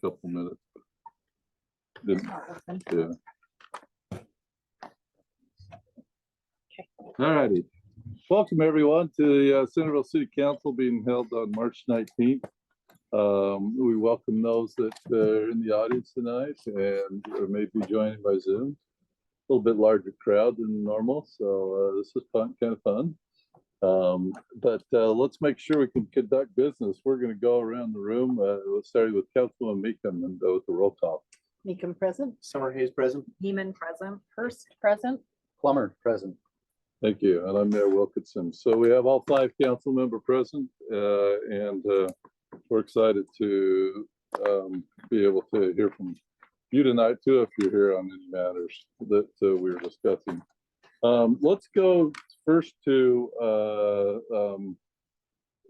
couple minutes. Yeah. All righty. Welcome everyone to the Centerville City Council being held on March 19th. We welcome those that are in the audience tonight and may be joining by Zoom. A little bit larger crowd than normal, so this is fun, kind of fun. But let's make sure we can conduct business. We're going to go around the room. Let's start with Councilman Meekum and go with the roll call. Meekum present. Summer Hayes present. Heeman present. Hurst present. Plummer present. Thank you. And I'm Mayor Wilkinson. So we have all 5 council members present, and we're excited to be able to hear from you tonight too, if you're here on any matters that we're discussing. Let's go first to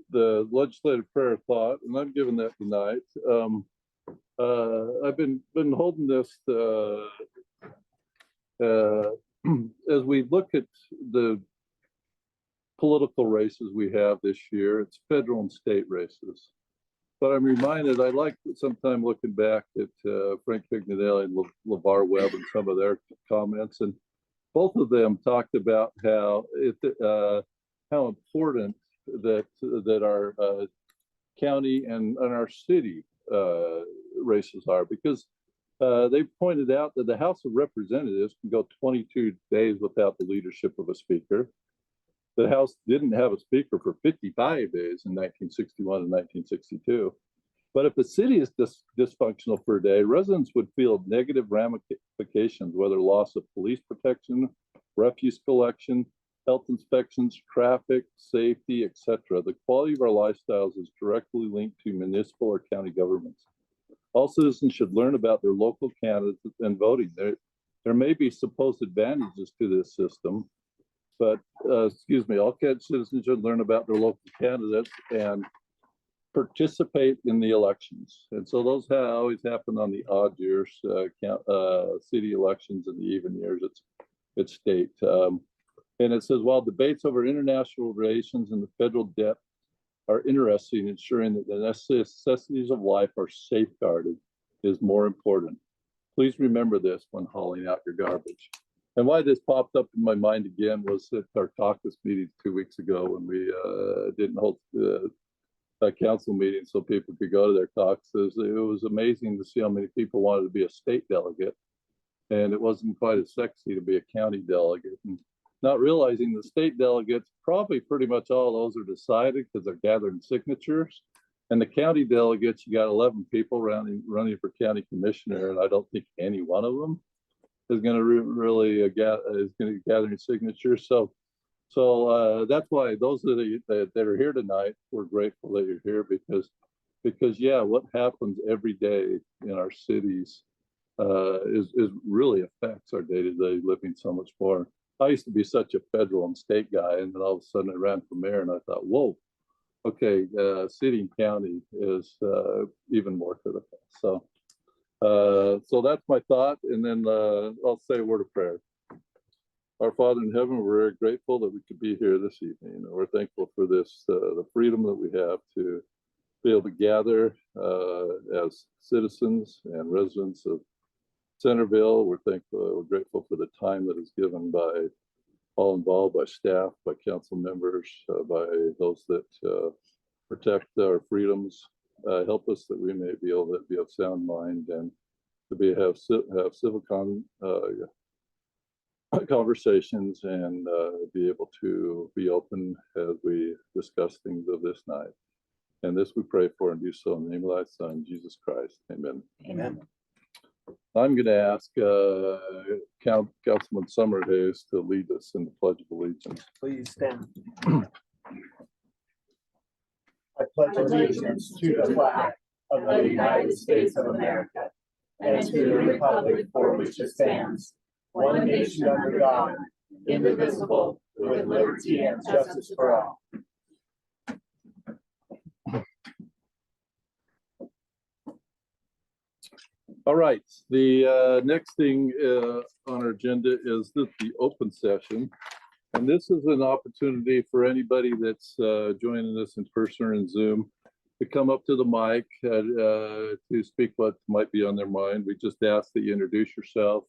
the legislative prayer thought, and I'm giving that tonight. I've been holding this as we look at the political races we have this year. It's federal and state races. But I'm reminded, I like sometime looking back at Frank Pignatelli and LeVar Webb and some of their comments, and both of them talked about how important that our county and our city races are, because they pointed out that the House of Representatives can go 22 days without the leadership of a speaker. The House didn't have a speaker for 55 days in 1961 and 1962. But if a city is dysfunctional for a day, residents would feel negative ramifications, whether loss of police protection, refuse collection, health inspections, traffic, safety, etc. The quality of our lifestyles is directly linked to municipal or county governments. All citizens should learn about their local candidates and voting. There may be supposed advantages to this system, but all citizens should learn about their local candidates and participate in the elections. And so those always happen on the odd years, city elections, and the even years it's state. And it says, while debates over international relations and the federal debt are interesting, in ensuring that the necessities of life are safeguarded is more important. Please remember this when hauling out your garbage. And why this popped up in my mind again was at our caucus meeting 2 weeks ago, when we didn't hold a council meeting so people could go to their caucuses. It was amazing to see how many people wanted to be a state delegate, and it wasn't quite as sexy to be a county delegate. And not realizing the state delegates, probably pretty much all those are decided because they're gathering signatures. And the county delegates, you got 11 people running for county commissioner, and I don't think any one of them is going to really be gathering signatures. So that's why those that are here tonight, we're grateful that you're here, because yeah, what happens every day in our cities is really affects our day-to-day living so much more. I used to be such a federal and state guy, and then all of a sudden I ran for mayor, and I thought, whoa, okay, city and county is even more critical. So that's my thought, and then I'll say a word of prayer. Our Father in heaven, we're very grateful that we could be here this evening. We're thankful for this, the freedom that we have to be able to gather as citizens and residents of Centerville. We're grateful for the time that is given by all involved, by staff, by council members, by those that protect our freedoms. Help us that we may be able to be of sound mind and to have civil conversations and be able to be open as we discuss things of this night. And this we pray for and do so in the name of thy Son, Jesus Christ. Amen. Amen. I'm going to ask Councilman Summer Hayes to lead us in the Pledge of Allegiance. Please stand. I pledge allegiance to the flag of the United States of America and to the republic for which it stands, one nation under God, indivisible, with liberty and justice for all. All right, the next thing on our agenda is the open session. And this is an opportunity for anybody that's joining us in person or in Zoom to come up to the mic to speak what might be on their mind. We just ask that you introduce yourself,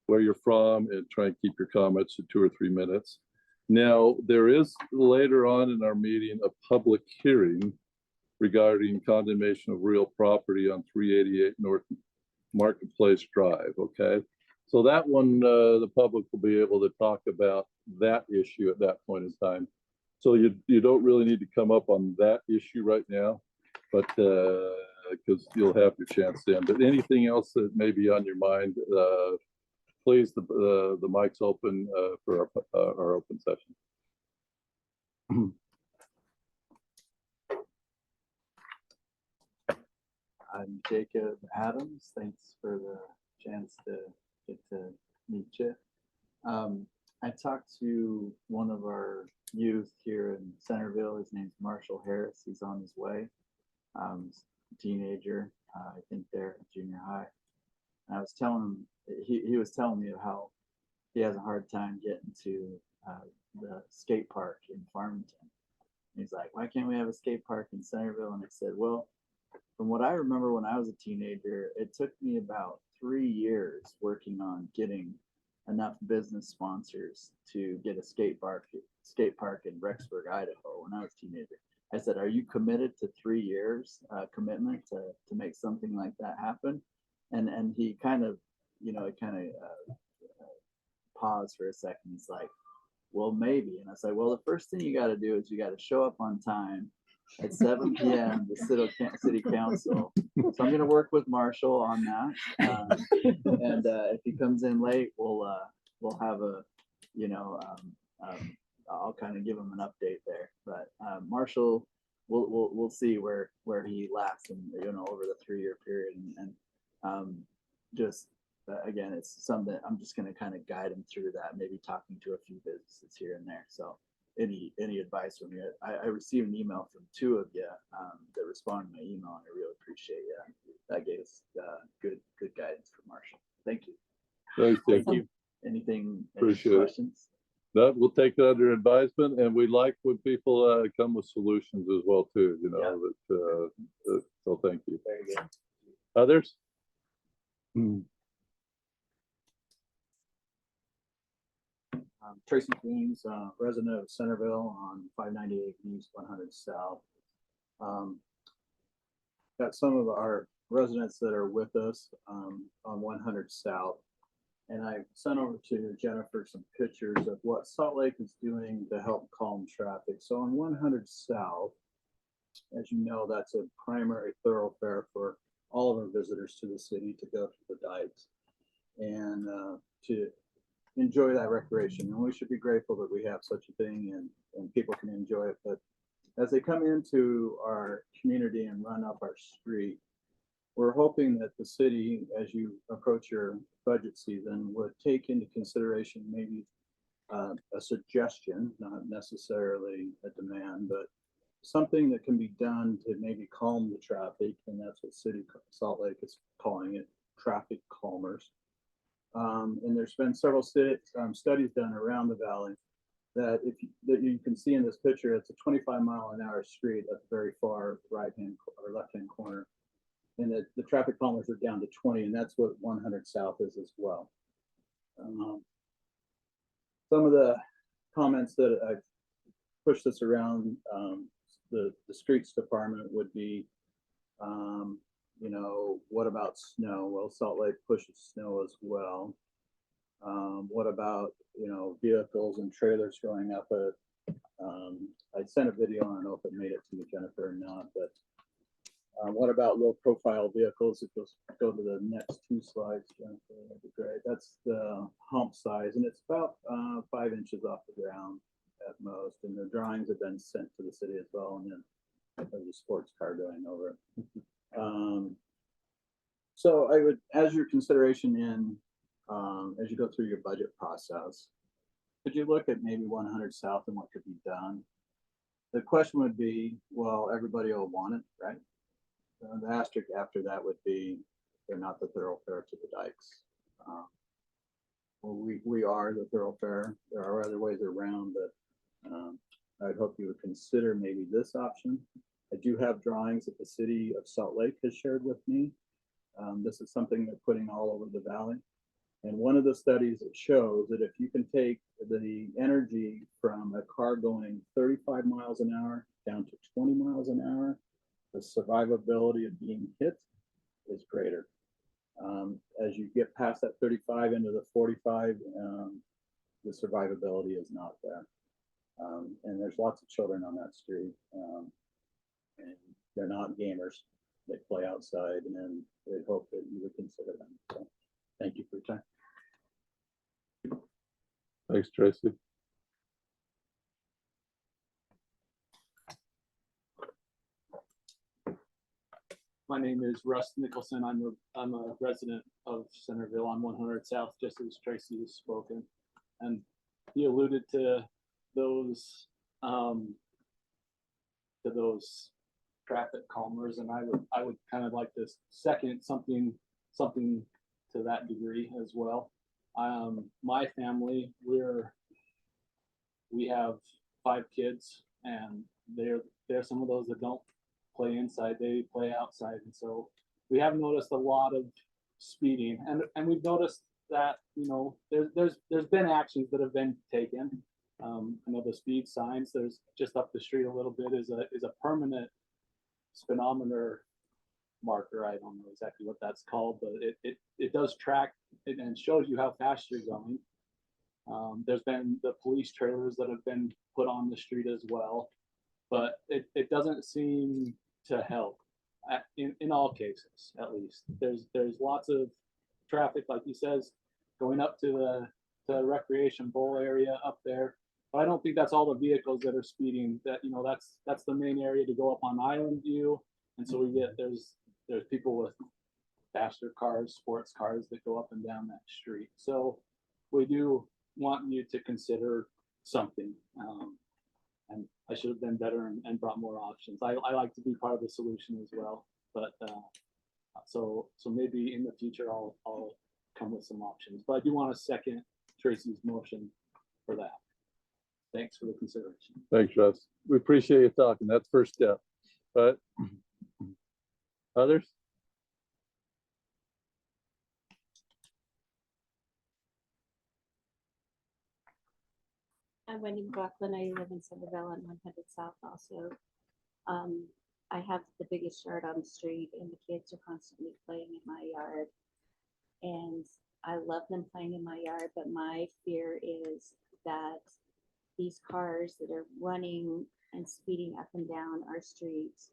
where you're from, and try and keep your comments to 2 or 3 minutes. Now, there is later on in our meeting a public hearing regarding condemnation of real property on 388 North Marketplace Drive, okay? So that one, the public will be able to talk about that issue at that point in time. So you don't really need to come up on that issue right now, but because you'll have your chance then. But anything else that may be on your mind, please, the mic's open for our open session. I'm Jacob Adams. Thanks for the chance to get to meet you. I talked to one of our youth here in Centerville. His name's Marshall Harris. He's on his way. Teenager, I think they're junior high. And I was telling him, he was telling me how he has a hard time getting to the skate park in Farmington. He's like, why can't we have a skate park in Centerville? And I said, well, from what I remember when I was a teenager, it took me about 3 years working on getting enough business sponsors to get a skate park in Rexburg, Idaho when I was a teenager. I said, are you committed to 3 years commitment to make something like that happen? And he kind of, paused for a second. He's like, well, maybe. And I said, well, the first thing you got to do is you got to show up on time at 7 p.m. the city council. So I'm going to work with Marshall on that. And if he comes in late, we'll have a, I'll kind of give him an update there. But Marshall, we'll see where he lasts and over the 3-year period. And just again, it's something that I'm just going to kind of guide him through that. Maybe talking to a few businesses here and there. So. Any advice from you? I received an email from 2 of you that responded to my email, and I really appreciate you. That gave us good guidance for Marshall. Thank you. Thank you. Anything? Appreciate any questions? That we'll take it under advisement, and we like when people come with solutions as well too. So thank you. Very good. Others? Tracy James, resident of Centerville on 598 East 100 South. Got some of our residents that are with us on 100 South, and I sent over to Jennifer some pictures of what Salt Lake is doing to help calm traffic. So on 100 South, as you know, that's a primary thoroughfare for all of our visitors to the city to go to the dikes and to enjoy that recreation. And we should be grateful that we have such a thing and people can enjoy it. But as they come into our community and run up our street, we're hoping that the city, as you approach your budget season, would take into consideration maybe a suggestion, not necessarily a demand, but something that can be done to maybe calm the traffic. And that's what City Salt Lake is calling it, traffic calmers. And there's been several studies done around the valley that that you can see in this picture. It's a 25-mile-an-hour street at the very far right-hand or left-hand corner, and the traffic calmers are down to 20, and that's what 100 South is as well. Some of the comments that I've pushed this around the streets department would be, what about snow? Well, Salt Lake pushes snow as well. What about, vehicles and trailers going up I sent a video, I don't know if it made it to you, Jennifer, or not, but what about low profile vehicles? If you'll go to the next 2 slides, Jennifer, that'd be great. That's the hump size, and it's about 5 inches off the ground at most. And the drawings have been sent to the city as well, and then there's a sports car going over it. So I would, as your consideration as you go through your budget process, could you look at maybe 100 South and what could be done? The question would be, well, everybody will want it, right? The asterisk after that would be, they're not the thoroughfare to the dikes. Well, we are the thoroughfare. There are other ways around, but I'd hope you would consider maybe this option. I do have drawings that the city of Salt Lake has shared with me. This is something they're putting all over the valley. And one of the studies that shows that if you can take the energy from a car going 35 miles an hour down to 20 miles an hour, the survivability of being hit is greater. As you get past that 35 into the 45, the survivability is not there. And there's lots of children on that street, and they're not gamers. They play outside, and they hope that you would consider them. So, thank you for your time. Thanks, Tracy. My name is Russ Nicholson. I'm a resident of Centerville on 100 South, just as Tracy has spoken, and he alluded to those traffic calmers, and I would kind of like to second something to that degree as well. My family, we have 5 kids, and they're some of those that don't play inside, they play outside. And so we have noticed a lot of speeding, and we've noticed that, you know, there's been actions that have been taken. I know the speed signs, there's just up the street a little bit is a permanent speedometer marker. I don't know exactly what that's called, but it does track it and shows you how fast you're going. There's been the police trailers that have been put on the street as well, but it doesn't seem to help in all cases. At least there's lots of traffic, like he says, going up to the recreation bowl area up there, but I don't think that's all the vehicles that are speeding. That, you know, that's the main area to go up on Island View, and so there's people with faster cars, sports cars, that go up and down that street. So we do want you to consider something. And I should have been better and brought more options. I like to be part of the solution as well, but so maybe in the future I'll come with some options. But I do want to second Tracy's motion for that. Thanks for the consideration. Thanks, Russ. We appreciate you talking. That's first step. But others? I'm Wendy McLaughlin. I live in Centerville on 100 South also. I have the biggest yard on the street, and the kids are constantly playing in my yard. And I love them playing in my yard, but my fear is that these cars that are running and speeding up and down our streets,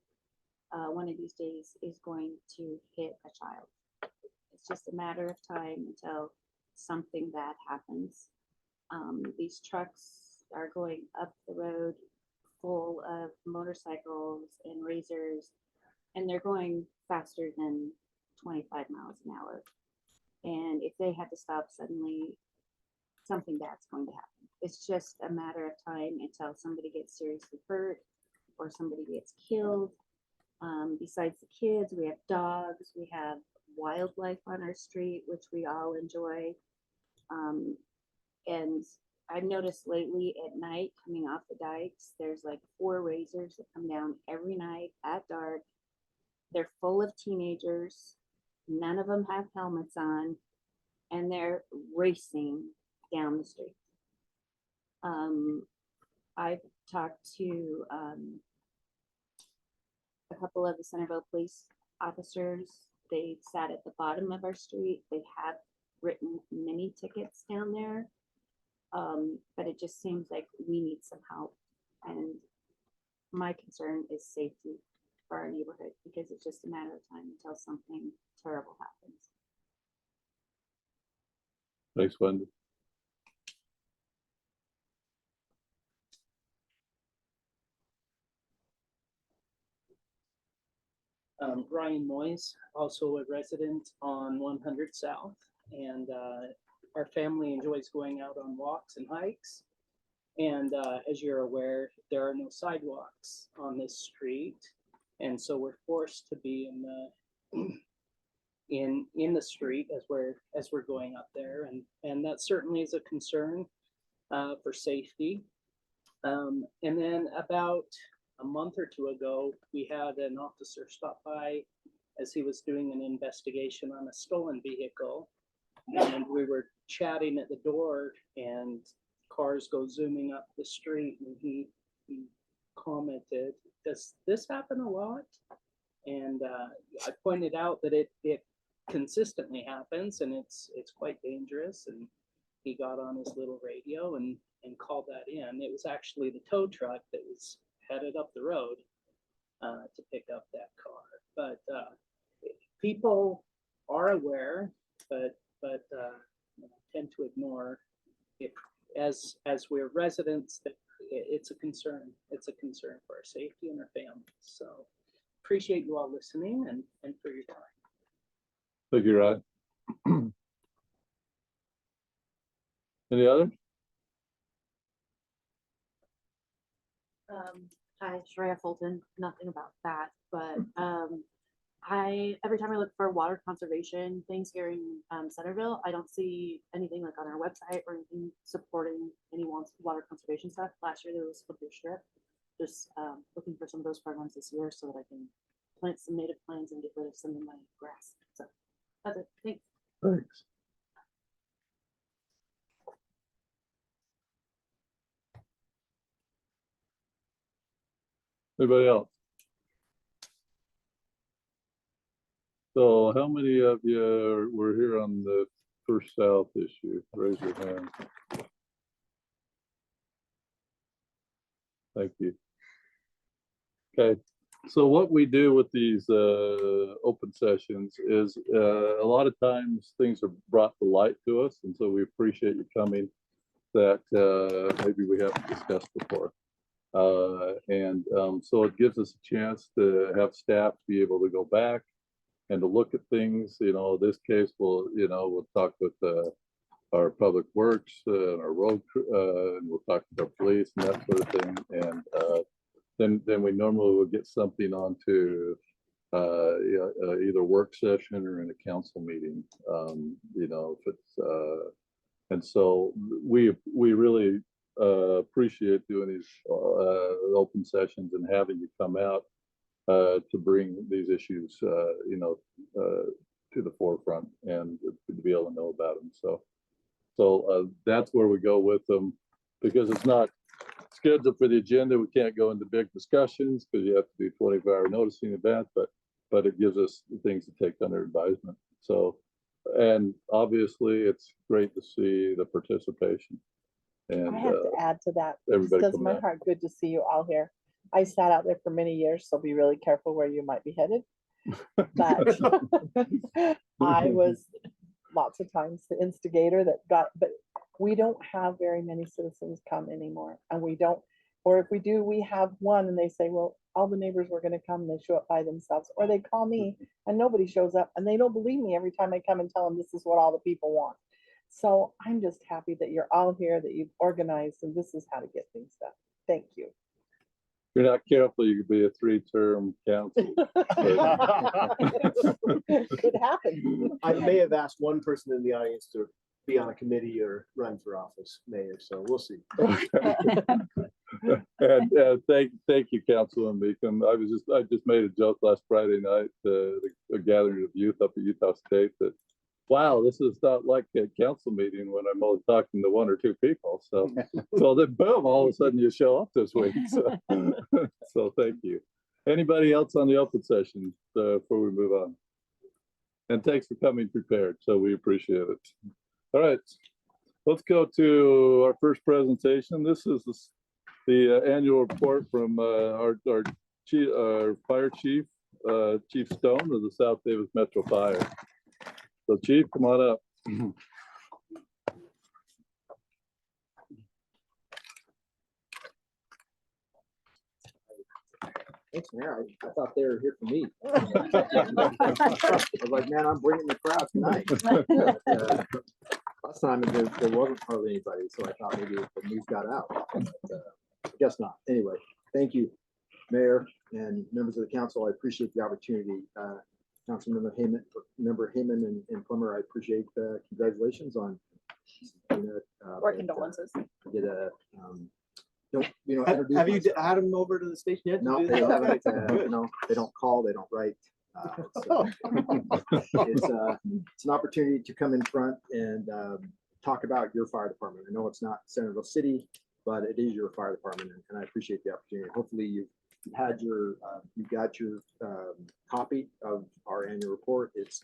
one of these days is going to hit a child. It's just a matter of time until something bad happens. These trucks are going up the road full of motorcycles and razors, and they're going faster than 25 miles an hour. And if they had to stop suddenly, something bad's going to happen. It's just a matter of time until somebody gets seriously hurt or somebody gets killed. Besides the kids, we have dogs, we have wildlife on our street, which we all enjoy. And I've noticed lately at night, coming off the dikes, there's like 4 razors that come down every night at dark. They're full of teenagers. None of them have helmets on, and they're racing down the street. I've talked to a couple of the Centerville police officers. They sat at the bottom of our street. They have written many tickets down there. But it just seems like we need some help. And my concern is safety for our neighborhood, because it's just a matter of time until something terrible happens. Thanks, Wendy. Ryan Moyes, also a resident on 100 South, and our family enjoys going out on walks and hikes. And as you're aware, there are no sidewalks on this street, and so we're forced to be in the street as we're going up there, and that certainly is a concern for safety. And then about a month or two ago, we had an officer stop by as he was doing an investigation on a stolen vehicle. And we were chatting at the door and cars go zooming up the street and he commented, "Does this happen a lot?" And I pointed out that it consistently happens and it's quite dangerous. And he got on his little radio and called that in. It was actually the tow truck that was headed up the road to pick up that car. But people are aware, but tend to ignore it. As we're residents, it's a concern. It's a concern for our safety and our families. So appreciate you all listening and for your time. Thank you, Rod. Any other? Hi, Shreya Fulton, nothing about that, but every time I look for water conservation things here in Centerville, I don't see anything like on our website or anything supporting any water conservation stuff. Last year there was Flip Your Strip. Just looking for some of those programs this year so that I can plant some native plants and get rid of some of my grass. So that's it. Thanks. Thanks. Anybody else? So how many of you were here on the First South issue? Raise your hand. Thank you. Okay, so what we do with these open sessions is a lot of times things are brought to light to us, and so we appreciate you coming that maybe we haven't discussed before. So it gives us a chance to have staff be able to go back and to look at things. You know, this case we'll talk with our public works and our road and we'll talk with our police and that sort of thing. And then we normally will get something onto either work session or in a council meeting. If it's and so we really appreciate doing these open sessions and having you come out to bring these issues, to the forefront and to be able to know about them. So that's where we go with them, because it's not scheduled for the agenda. We can't go into big discussions because you have to do 24-hour noticing in advance, but it gives us things to take under advisement. So, and obviously it's great to see the participation. And I have to add to that. It everybody does come my back. heart good to see you all here. I sat out there for many years, so be really careful where you might be headed. But I was lots of times the instigator but we don't have very many citizens come anymore. And we don't, or if we do, we have one and they say, well, all the neighbors were going to come and they show up by themselves, or they call me and nobody shows up and they don't believe me every time I come and tell them this is what all the people want. So I'm just happy that you're all here, that you've organized, and this is how to get things done. Thank you. If you're not careful, you could be a 3-term council. Could happen. I may have asked one person in the audience to be on a committee or run for office, mayor, so we'll see. And thank you, Councilman Meekum. I just made a joke last Friday night, a gathering of youth up at Utah State, that wow, this is not like a council meeting when I'm only talking to 1 or 2 people. So then boom, all of a sudden you show up this week. So thank you. Anybody else on the open session before we move on? And thanks for coming prepared. So we appreciate it. All right, let's go to our first presentation. This is the annual report from our fire chief, Chief Stone of the South Davis Metro Fire. So Chief, come on up. Thanks, Mayor. I thought they were here for me. I was like, man, I'm bringing the crowd tonight. But, last time there wasn't hardly anybody, so I thought maybe the news got out. But, I guess not. Anyway, thank you, Mayor and members of the council. I appreciate the opportunity. Councilmember Heyman and Plummer, I appreciate congratulations on Or condolences. get a don't, introduce Have you myself. had them over to the station yet? to No, do they that? haven't, they don't call, they don't write. It's an opportunity to come in front and talk about your fire department. I know it's not Centerville City, but it is your fire department, and I appreciate the opportunity. Hopefully you've got your copy of our annual report. It's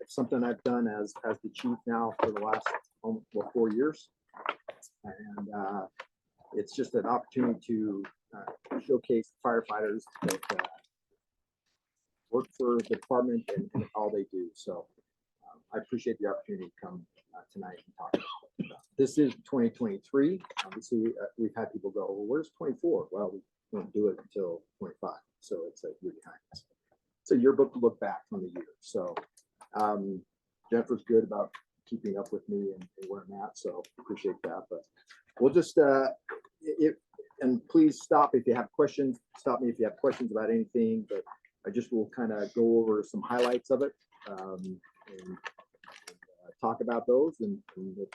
something I've done as the chief now for the last 4 years, and it's just an opportunity to showcase firefighters that work for the department and all they do. So I appreciate the opportunity to come tonight and talk about it. This is 2023. Obviously, we've had people go, well, where's 24? Well, we don't do it until 25. So it's a year behind us. So your book to look back from the year. So Jennifer's good about keeping up with me and where I'm at. So appreciate that. But we'll just, and please stop if you have questions. Stop me if you have questions about anything. But I just will kind of go over some highlights of it and talk about those. And if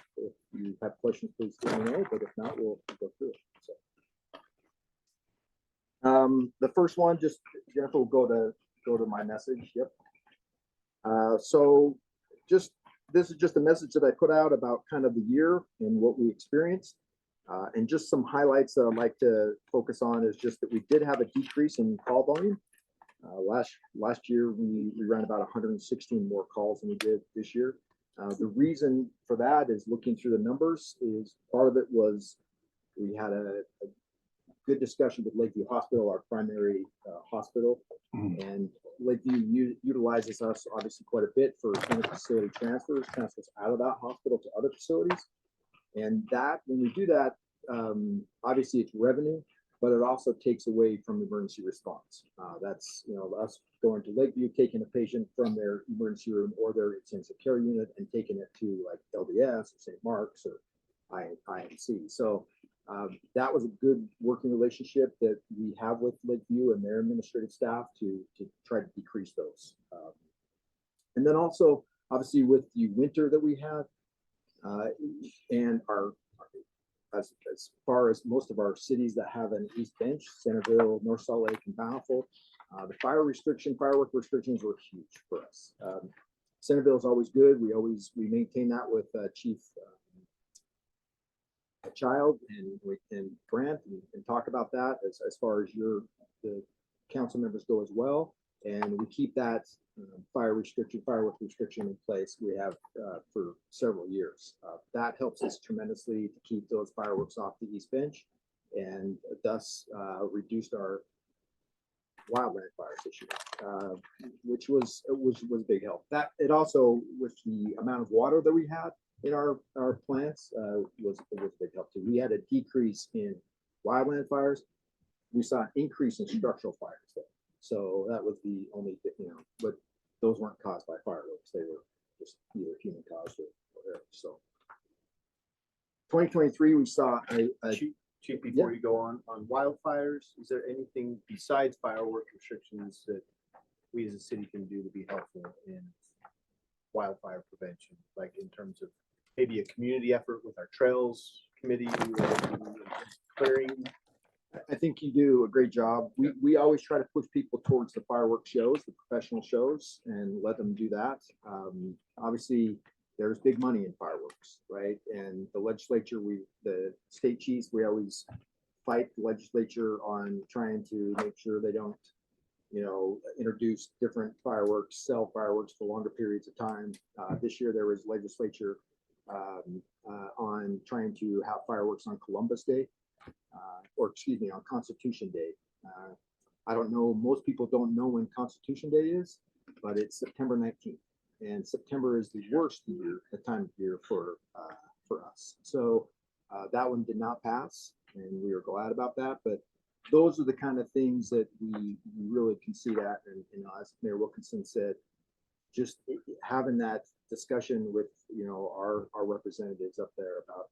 you have questions, please let me know. But if not, we'll go through it. So the first one, just Jennifer will go to my message. Yep. So this is just a message that I put out about kind of the year and what we experienced. And just some highlights that I'd like to focus on is just that we did have a decrease in call volume. Last year, we ran about 116 more calls than we did this year. The reason for that is looking through the numbers is part of it was we had a good discussion with Lakeview Hospital, our primary hospital, and Lakeview utilizes us obviously quite a bit for facility transfers out of that hospital to other facilities. And that, when we do that, obviously it's revenue, but it also takes away from emergency response. That's, us going to Lakeview, taking a patient from their emergency room or their intensive care unit and taking it to like LDS or St. Mark's or IMC. So that was a good working relationship that we have with Lakeview and their administrative staff to try to decrease those. And then also, obviously, with the winter that we had, and as far as most of our cities that have an East Bench, Centerville, North Salt Lake, and Bountiful, the firework restrictions were huge for us. Centerville is always good. We maintain that with Chief Child and Grant and talk about that as far as the council members go as well. And we keep that firework restriction in place we have for several years. That helps us tremendously to keep those fireworks off the East Bench and thus reduced our wildland fires this year, which was a big help. That it also, with the amount of water that we had in our plants, was a big help too. We had a decrease in wildland fires. We saw an increase in structural fires though. So that was the only thing, but those weren't caused by fireworks. They were just either human caused or whatever. So 2023, we saw Chief, before you go on wildfires, is there anything besides firework restrictions that we as a city can do to be helpful in wildfire prevention, like in terms of maybe a community effort with our trails committee or clearing? I think you do a great job. We always try to push people towards the fireworks shows, the professional shows, and let them do that. Obviously, there's big money in fireworks, right? And the legislature, the state chiefs, we always fight the legislature on trying to make sure they don't, introduce different fireworks, sell fireworks for longer periods of time. This year, there was legislature on trying to have fireworks on Columbus Day. On Constitution Day. I don't know, most people don't know when Constitution Day is, but it's September 19th. And September is the worst time of year for us. So that one did not pass, and we were glad about that. But those are the kind of things that we really can see that. And as Mayor Wilkinson said, just having that discussion with our representatives up there about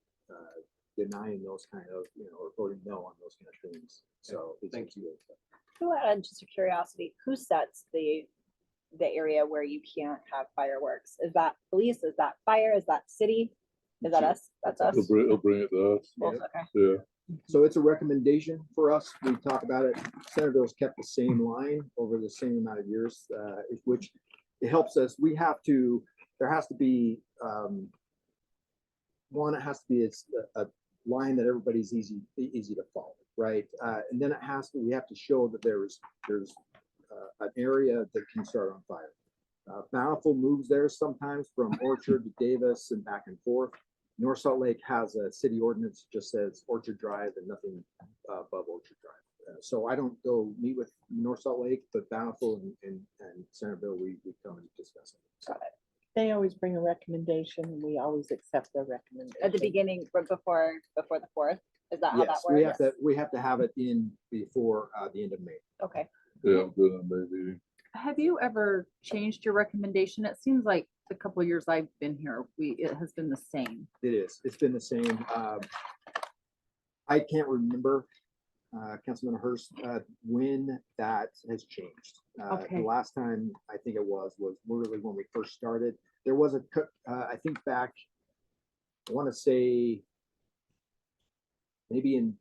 denying those kind of, or voting no on those kind of things. So thank you. Just a curiosity, who sets the area where you can't have fireworks? Is that police? Is that fire? Is that city? Is that us? That's us. He'll bring it to us. Okay. Yeah. So it's a recommendation for us. We talk about it. Centerville's kept the same line over the same amount of years, which it helps us. There has to be, one, it has to be a line that everybody's easy to follow, right? And then we have to show that there's an area that can start on fire. Bountiful moves there sometimes from Orchard to Davis and back and forth. North Salt Lake has a city ordinance, just says Orchard Drive and nothing above Orchard Drive. So I don't go meet with North Salt Lake, but Bountiful and Centerville, we come and discuss it. Got it. They always bring a recommendation and we always accept their recommendation. At the beginning, but before the 4th, is that how that Yes, works? we have to have it in before the end of May. Okay. Yeah, good on maybe. Have you ever changed your recommendation? It seems like the couple of years I've been here, it has been the same. It is. It's been the same. I can't remember, Councilman Hurst, when that has changed. Okay. The last time I think it was really when we first started. There was I think back, I want to say maybe in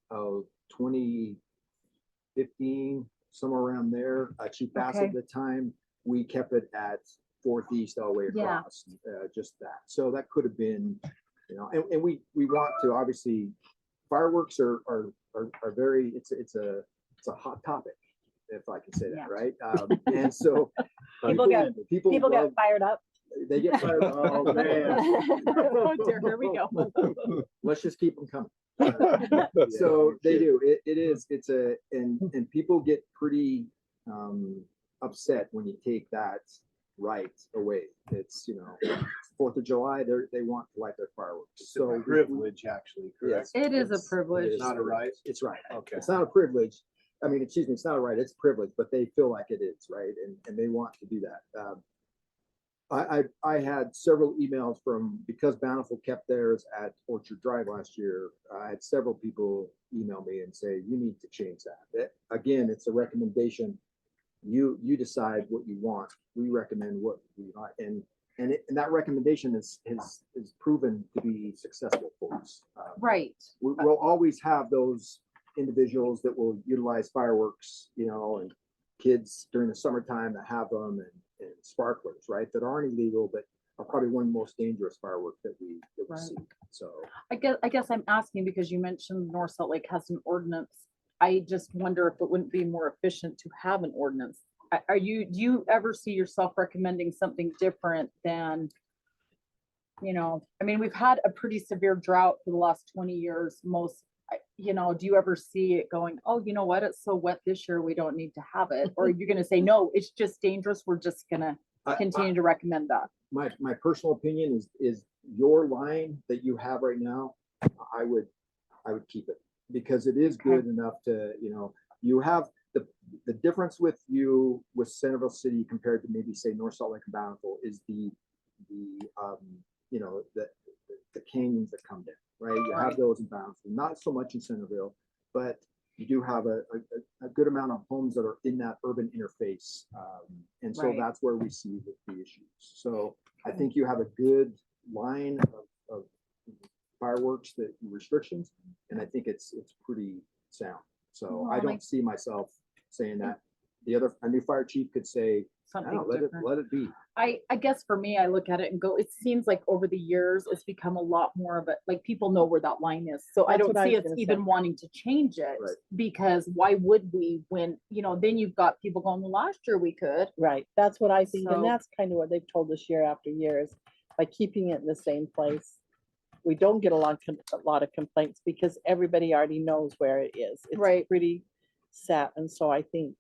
2015, somewhere around there. Chief Bassett at the time, we kept it at 4th East all the way Yeah. across, just that. So that could have been, and we want to, obviously, fireworks are very, it's a hot topic, if I can say that, Yeah. right? And so People get love- fired up. they get fired. Oh man, Oh dear, here we go. let's just keep them coming. So they do. And people get pretty upset when you take that right away. It's 4th of July. They want to light their fireworks. So Privilege, actually, correct? yes, It is a it's- privilege. it is. It's not a right? It's right. Okay. It's not a privilege. I mean, excuse me, it's not a right. It's a privilege, but they feel like it is, right? And they want to do that. I had several emails because Bountiful kept theirs at Orchard Drive last year. I had several people email me and say, you need to change that. Again, it's a recommendation. You decide what you want. We recommend what we like. And that recommendation is proven to be successful for us. Right. We'll always have those individuals that will utilize fireworks, and kids during the summertime that have them and sparklers, right? That aren't illegal, but are probably one of the most dangerous fireworks that we Right. see. So I guess I'm asking because you mentioned North Salt Lake has an ordinance. I just wonder if it wouldn't be more efficient to have an ordinance. Do you ever see yourself recommending something different than, I mean, we've had a pretty severe drought for the last 20 years. Do you ever see it going, oh, you know what? It's so wet this year, we don't need to have it. Or you're going to say, no, it's just dangerous. We're just going to continue to recommend that. my personal opinion is your line that you have right now, I would keep it because it is good enough to, you have the difference with Centerville City compared to maybe say North Salt Lake and Bountiful is the canyons that come down, right? You have those in Bountiful, not so much in Centerville, but you do have a good amount of homes that are in that urban interface. And so Right. that's where we see the issues. So I think you have a good line of fireworks restrictions, and I think it's pretty sound. So Well, I don't see myself saying that. A new fire chief could say, Something no, different. let it be. I guess for me, I look at it and go, it seems like over the years, it's become a lot more of like people know where that line is. So I That's don't what I see was us gonna even say. wanting to change it Right. because why would we when, then you've got people going, well, last year we could. Right, that's what I think, So- and that's kind of what they've told us year after year is by keeping it in the same place. We don't get a lot of complaints because everybody already knows where it is. It's Right. pretty set, and so I think,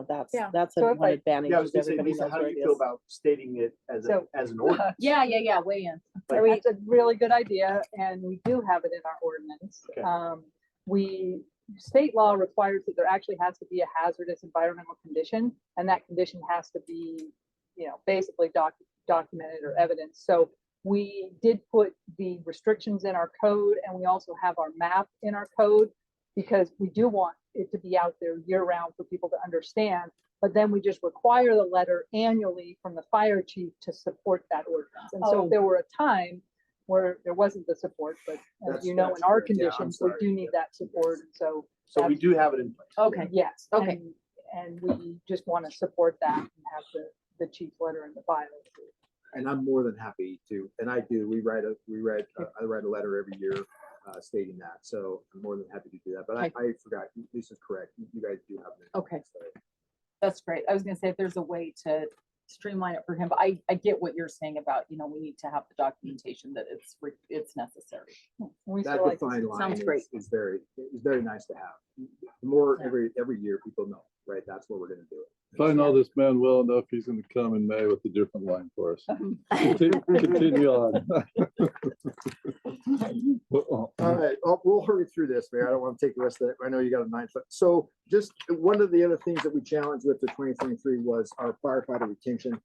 that's Yeah. a So if one I- advantage. Yeah, I was is gonna say, everybody Lisa, knows how do where you it feel is. about stating it as So- an ordinance? Yeah, weigh in. Like- That's a really good idea, and we do have it in our ordinance. Okay. State law requires that there actually has to be a hazardous environmental condition, and that condition has to be, basically documented or evidenced. So we did put the restrictions in our code, and we also have our map in our code, because we do want it to be out there year round for people to understand. But then we just require the letter annually from the fire chief to support that ordinance. And so Oh. if there were a time where there wasn't the support, but as That's- you know, in that's our correct. Yeah, I'm conditions, we sorry. do need that support, and so. So we do have it in place. Okay, Yes. Okay. And we just want to support that and have the chief letter in the file. And I'm more than happy to, and I do, I write a letter every year stating that, so I'm more than happy to do that, but I forgot, Lisa's correct, you guys do have. it. Okay. So, that's great. I was gonna say if there's a way to streamline it for him, but I get what you're saying about, we need to have the documentation that it's necessary. We That still like to defined see- line Sounds great. is very nice to have. The more Yeah. every year people know, right, that's what we're gonna do. If I know this man well enough, he's gonna come in May with a different line for us. Continue on. All right, we'll hurry through this, Mayor. I don't want to take the rest of it. I know you got a 9 foot. So just one of the other things that we challenged with the 2023 was our firefighter retention.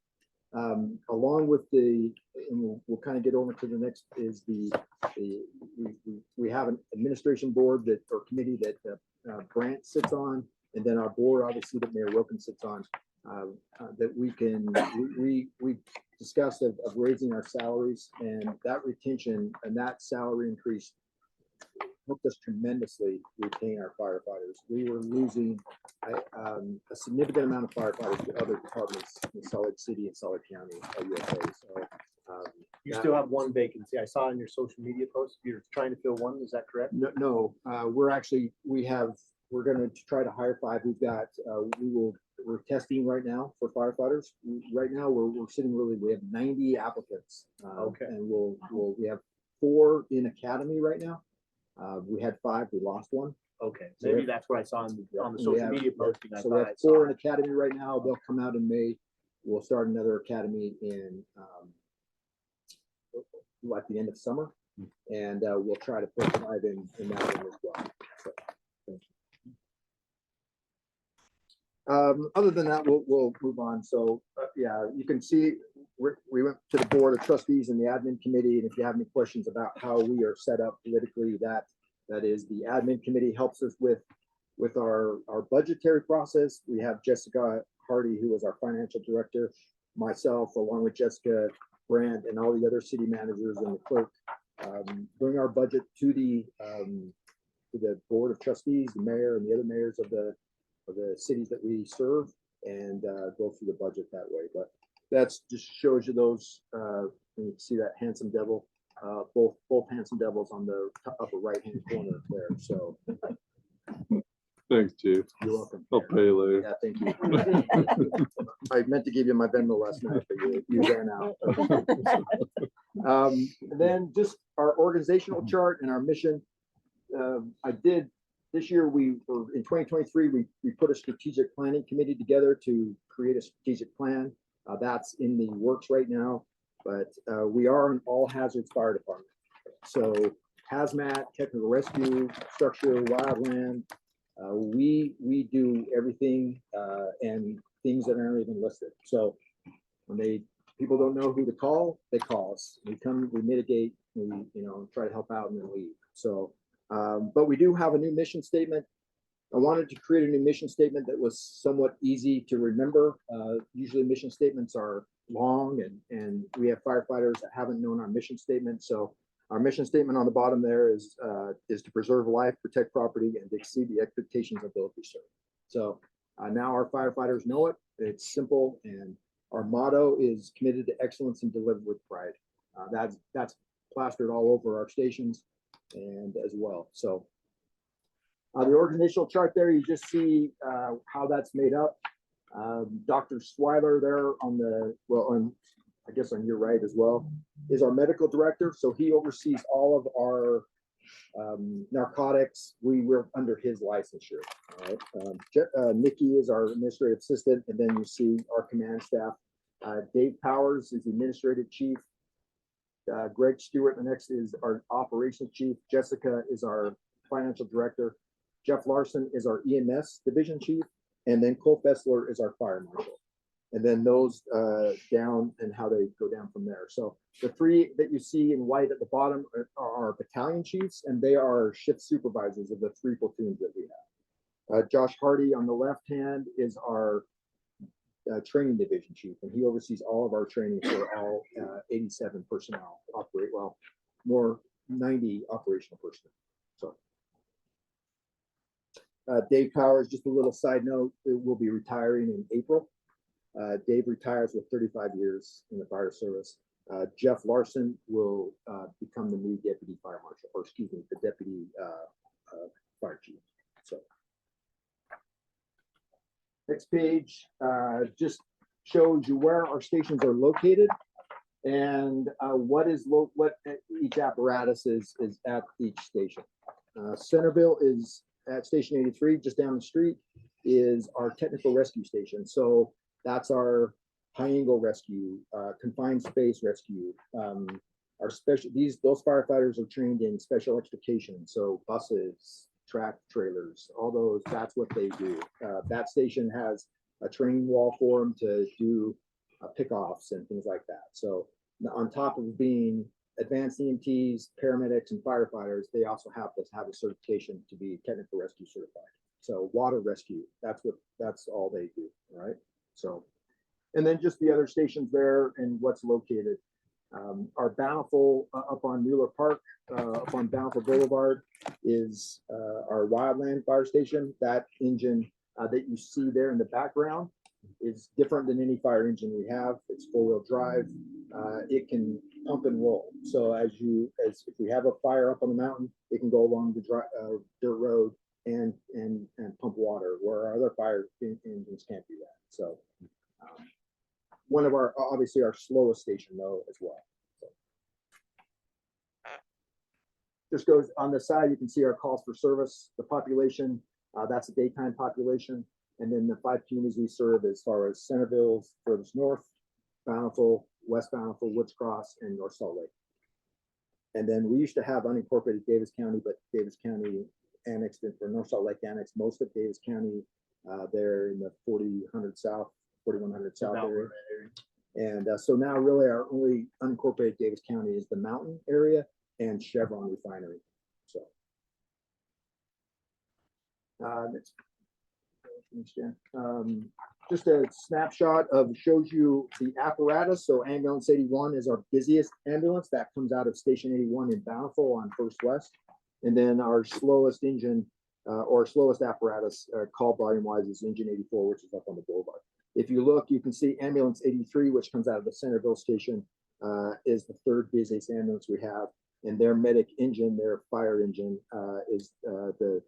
Along with and we'll kind of get over to the next is we have an administration board or committee that Brant sits on, and then our board, obviously, that Mayor Wilkins sits on, that we discussed of raising our salaries, and that retention and that salary increase helped us tremendously retain our firefighters. We were losing a significant amount of firefighters to other departments in Solid City and Solid County, USA. So You still have one vacancy. I saw in your social media post, you're trying to fill one, is that correct? no, we're going to try to hire 5. We've got, we're testing right now for firefighters. Right now, we're sitting we have 90 applicants. Okay. And we have 4 in academy right now. We had 5, we lost 1. Okay, So maybe if- that's what I saw on the We social have- media posting. I So we thought have I 4 saw in it. academy right now. They'll come out in May. We'll start another academy in at the end of summer. And we'll try to put 5 in that one as well. So, thank you. Other than that, we'll move on. So, yeah, you can see we went to the board of trustees and the admin committee. And if you have any questions about how we are set up politically, that is the admin committee helps us with our budgetary process. We have Jessica Hardy, who is our financial director, myself, along with Jessica Brandt and all the other city managers and the clerk, bring our budget to the board of trustees, the mayor and the other mayors of the cities that we serve, and go through the budget that way. But that's just shows you those, you can see that handsome devil, both handsome devils on the upper right-hand corner there. So Thanks, Chief. you're welcome. I'll pay you later. Yeah, thank you. I meant to give you my Venmo last night, but you ran out. Then just our organizational chart and our mission. This year, in 2023, we put a strategic planning committee together to create a strategic plan. That's in the works right now, but we are an all hazards fire department. So hazmat, technical rescue, structure, wildland, we do everything and things that aren't even listed. So when people don't know who to call, they call us. We come, we mitigate, we try to help out and then leave. So, but we do have a new mission statement. I wanted to create a new mission statement that was somewhat easy to remember. Usually mission statements are long and we have firefighters that haven't known our mission statement. So our mission statement on the bottom there is to preserve life, protect property, and to exceed the expectations of those we serve. So now our firefighters know it. It's simple, and our motto is committed to excellence and delivered with pride. That's plastered all over our stations and as well. So the organizational chart there, you just see how that's made up. Dr. Swiler there I guess on your right as well, is our medical director. So he oversees all of our narcotics. We were under his licensure. All right. Nikki is our administrative assistant, and then you see our command staff. Dave Powers is the administrative chief. Greg Stewart, the next, is our operations chief. Jessica is our financial director. Jeff Larson is our EMS division chief, and then Cole Fessler is our fire marshal. And then those down and how they go down from there. So the 3 that you see in white at the bottom are our battalion chiefs, and they are shift supervisors of the 3 platoons that we have. Josh Hardy on the left hand is our training division chief, and he oversees all of our training for all 87 personnel. more 90 operational personnel. So Dave Powers, just a little side note, will be retiring in April. Dave retires with 35 years in the fire service. Jeff Larson will become the new deputy fire marshal, or excuse me, the deputy fire chief. So next page just shows you where our stations are located and what each apparatus is at each station. Centerville is at Station 83, just down the street, is our technical rescue station. So that's our high angle rescue, confined space rescue. Our those firefighters are trained in special extrication. So buses, track trailers, all those, that's what they do. That station has a training wall for them to do pickoffs and things like that. So on top of being advanced EMTs, paramedics, and firefighters, they also have to have a certification to be technical rescue certified. So water rescue, that's all they do, right? So, and then just the other stations there and what's located. Our Bountiful up on Mueller Park, up on Bountiful Boulevard, is our Wildland Fire Station. That engine that you see there in the background is different than any fire engine we have. It's four-wheel drive. It can pump and roll. So as if we have a fire up on the mountain, it can go along the dirt road and pump water, where our other fire engines can't do that. So one of our, obviously our slowest station though as well. So just goes on the side, you can see our calls for service, the population, that's a daytime population. And then the 5 communities we serve as far as Centerville, furthest north, Bountiful, West Bountiful, Woods Cross, and North Salt Lake. And then we used to have unincorporated Davis County, but Davis County annexed it, or North Salt Lake annexed most of Davis County there in the 4100 South area. And so now really our only unincorporated Davis County is the mountain area and Chevron Refinery. So next. Just a snapshot shows you the apparatus. So ambulance 81 is our busiest ambulance that comes out of Station 81 in Bountiful on First West. And then our slowest engine or slowest apparatus call volume wise is engine 84, which is up on the boulevard. If you look, you can see ambulance 83, which comes out of the Centerville station, is the 3rd busiest ambulance we have. And their medic engine, their fire engine, is the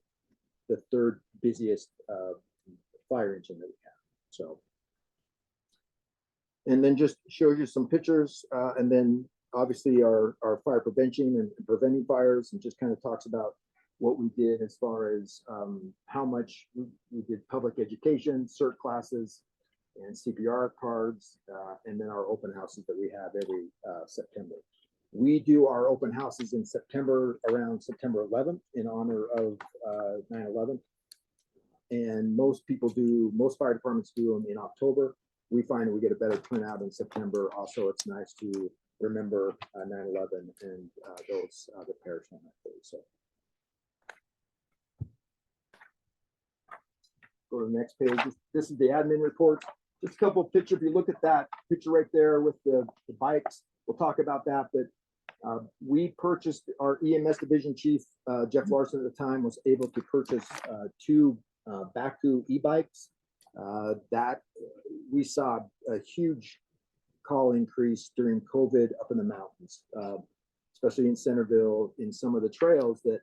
3rd busiest fire engine that we have. So, and then just shows you some pictures, and then obviously our fire prevention and preventing fires, and just kind of talks about what we did as far as how much we did public education, cert classes, and CPR cards, and then our open houses that we have every September. We do our open houses in September, around September 11th, in honor of 9/11. And most fire departments do them in October. We find we get a better turnout in September. Also, it's nice to remember 9/11 and those that perished on that day. So go to the next page. This is the admin report. Just a couple of pictures. If you look at that picture right there with the bikes, we'll talk about that. But we purchased, our EMS division chief, Jeff Larson at the time, was able to purchase 2 Baku e-bikes. That we saw a huge call increase during COVID up in the mountains, especially in Centerville, in some of the trails that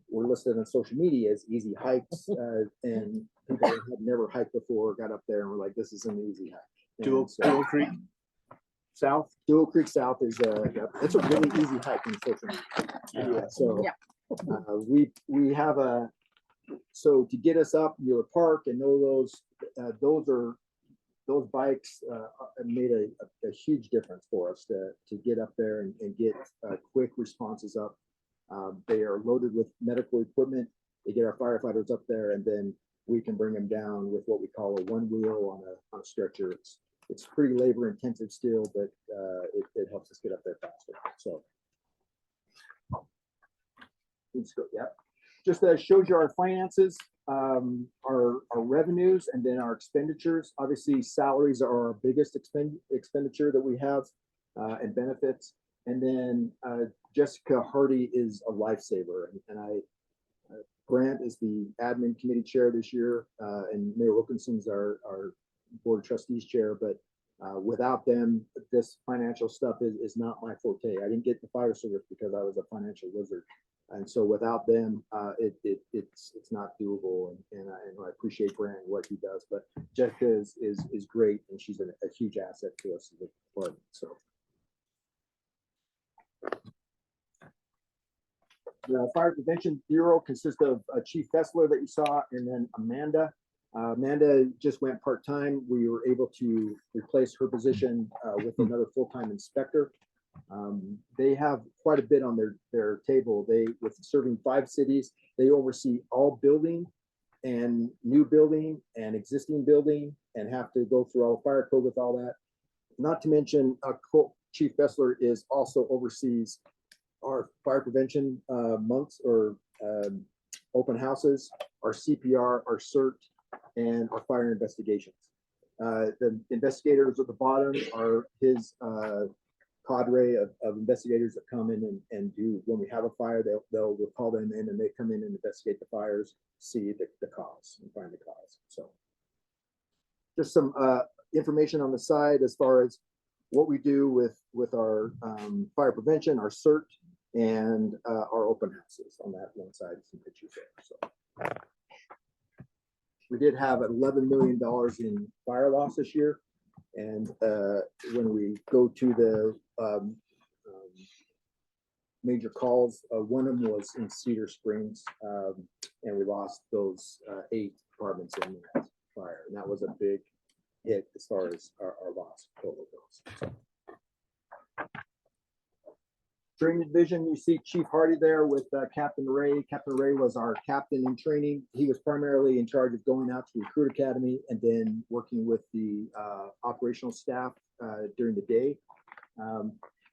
were listed on social media as easy hikes, and people that had never hiked before got up there and were like, "This is an easy hike." Dual Creek South. Dual Creek South is it's a really easy hike in social media. We have so to get us up Mueller Park and know those bikes made a huge difference for us to get up there and get quick responses up. They are loaded with medical equipment. They get our firefighters up there, and then we can bring them down with what we call a one wheel on a stretcher. It's pretty labor intensive still, but it helps us get up there faster. So let's go. Yeah. Just shows you our finances, our revenues, and then our expenditures. Obviously, salaries are our biggest expenditure that we have, and benefits. And then Jessica Hardy is a lifesaver, and Grant is the admin committee chair this year, and Mayor Wilkinson's our board of trustees chair. But without them, this financial stuff is not my forte. I didn't get the fire service because I was a financial wizard, and so without them, it's not doable. And I appreciate Grant and what he does. But Jessica is great, and she's a huge asset to us as a department. So. The Fire Prevention Bureau consists of Chief Fessler that you saw, and then Amanda. Amanda just went part-time. We were able to replace her position with another full-time inspector. They have quite a bit on their table. With serving 5 cities, they oversee all building and new building and existing building and have to go through all the fire code with all that. Not to mention, Chief Fessler is also oversees our fire prevention months or open houses, our CPR, our CERT, and our fire investigations. The investigators at the bottom are his cadre of investigators that come in and do, when we have a fire, we'll call them in and they come in and investigate the fires, see the cause and find the cause. So just some information on the side as far as what we do with our fire prevention, our CERT, and our open houses on that one side, some pictures there. So we did have $11 million in fire loss this year. And when we go to the major calls, one of them was in Cedar Springs, and we lost those 8 apartments in that fire. And that was a big hit as far as our loss total goes. So. Training division, you see Chief Hardy there with Captain Ray. Captain Ray was our captain in training. He was primarily in charge of going out to Recruit Academy and then working with the operational staff during the day.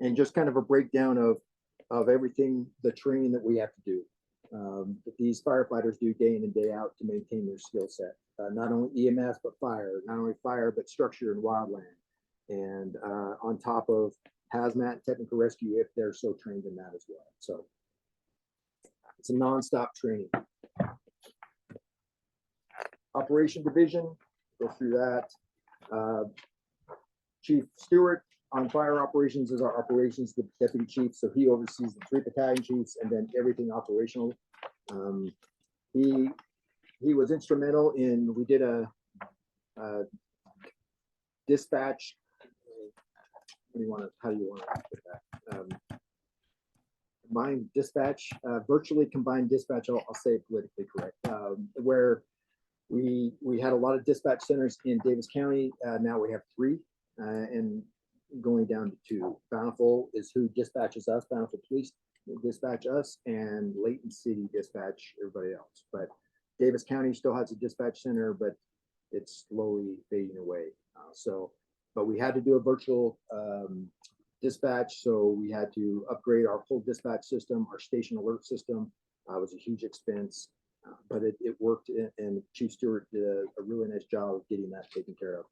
And just kind of a breakdown of everything, the training that we have to do. That these firefighters do day in and day out to maintain their skill set. Not only EMS, but fire, not only fire, but structure and wildland. And on top of hazmat, technical rescue, if they're so trained in that as well. So it's a nonstop training. Operation division, go through that. Chief Stewart on fire operations is our operations deputy chief, so he oversees the 3 battalion chiefs and then everything operational. He was instrumental in, we did a dispatch. How do you want to put that? Combined dispatch, virtually combined dispatch. I'll say it politically correct. Where we had a lot of dispatch centers in Davis County. Now we have 3, and going down to 2. Bountiful is who dispatches us. Bountiful Police dispatch us, and Layton City dispatch everybody else. But Davis County still has a dispatch center, but it's slowly fading away. But we had to do a virtual dispatch, so we had to upgrade our whole dispatch system, our station alert system. Was a huge expense, but it worked, and Chief Stewart did a really nice job of getting that taken care of.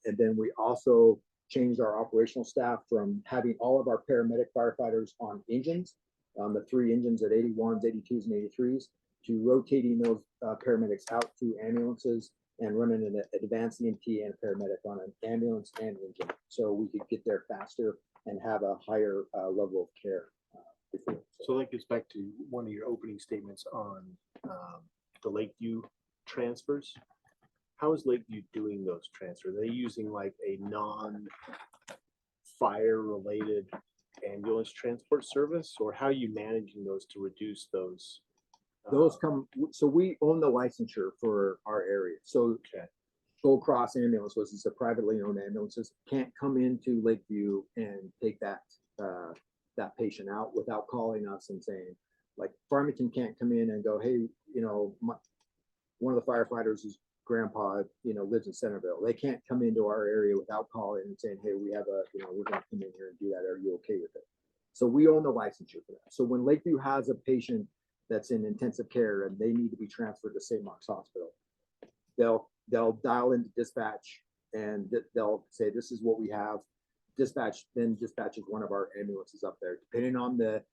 And then we also changed our operational staff from having all of our paramedic firefighters on engines, on the 3 engines at 81s, 82s, and 83s, to rotating those paramedics out to ambulances and running an advanced EMT and a paramedic on an ambulance and engine, so we could get there faster and have a higher level of care. Before. So that gets back to one of your opening statements on the Lakeview transfers. How is Lakeview doing those transfers? Are they using like a non-fire related ambulance transport service, or how are you managing those to reduce those? Those come, so we own the licensure for our area. So Gold Cross Ambulance, which is a privately owned ambulances, can't come into Lakeview and take that patient out without calling us and saying, like Farmington can't come in and go, hey, one of the firefighters' grandpa, lives in Centerville. They can't come into our area without calling and saying, hey, we have we're going to come in here and do that. Are you okay with it? So we own the licensure for that. So when Lakeview has a patient that's in intensive care and they need to be transferred to St. Mark's Hospital, they'll dial into dispatch and they'll say, this is what we have. dispatch then dispatches one of our ambulances up there, depending on the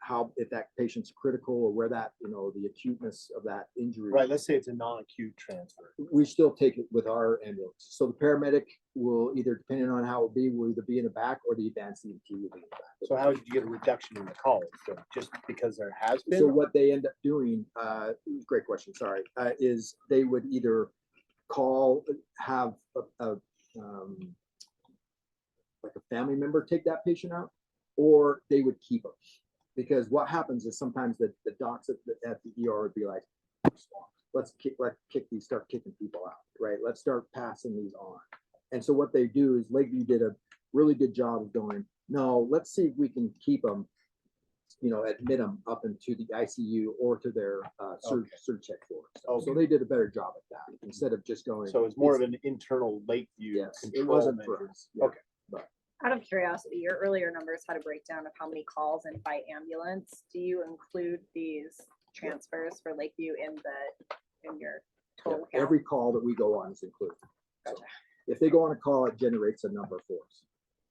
how, if that patient's critical or where that, the acuteness of that injury. Right, let's say it's a non-acute transfer. We still take it with our ambulance. So the paramedic will either, depending on how it be, will either be in the back or the advanced EMT will be in the back. So how did you get a reduction in the calls? So just because there has been? So what they end up doing, great question, sorry, is they would either have like a family member take that patient out, or they would keep them. Because what happens is sometimes the docs at the ER would be like, let's kick these, start kicking people out, right? Let's start passing these on. And so what they do is Lakeview did a really good job of going, no, let's see if we can keep them, admit them up into the ICU or to their surge check floor. So they did a better job at that instead of just going. So it's more of an internal Lakeview Yes, it control wasn't for measure. us. Yeah. Okay. Out of curiosity, your earlier numbers had a breakdown of how many calls and by ambulance. Do you include these transfers for Lakeview in your total count? Every call that we go on is included. So Gotcha. if they go on a call, it generates a number for us.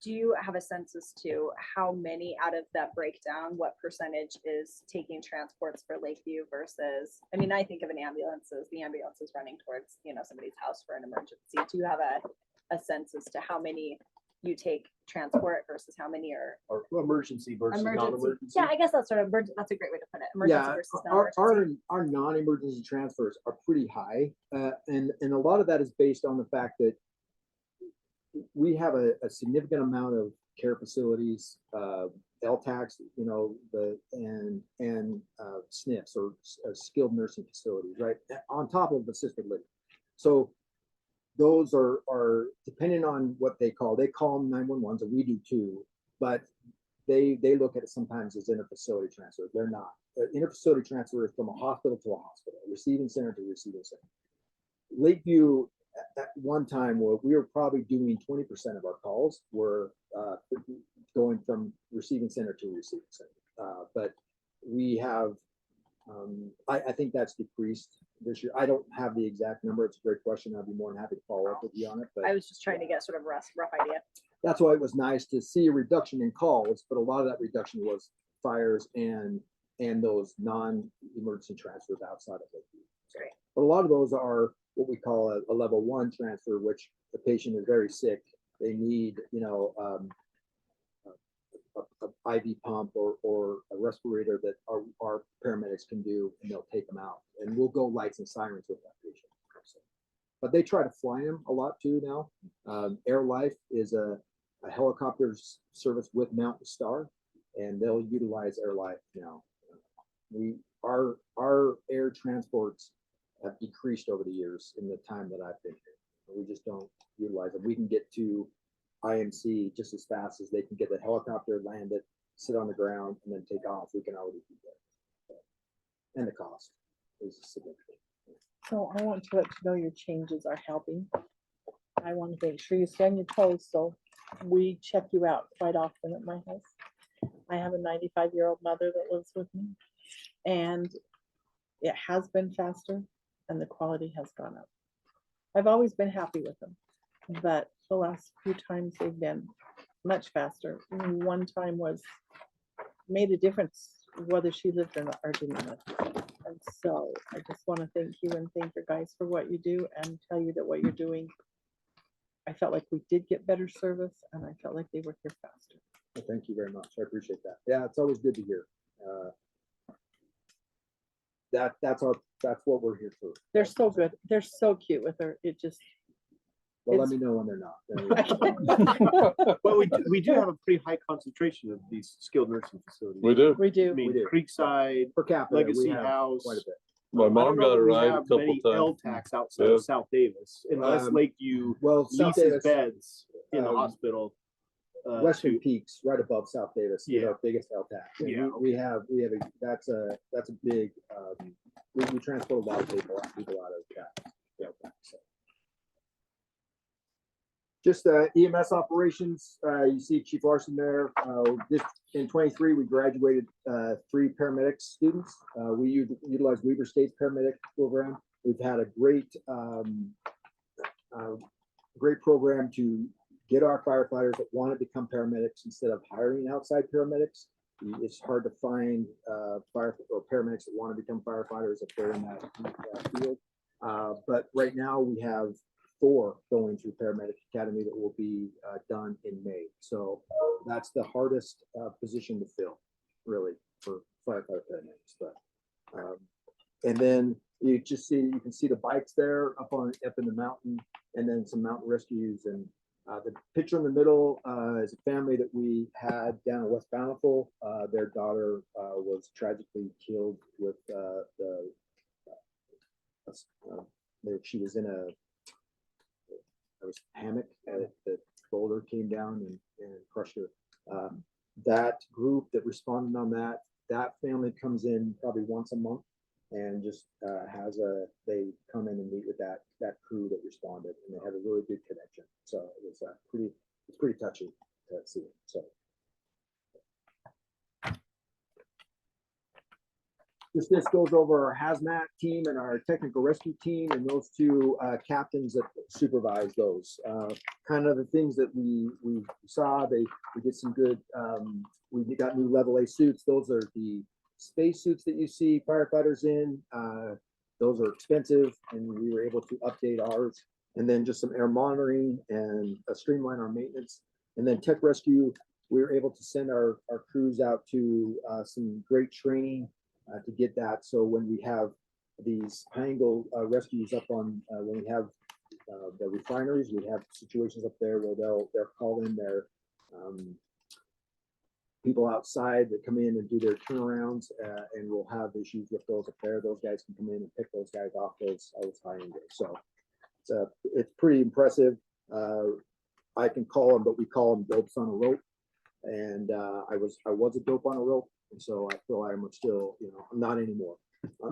Do you have a sense as to how many out of that breakdown, what percentage is taking transports for Lakeview versus, I mean, I think of an ambulance as the ambulance is running towards, somebody's house for an emergency. Do you have a sense as to how many you take transport versus how many are Or emergency versus emergency? non-emergency? Yeah, I guess that's sort of, that's a great way to put it. Emergency Yeah, versus our non-emergency. non-emergency transfers are pretty high, and a lot of that is based on the fact that we have a significant amount of care facilities, LTACs, and SNFs or skilled nursing facilities, right, on top of assisted living. So those are depending on what they call them 911s, and we do too, but they look at it sometimes as interfacility transfer. They're not. Interfacility transfer is from a hospital to a hospital, receiving center to receiving center. Lakeview, at one time, where we were probably doing 20% of our calls were going from receiving center to receiving center. But we have, I think that's decreased this year. I don't have the exact number. It's a great question. I'd be more than happy to follow up with you on it. But I was just trying to get sort of rough idea. that's why it was nice to see a reduction in calls, but a lot of that reduction was fires and those non-emergency transfers outside of Lakeview. Great. But a lot of those are what we call a level 1 transfer, which the patient is very sick. They need, a IV pump or a respirator that our paramedics can do, and they'll take them out. And we'll go lights and sirens with that patient. But they try to fly them a lot too now. Air Life is a helicopter service with Mountain Star, and they'll utilize Air Life now. Our air transports have decreased over the years in the time that I've been here. We just don't utilize them. We can get to IMC just as fast as they can get the helicopter, land it, sit on the ground, and then take off. We can already do that. And the cost is significant. So I want to let you know your changes are helping. I want to make sure you stay on your toes, so we check you out quite often at my house. I have a 95-year-old mother that lives with me, and it has been faster and the quality has gone up. I've always been happy with them, but the last few times they've been much faster. One time made a difference whether she lived or not, or didn't live. And so I just want to thank you and thank your guys for what you do, and tell you that what you're doing, I felt like we did get better service, and I felt like they were here faster. Well, thank you very much. I appreciate that. Yeah, it's always good to hear. That's what we're here for. They're so good. They're so cute with her. It just, Well, let it's- me know when they're not. But we do have a pretty high concentration of these skilled nursing facilities. We do. we I do. mean, We do. Creekside, Per capita, we Legacy have House. quite a bit. My I don't mom know got that a we ride a have couple many times. LTACs outside Yeah. of South Davis, unless Lakeview Well, South leases Davis, beds in the um, hospital. Western to- Peaks, right above South Davis, is Yeah. our biggest LTAC. And Yeah, we have that's a big, we transport a lot of people out of that LTAC. So. Just EMS operations, you see Chief Larson there. This in 23, we graduated 3 paramedics students. We utilized Weber State's paramedic program. We've had a great program to get our firefighters that want to become paramedics instead of hiring outside paramedics. It's hard to find fire or paramedics that want to become firefighters if they're in that field. But right now we have 4 going through paramedic academy that will be done in May. So that's the hardest position to fill, really, for firefighter paramedics. But and then you can see the bikes there up in the mountain, and then some mountain rescues. And the picture in the middle is a family that we had down in West Bountiful. Their daughter was tragically killed with she was in a hammock. The boulder came down and crushed her. That group that responded on that family comes in probably once a month and just they come in and meet with that crew that responded, and they had a really good connection. So it was pretty touchy to see. So this goes over our hazmat team and our technical rescue team, and those 2 captains that supervise those. Kind of the things that we saw. We did some good. We got new level A suits. Those are the space suits that you see firefighters in. Those are expensive, and we were able to update ours. And then just some air monitoring and streamline our maintenance. And then tech rescue, we were able to send our crews out to some great training to get that. So when we have these high angle rescues up on, when we have the refineries, we have situations up there where they'll call in their people outside that come in and do their turnarounds, and we'll have issues with those up there. Those guys can come in and pick those guys off those high angles. So it's pretty impressive. I can call them, but we call them dopes on a rope. And I was a dope on a rope, and so I feel I'm still, I'm not anymore.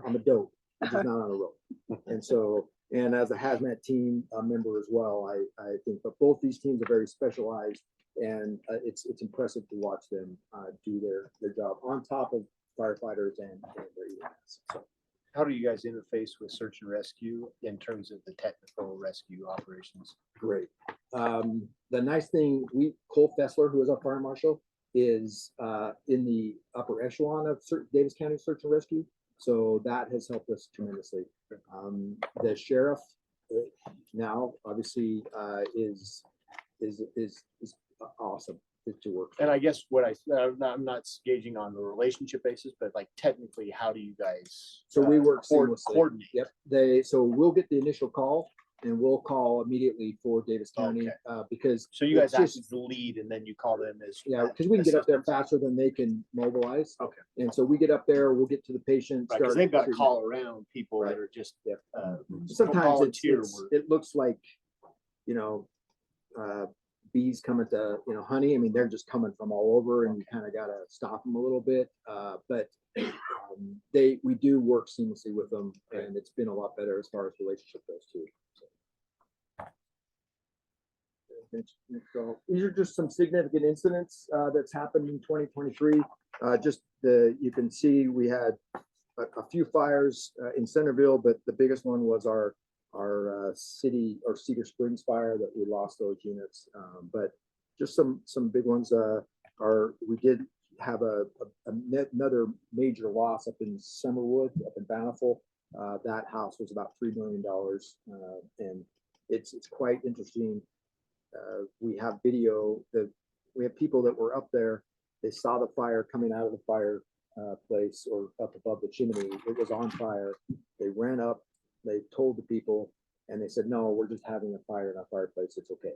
I'm a dope, I'm just not on a rope. And so, and as a hazmat team member as well, I think, but both these teams are very specialized, and it's impressive to watch them do their job on top of firefighters and their EMS. So. How do you guys interface with search and rescue in terms of the technical rescue operations? Great. The nice thing, Cole Fessler, who is our fire marshal, is in the upper echelon of Davis County Search and Rescue. So that has helped us tremendously. The sheriff now obviously is awesome to work for. And I guess I'm not gauging on the relationship basis, but like technically, how do you guys? So we work seamlessly. Coordinate. Yep. So we'll get the initial call, and we'll call immediately for Davis County because. So you guys act as the lead, and then you call them as. Yeah, because we can get up there faster than they can mobilize. Okay. And so we get up there, we'll get to the patient. Because they've got to call around people that are just. Sometimes it looks like, bees coming to, honey. I mean, they're just coming from all over, and you kind of got to stop them a little bit. But we do work seamlessly with them, and it's been a lot better as far as relationship goes too. So these are just some significant incidents that's happened in 2023. You can see we had a few fires in Centerville, but the biggest one was our city or Cedar Springs fire that we lost those units. But just some big ones. We did have another major loss up in Summerwood, up in Bountiful. That house was about $3 million, and it's quite interesting. We have video that we have people that were up there. They saw the fire coming out of the fire place or up above the chimney. It was on fire. They ran up. They told the people, and they said, "No, we're just having a fire in our fireplace. It's okay."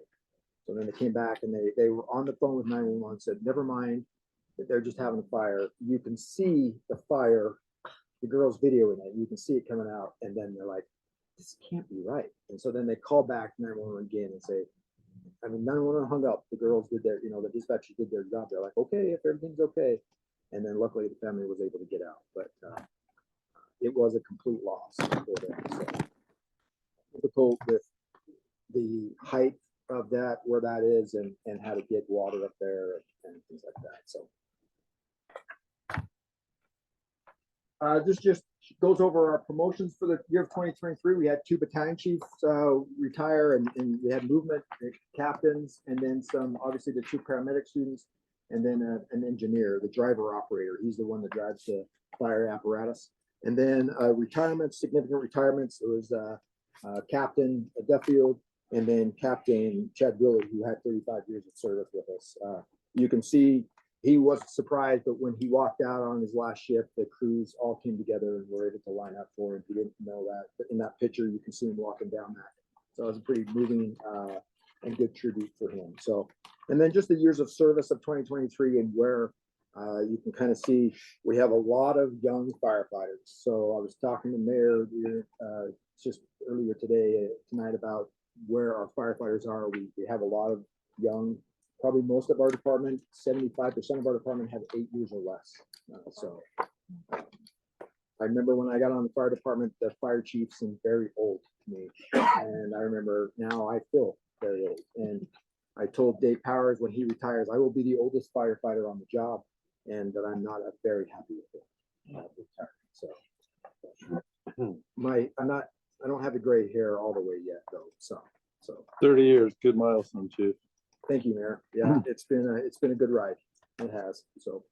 So then they came back and they were on the phone with 911 and said, "Never mind, that they're just having a fire. You can see the fire, the girl's videoing it. You can see it coming out." And then they're like, "This can't be right." And so then they call back 911 again and say, 911 hung up. The girls did the dispatchers did their job. They're like, "Okay, if everything's okay." And then luckily the family was able to get out. But it was a complete loss for them. So difficult with the height of that, where that is, and how to get water up there and things like that. So just goes over our promotions for the year of 2023. We had 2 battalion chiefs retire, and we had movement captains, and then some, obviously the 2 paramedic students, and then an engineer, the driver operator. He's the one that drives the fire apparatus. And then retirements, significant retirements. It was Captain Duffield, and then Captain Chad Willey, who had 35 years of service with us. You can see he wasn't surprised, but when he walked out on his last shift, the crews all came together and were able to line up for him. He didn't know that, but in that picture, you can see him walking down that. So it was a pretty moving and good tribute for him. So, and then just the years of service of 2023 and where you can kind of see we have a lot of young firefighters. So I was talking to Mayor just earlier tonight about where our firefighters are. We have a lot of young. Probably most of our department, 75% of our department have 8 years or less. So I remember when I got on the fire department, the fire chief seemed very old to me. And I remember now I feel very old. And I told Dave Powers when he retires, I will be the oldest firefighter on the job, and that I'm not very happy with it. So I don't have the gray hair all the way yet though. So 30 years, good milestone, Chief. Thank you, Mayor. Yeah, it's been a good ride. It has. So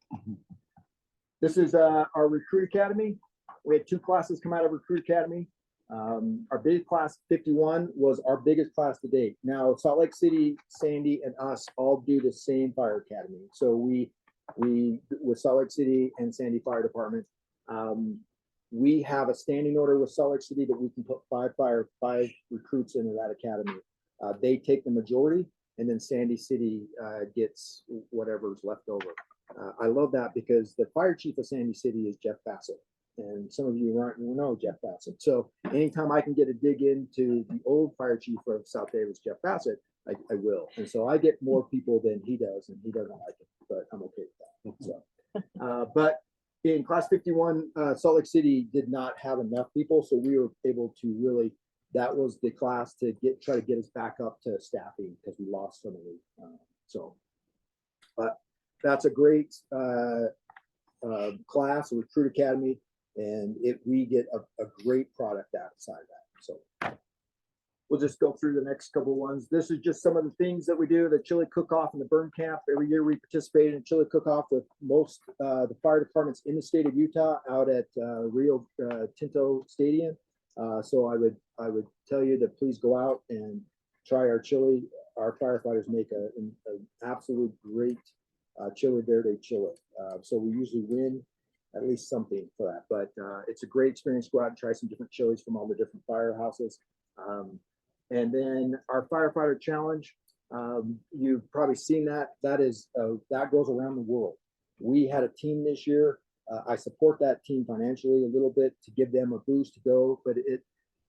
this is our recruit academy. We had 2 classes come out of recruit academy. Our big class 51 was our biggest class to date. Now Salt Lake City, Sandy, and us all do the same fire academy. So we with Salt Lake City and Sandy Fire Department, we have a standing order with Salt Lake City that we can put 5 recruits into that academy. They take the majority, and then Sandy City gets whatever's left over. I love that because the fire chief of Sandy City is Jeff Bassett. And some of you know Jeff Bassett. So anytime I can get a dig into the old fire chief of South Davis, Jeff Bassett, I will. And so I get more people than he does, and he doesn't like it, but I'm okay with that. So, but in class 51, Salt Lake City did not have enough people. So we were able to really, that was the class to try to get us back up to staffing because we lost so many. But that's a great class, a recruit academy, and we get a great product outside that. So we'll just go through the next couple ones. This is just some of the things that we do, the chili cook-off and the burn camp. Every year we participate in a chili cook-off with most the fire departments in the state of Utah out at Rio Tinto Stadium. So I would tell you to please go out and try our chili. Our firefighters make an absolute great chili verde chili. So we usually win at least something for that. But it's a great experience to go out and try some different chilies from all the different firehouses. And then our firefighter challenge, you've probably seen that. That goes around the world. We had a team this year. I support that team financially a little bit to give them a boost to go, but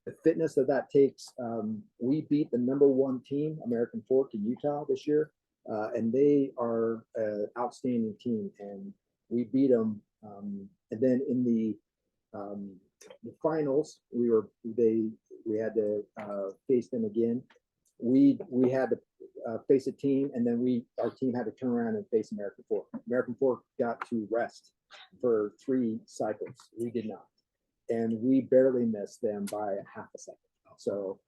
the fitness that takes, we beat the #1 team, American Fork in Utah this year, and they are an outstanding team, and we beat them. And then in the finals, we had to face them again. We had to face a team, and then our team had to turn around and face American Fork. American Fork got to rest for 3 cycles. We did not, and we barely missed them by a half a second. So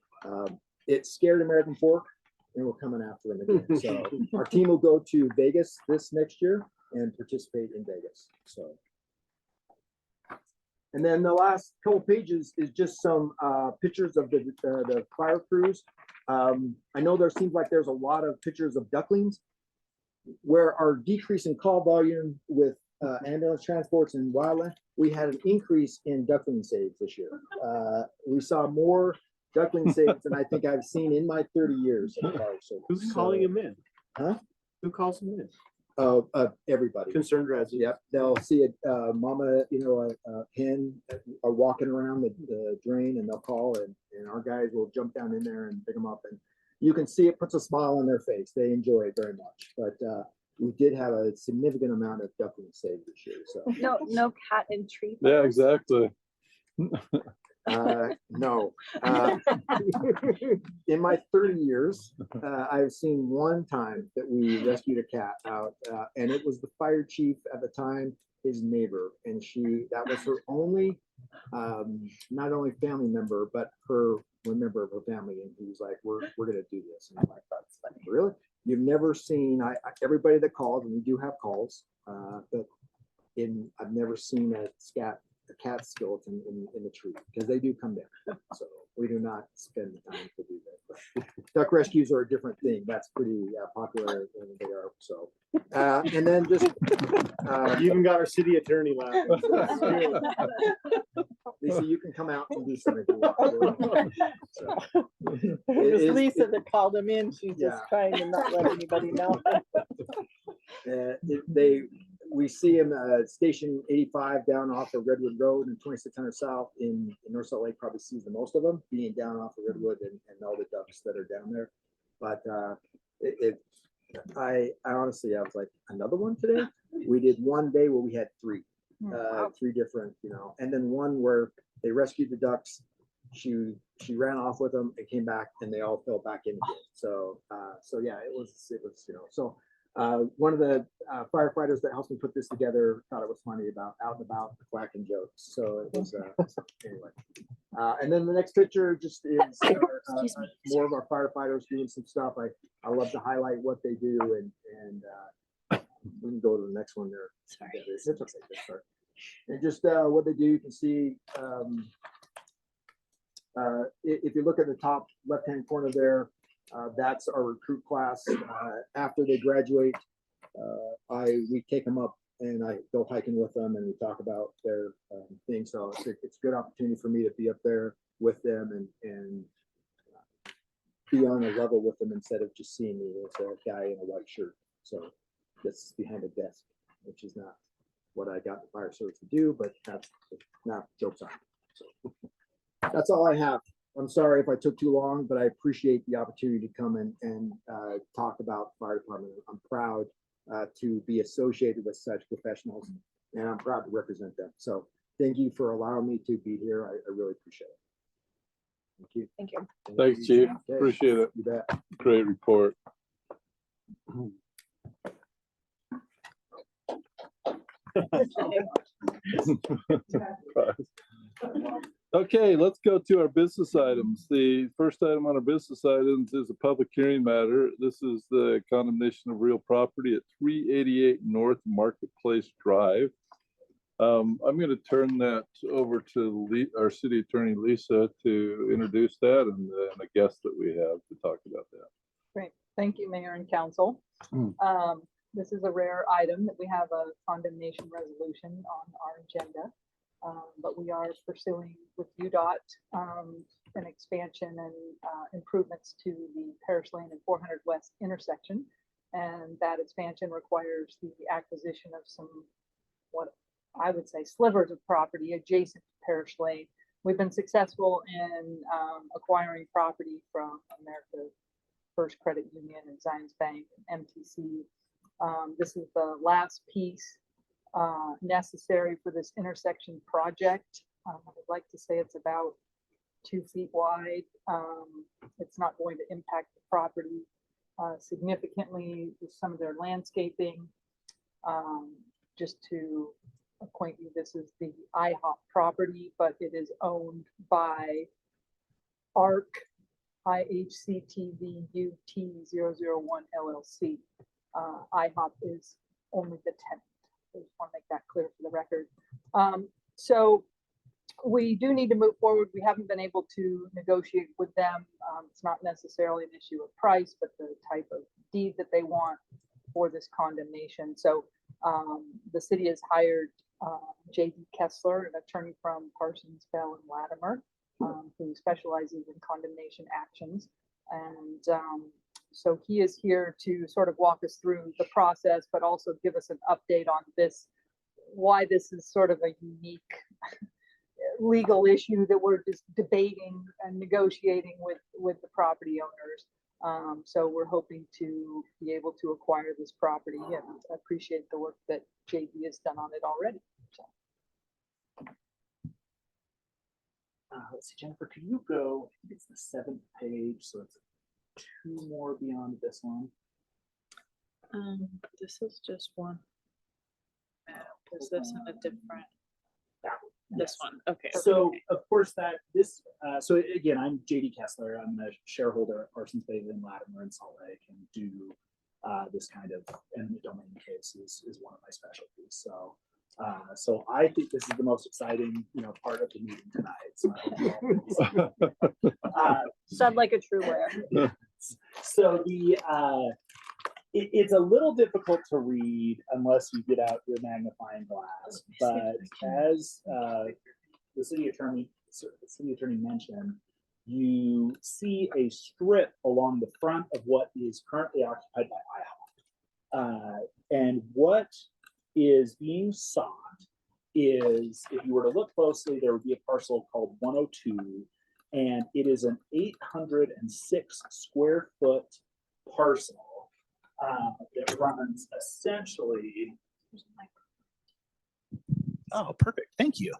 it scared American Fork, and we're coming after them again. So our team will go to Vegas this next year and participate in Vegas. So. And then the last couple pages is just some pictures of the fire crews. I know there seems like there's a lot of pictures of ducklings. Where our decrease in call volume with ambulance transports and wildland, we had an increase in duckling saves this year. We saw more duckling saves than I think I've seen in my 30 years. Who's calling him in? Huh? Who calls him in? Everybody. Concerned residents. Yep, they'll see a mama, a hen walking around the drain, and they'll call, and our guys will jump down in there and pick them up, and you can see it puts a smile on their face. They enjoy it very much. But we did have a significant amount of duckling saved this year. So No cat and tree. Yeah, exactly. no. In my 30 years, I've seen one time that we rescued a cat out, and it was the fire chief at the time, his neighbor, and that was her only not only family member, but one member of her family, and he was like, "We're gonna do this." And I'm like, "That's funny, really? You've never seen everybody that calls, and we do have calls, but I've never seen a cat skeleton in the tree because they do come down. So we do not spend the time to do that. But duck rescues are a different thing. That's pretty popular, and they are so. And then just You even got our city attorney laughing. Lisa, you can come out and do something. If you want. So, It was is- Lisa that called him in. She's Yeah. just trying to not let anybody know. We see him station 85 down off of Redwood Road and 2600 South in North Salt Lake probably sees the most of them being down off of Redwood and all the ducks that are down there. But I honestly, I was like, another one today? We did one day where we had three different, and then one where they rescued the ducks. She ran off with them and came back and they all fell back in again. So yeah, it was, so one of the firefighters that helped me put this together thought it was funny about out and about quacking jokes. So it was anyway. And then the next picture just is more of our firefighters doing some stuff. I love to highlight what they do and we can go to the next one there. Sorry. Yeah, it's okay. Just start. And just what they do, you can see. If you look at the top left-hand corner there, that's our recruit class. After they graduate, we take them up and I go hiking with them and we talk about their things. So it's a good opportunity for me to be up there with them and be on a level with them instead of just seeing me as a guy in a white shirt. So that's behind a desk, which is not what I got the fire service to do, but that's not jokes on. So that's all I have. I'm sorry if I took too long, but I appreciate the opportunity to come and talk about the fire department. I'm proud to be associated with such professionals, and I'm proud to represent them. So thank you for allowing me to be here. I really appreciate it. Thank you. Thank you. Thanks, Chief. Okay. Appreciate it. You bet. Great report. Okay, let's go to our business items. The first item on our business items is a public hearing matter. This is the condemnation of real property at 388 North Marketplace Drive. I'm going to turn that over to our city attorney, Lisa, to introduce that and a guest that we have to talk about that. Great. Thank you, Mayor and Council. This is a rare item that we have a condemnation resolution on our agenda. But we are pursuing with UDOT an expansion and improvements to the Parish Lane and 400 West intersection. And that expansion requires the acquisition of some, what I would say, slivers of property adjacent to Parish Lane. We've been successful in acquiring property from America First Credit Union and Zions Bank and MTC. This is the last piece necessary for this intersection project. I would like to say it's about 2 feet wide. It's not going to impact the property significantly with some of their landscaping. Just to acquaint you, this is the IHOP property, but it is owned by ARC IHCTVUT001 LLC. IHOP is only the tenant. I just want to make that clear for the record. So we do need to move forward. We haven't been able to negotiate with them. It's not necessarily an issue of price, but the type of deed that they want for this condemnation. So the city has hired J.D. Kessler, an attorney from Parsons, Bell and Latimer, who specializes in condemnation actions. And so he is here to sort of walk us through the process, but also give us an update on this, why this is sort of a unique legal issue that we're just debating and negotiating with the property owners. So we're hoping to be able to acquire this property, and I appreciate the work that JD has done on it already. So. Let's see, Jennifer, can you go, I think it's the 7th page, so it's 2 more beyond this one. This is just one. Is this in a different? This one, okay. So of course so again, I'm JD Kessler. I'm a shareholder at Parsons Bay and Latimer in Salt Lake, and do this kind of eminent domain case is one of my specialties. So I think this is the most exciting, part of the meeting tonight. So, I hope you all Sound like a true lawyer. so it's a little difficult to read unless you get out your magnifying glass, but as the city attorney mentioned, you see a strip along the front of what is currently occupied by IHOP. And what is being sought is, if you were to look closely, there would be a parcel called 102, and it is an 806 square foot parcel that runs essentially. Oh, perfect. Thank you.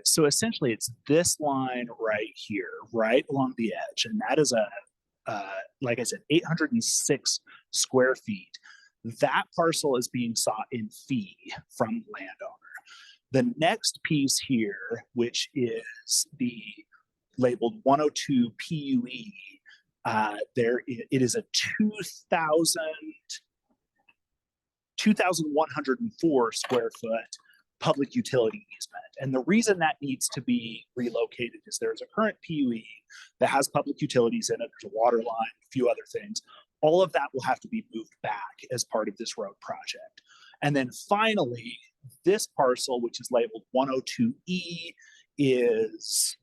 So essentially, it's this line right here, right along the edge, and that is like I said, 806 square feet. That parcel is being sought in fee from the landowner. The next piece here, which is the labeled 102 PUE, it is a 2,104 square foot public utility easement. And the reason that needs to be relocated is there's a current PUE that has public utilities in it. There's a water line, a few other things. All of that will have to be moved back as part of this road project. And then finally, this parcel, which is labeled 102E, is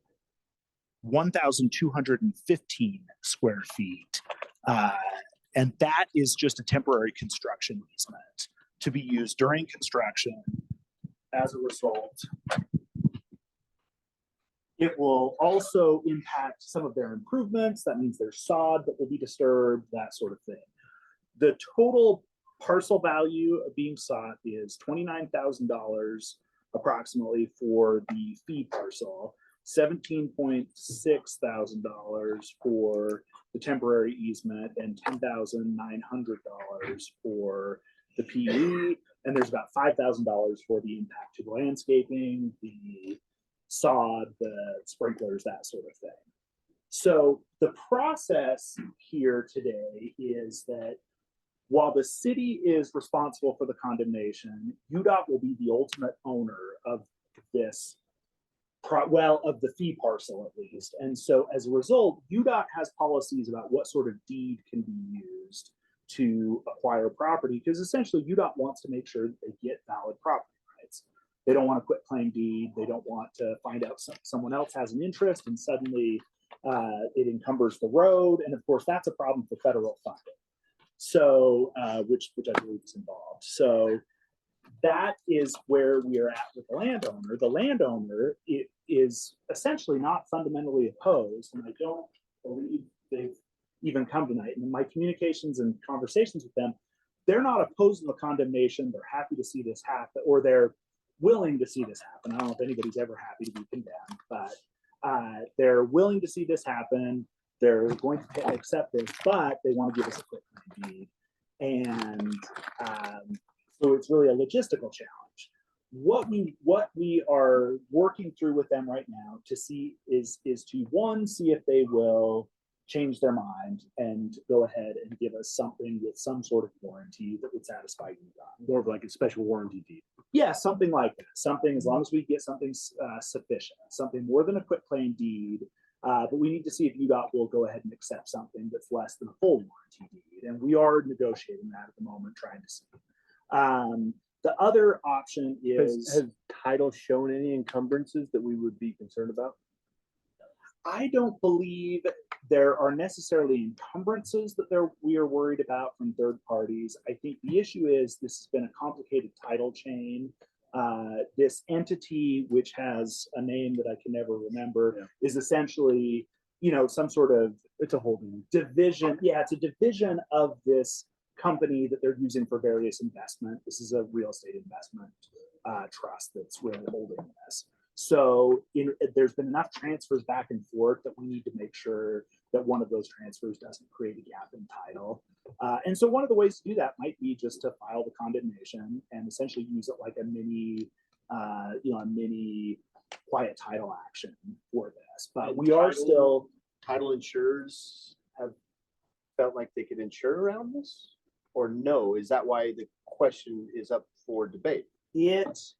1,215 square feet. And that is just a temporary construction easement to be used during construction. As a result, it will also impact some of their improvements. That means there's sod that will be disturbed, that sort of thing. The total parcel value of being sought is $29,000 approximately for the fee parcel, $17.6 thousand for the temporary easement, and $10,900 for the PE. And there's about $5,000 for the impact to the landscaping, the sod, the sprinklers, that sort of thing. So the process here today is that while the city is responsible for the condemnation, UDOT will be the ultimate owner of this, of the fee parcel at least. And so as a result, UDOT has policies about what sort of deed can be used to acquire property, because essentially UDOT wants to make sure that they get valid property rights. They don't want to quit claim deed. They don't want to find out someone else has an interest and suddenly it encumbers the road. And of course, that's a problem for federal funding. So, which I believe is involved. So that is where we are at with the landowner. The landowner is essentially not fundamentally opposed, and I don't believe they've even come tonight. And in my communications and conversations with them, they're not opposed to the condemnation. They're happy to see this happen, or they're willing to see this happen. I don't know if anybody's ever happy to be condemned, but they're willing to see this happen. They're going to accept this, but they want to give us a quick deed. And so it's really a logistical challenge. What we are working through with them right now to see is to, one, see if they will change their mind and go ahead and give us something with some sort of warranty that would satisfy UDOT. More of like a special warranty deed. Yeah, something like that. Something, as long as we get something sufficient, something more than a quit claim deed. But we need to see if UDOT will go ahead and accept something that's less than a full warranty deed. And we are negotiating that at the moment, trying to see. The other option is... Has title shown any encumbrances that we would be concerned about? I don't believe there are necessarily encumbrances that we are worried about from third parties. I think the issue is this has been a complicated title chain. This entity, which has a name that I can never remember, is essentially, some sort of, it's a holding division. Yeah, it's a division of this company that they're using for various investment. This is a real estate investment trust that's really holding this. So there's been enough transfers back and forth that we need to make sure that one of those transfers doesn't create a gap in title. And so one of the ways to do that might be just to file the condemnation and essentially use it like a mini a mini quiet title action for this, but we are still. Title insurers have felt like they could insure around this? Or no? Is that why the question is up for debate? It's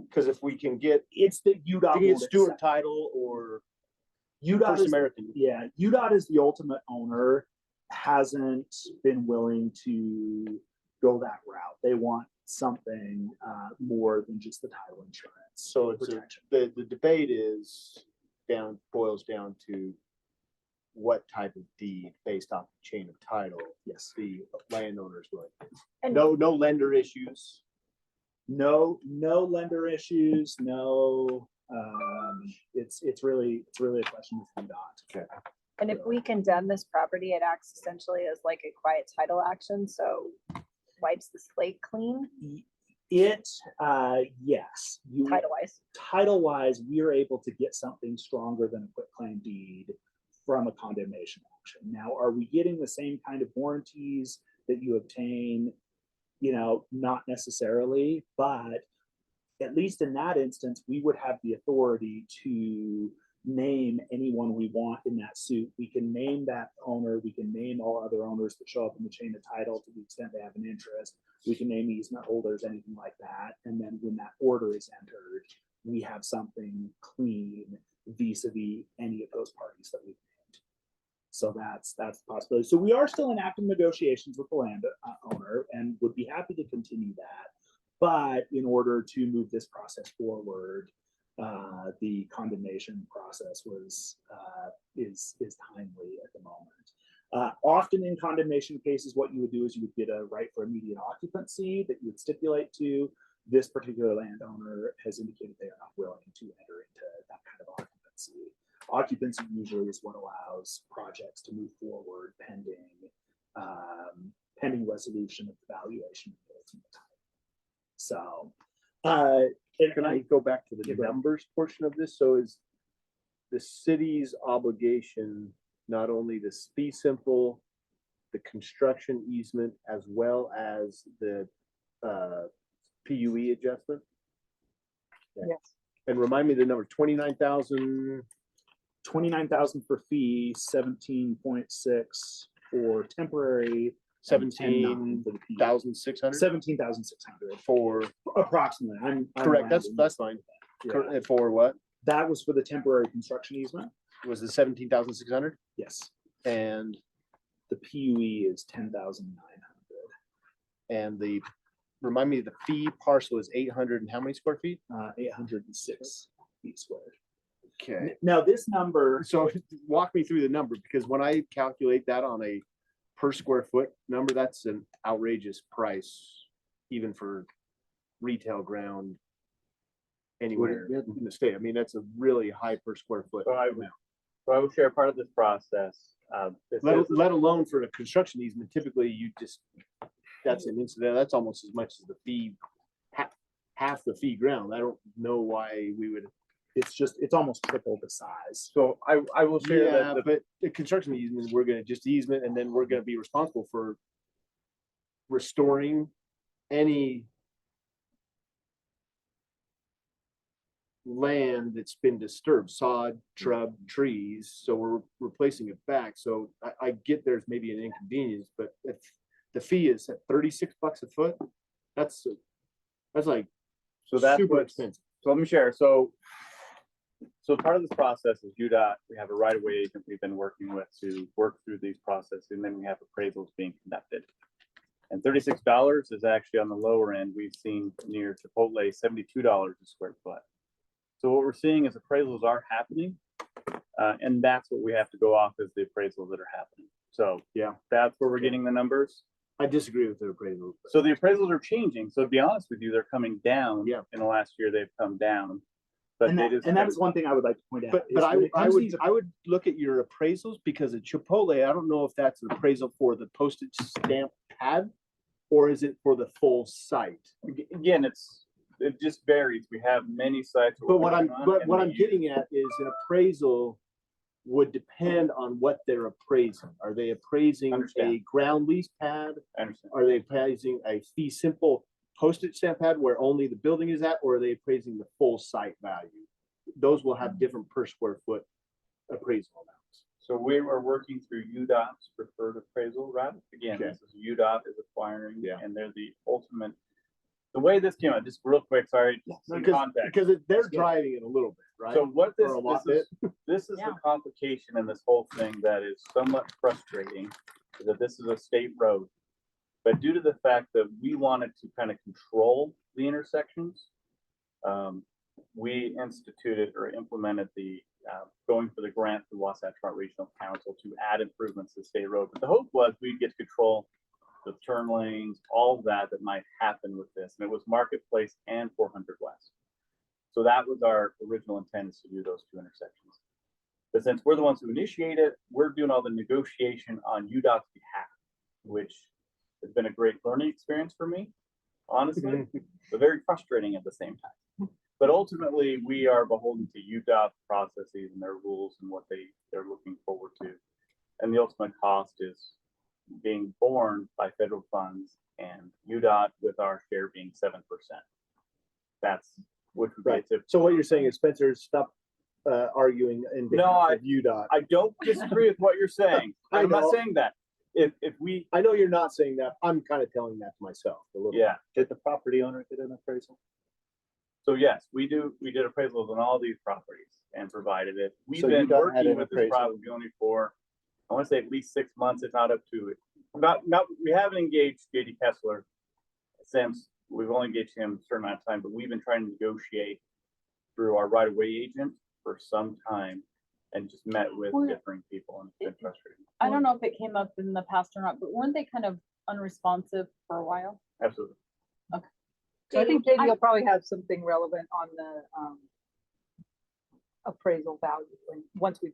Because if we can get, it's the UDOT. to get will Stewart decide. title or UDOT First is, American. yeah, UDOT is the ultimate owner, hasn't been willing to go that route. They want something more than just the title insurance. So it's protection. the debate boils down to what type of deed based off the chain of title. Yes. The landowners would. And- No lender issues. No lender issues, no, it's really a question of UDOT. And if we condemn this property, it acts essentially as like a quiet title action, so wipes the slate clean, Yes, title-wise. title wise, we are able to get something stronger than a quitclaim deed from a condemnation action. Now, are we getting the same kind of warranties that you obtain? Not necessarily, but at least in that instance, we would have the authority to name anyone we want in that suit. We can name that owner. We can name all other owners that show up in the chain of title to the extent they have an interest. We can name easement holders, anything like that. And then when that order is entered, we have something clean vis-a-vis any of those parties that we've named. So that's the possibility. So we are still in active negotiations with the land owner and would be happy to continue that. But in order to move this process forward, the condemnation process is timely at the moment. Often in condemnation cases, what you would do is you would get a right for immediate occupancy that you would stipulate to. This particular landowner has indicated they are not willing to enter into that kind of occupancy. Occupancy usually is what allows projects to move forward pending resolution of the valuation of the ultimate title. So, Can I go back to the Yeah, go ahead. numbers portion of this? So is the city's obligation not only the fee simple, the construction easement, as well as the PUE adjustment? Yes. And remind me the number, 29,000. 29,000 for fee, 17.6 for temporary, and 10,900 for the PUE. 17,600 17,600 for, approximately. I'm correct, rounding. that's fine. Yeah. For what? That was for the temporary construction easement. Was it 17,600? Yes. And The PUE is 10,900. and remind me, the fee parcel is 800 and how many square feet? 806 feet squared. Okay. Now this number, So walk me through the number, because when I calculate that on a per square foot number, that's an outrageous price, even for retail ground anywhere in the state. I mean, that's a really high per square foot So I amount. So I will share part of this process. Let alone for a construction easement, typically that's an incident, that's almost as much as the fee, half the fee ground. I don't know why we would. it's almost triple the size. So I will share Yeah, that but the construction easement, we're gonna just easement, and then we're gonna be responsible for restoring any land that's been disturbed, sod, shrub, trees, so we're replacing it back. So I get there's maybe an inconvenience, but if the fee is at $36 a foot, that's like so that's super what. expensive. So let me share. So part of this process is UDOT. We have a right of way agent we've been working with to work through these processes, and then we have appraisals being conducted. And $36 is actually on the lower end. We've seen near Chipotle $72 a square foot. So what we're seeing is appraisals are happening, and that's what we have to go off as the appraisals that are happening. So Yeah, that's where we're getting the numbers. I disagree with the appraisal. So the appraisals are changing. So to be honest with you, they're coming down. Yeah. In the last year, they've come down. But And, they that, just and that's one thing I would like to point out. But is when it comes to these- I would look at your appraisals, because at Chipotle, I don't know if that's an appraisal for the postage stamp pad, or is it for the full site? again, it just varies. We have many sites. we're But what working on, and I'm they getting at is an appraisal would depend on what they're appraising. Are they appraising a Understand. ground lease pad? I understand. Are they appraising a fee simple postage stamp pad where only the building is at, or are they appraising the full site value? Those will have different per square foot appraisal amounts. So we were working through UDOT's preferred appraisal route. Again, Okay. this is UDOT is acquiring, Yeah. and they're the ultimate. The way this came out, just real quick, sorry, some context. Because they're driving it a little bit, right? So what Or a lot this is the complication in this whole thing that is somewhat frustrating, is that this is a state road. But due to the fact that we wanted to kind of control the intersections, we instituted or implemented the going for the grant through Wasatch Front Regional Council to add improvements to the state road. But the hope was we'd get to control the turn lanes, all of that might happen with this. And it was Marketplace and 400 West. So that was our original intent, is to do those two intersections. But since we're the ones who initiate it, we're doing all the negotiation on UDOT's behalf, which has been a great learning experience for me, honestly, but very frustrating at the same time. But ultimately, we are beholden to UDOT processes and their rules and what they're looking forward to. And the ultimate cost is being borne by federal funds, and UDOT with our share being 7%. That's which would Right. be a tip. So what you're saying is, Spencer, stop arguing in behalf of UDOT. I don't disagree with what you're saying. I I'm not know. saying that. If we, I know you're not saying that. I'm kind of telling that to myself a little. yeah. Did the property owner get an appraisal? So yes, we did appraisals on all these properties and provided it. We've So been UDOT had working an with this appraisal. property only for, I want to say at least 6 months, if not up to it. Not, we haven't engaged JD Kessler since, we've only engaged him a certain amount of time, but we've been trying to negotiate through our right-of-way agent for some time and just met with Well, differing people, and it's been frustrating. I don't know if it came up in the past or not, but weren't they kind of unresponsive for a while? Absolutely. So I think JD will probably have something relevant on the appraisal value once we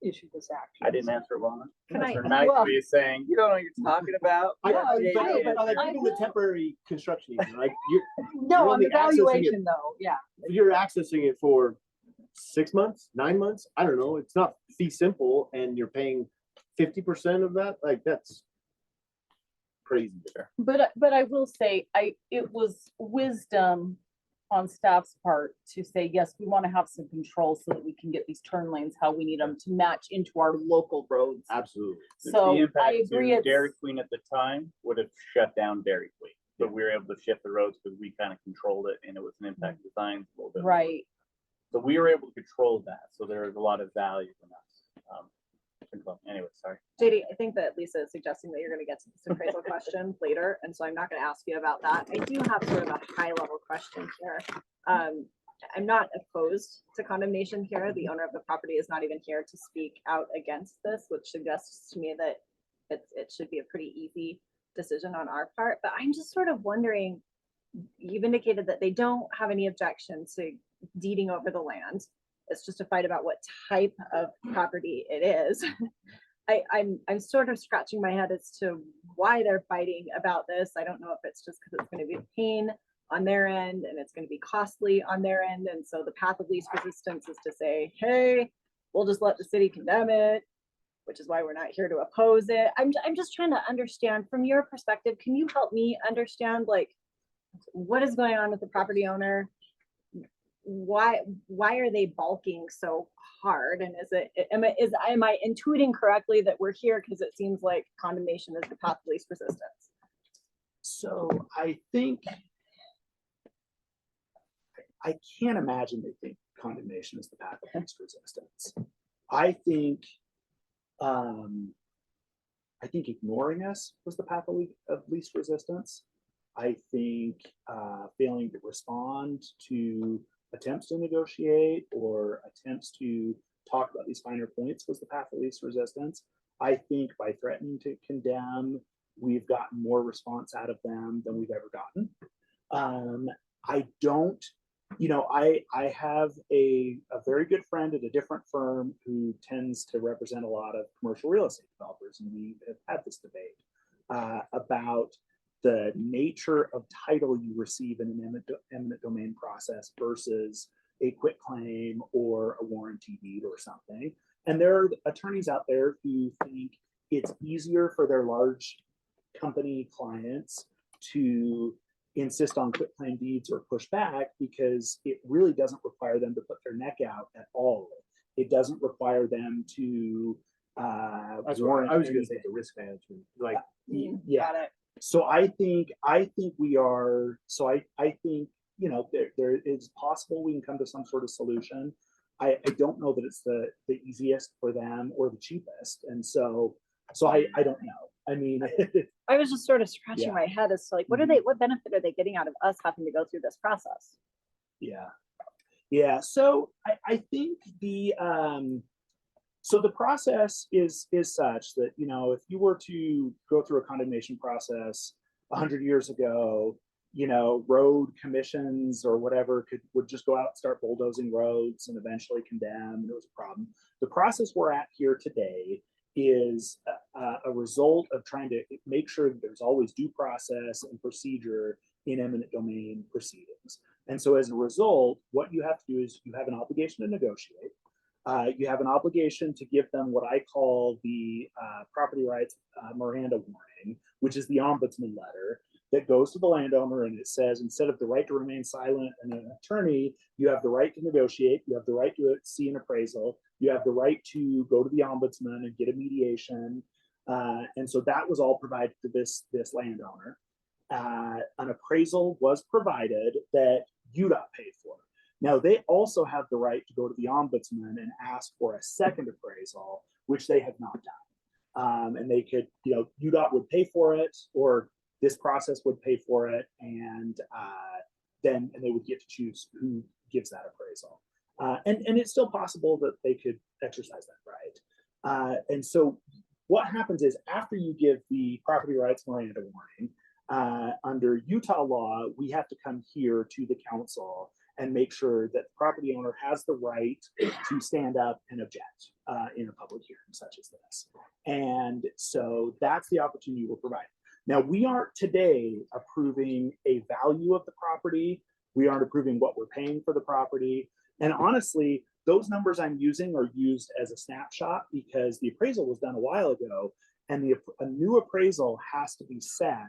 issue this action. I didn't answer well enough. Can I- Mr. Knightley Well- is saying, you don't know what you're talking about. I know, Yeah, but like I even the will- temporary construction, easement, like you're No, on only the accessing it- valuation though, yeah. you're accessing it for 6 months, 9 months. I don't know. It's not fee simple, and you're paying 50% of that. Like that's crazy there. But I will say, it was wisdom on staff's part to say, yes, we want to have some control so that we can get these turn lanes how we need them to match into our local roads. Absolutely. So The impact I agree. to It's Dairy Queen at the time would have shut down Dairy Queen, but we were able to shift the roads because we kind of controlled it, and it was an impact design a little bit. right. So we were able to control that. So there is a lot of value in us. Anyway, sorry. JD, I think that Lisa is suggesting that you're gonna get to this appraisal question later, and so I'm not gonna ask you about that. I do have sort of a high level question here. I'm not opposed to condemnation here. The owner of the property is not even here to speak out against this, which suggests to me that it should be a pretty easy decision on our part, but I'm just sort of wondering, you've indicated that they don't have any objection to deeding over the land. It's just a fight about what type of property it is. I'm sort of scratching my head as to why they're fighting about this. I don't know if it's just because it's going to be a pain on their end and it's going to be costly on their end. And so the path of least resistance is to say, hey, we'll just let the city condemn it, which is why we're not here to oppose it. I'm just trying to understand from your perspective. Can you help me understand like what is going on with the property owner? Why are they balking so hard? And am I intuiting correctly that we're here because it seems like condemnation is the path of least resistance? So I think I can't imagine they think condemnation is the path of least resistance. I think ignoring us was the path of least resistance. I think failing to respond to attempts to negotiate or attempts to talk about these finer points was the path of least resistance. I think by threatening to condemn, we've gotten more response out of them than we've ever gotten. I don't, I have a very good friend at a different firm who tends to represent a lot of commercial real estate developers, and we have had this debate about the nature of title you receive in an eminent domain process versus a quit claim or a warranty deed or something. And there are attorneys out there who think it's easier for their large company clients to insist on quitclaim deeds or push back because it really doesn't require them to put their neck out at all. It doesn't require them to That's what warrant I was gonna anything. say, the risk management, like, Yeah. Got it. So I think we are, so I think, you know, there is possible we can come to some sort of solution. I don't know that it's the easiest for them or the cheapest. And so I don't know. I mean, I was just sort of scratching Yeah. my head as to like, what benefit are they getting out of us having to go through this process? yeah. Yeah. So I think so the process is such that, you know, if you were to go through a condemnation process 100 years ago, you know, road commissions or whatever would just go out and start bulldozing roads and eventually condemn, and it was a problem. The process we're at here today is a result of trying to make sure that there's always due process and procedure in eminent domain proceedings. And so as a result, what you have to do is you have an obligation to negotiate. You have an obligation to give them what I call the property rights Miranda warning, which is the ombudsman letter that goes to the landowner, and it says, instead of the right to remain silent and an attorney, you have the right to negotiate, you have the right to see an appraisal, you have the right to go to the ombudsman and get a mediation. And so that was all provided to this landowner. An appraisal was provided that UDOT paid for. Now, they also have the right to go to the ombudsman and ask for a second appraisal, which they have not done. And they could, you know, UDOT would pay for it, or this process would pay for it, and then they would get to choose who gives that appraisal. And it's still possible that they could exercise that right. And so what happens is, after you give the property rights Miranda warning, under Utah law, we have to come here to the council and make sure that the property owner has the right to stand up and object in a public hearing such as this. And so that's the opportunity we're providing. Now, we aren't today approving a value of the property. We aren't approving what we're paying for the property. And honestly, those numbers I'm using are used as a snapshot because the appraisal was done a while ago, and a new appraisal has to be set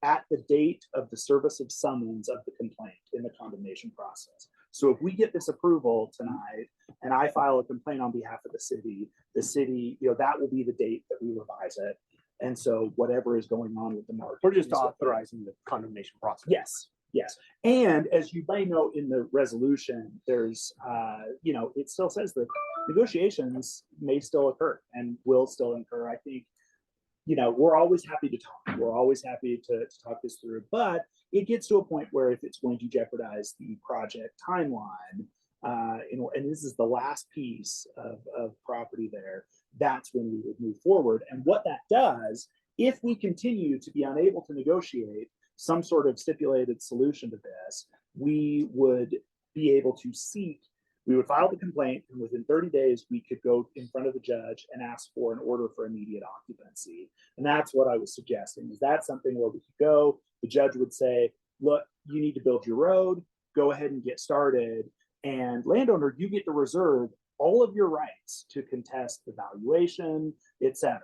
at the date of the service of summons of the complaint in the condemnation process. So if we get this approval tonight and I file a complaint on behalf of the city, you know, that will be the date that we revise it. And so whatever is going on with the market. we're just authorizing the condemnation process. Yes, yes. And as you may know in the resolution, there's, you know, it still says that negotiations may still occur and will still occur. I think, you know, we're always happy to talk. We're always happy to talk this through, but it gets to a point where if it's going to jeopardize the project timeline, and this is the last piece of property there, that's when we would move forward. And what that does, if we continue to be unable to negotiate some sort of stipulated solution to this, we would be able to we would file the complaint, and within 30 days, we could go in front of the judge and ask for an order for immediate occupancy. And that's what I was suggesting, is that something where we could go, the judge would say, look, you need to build your road, go ahead and get started. And landowner, you get to reserve all of your rights to contest the valuation, etc.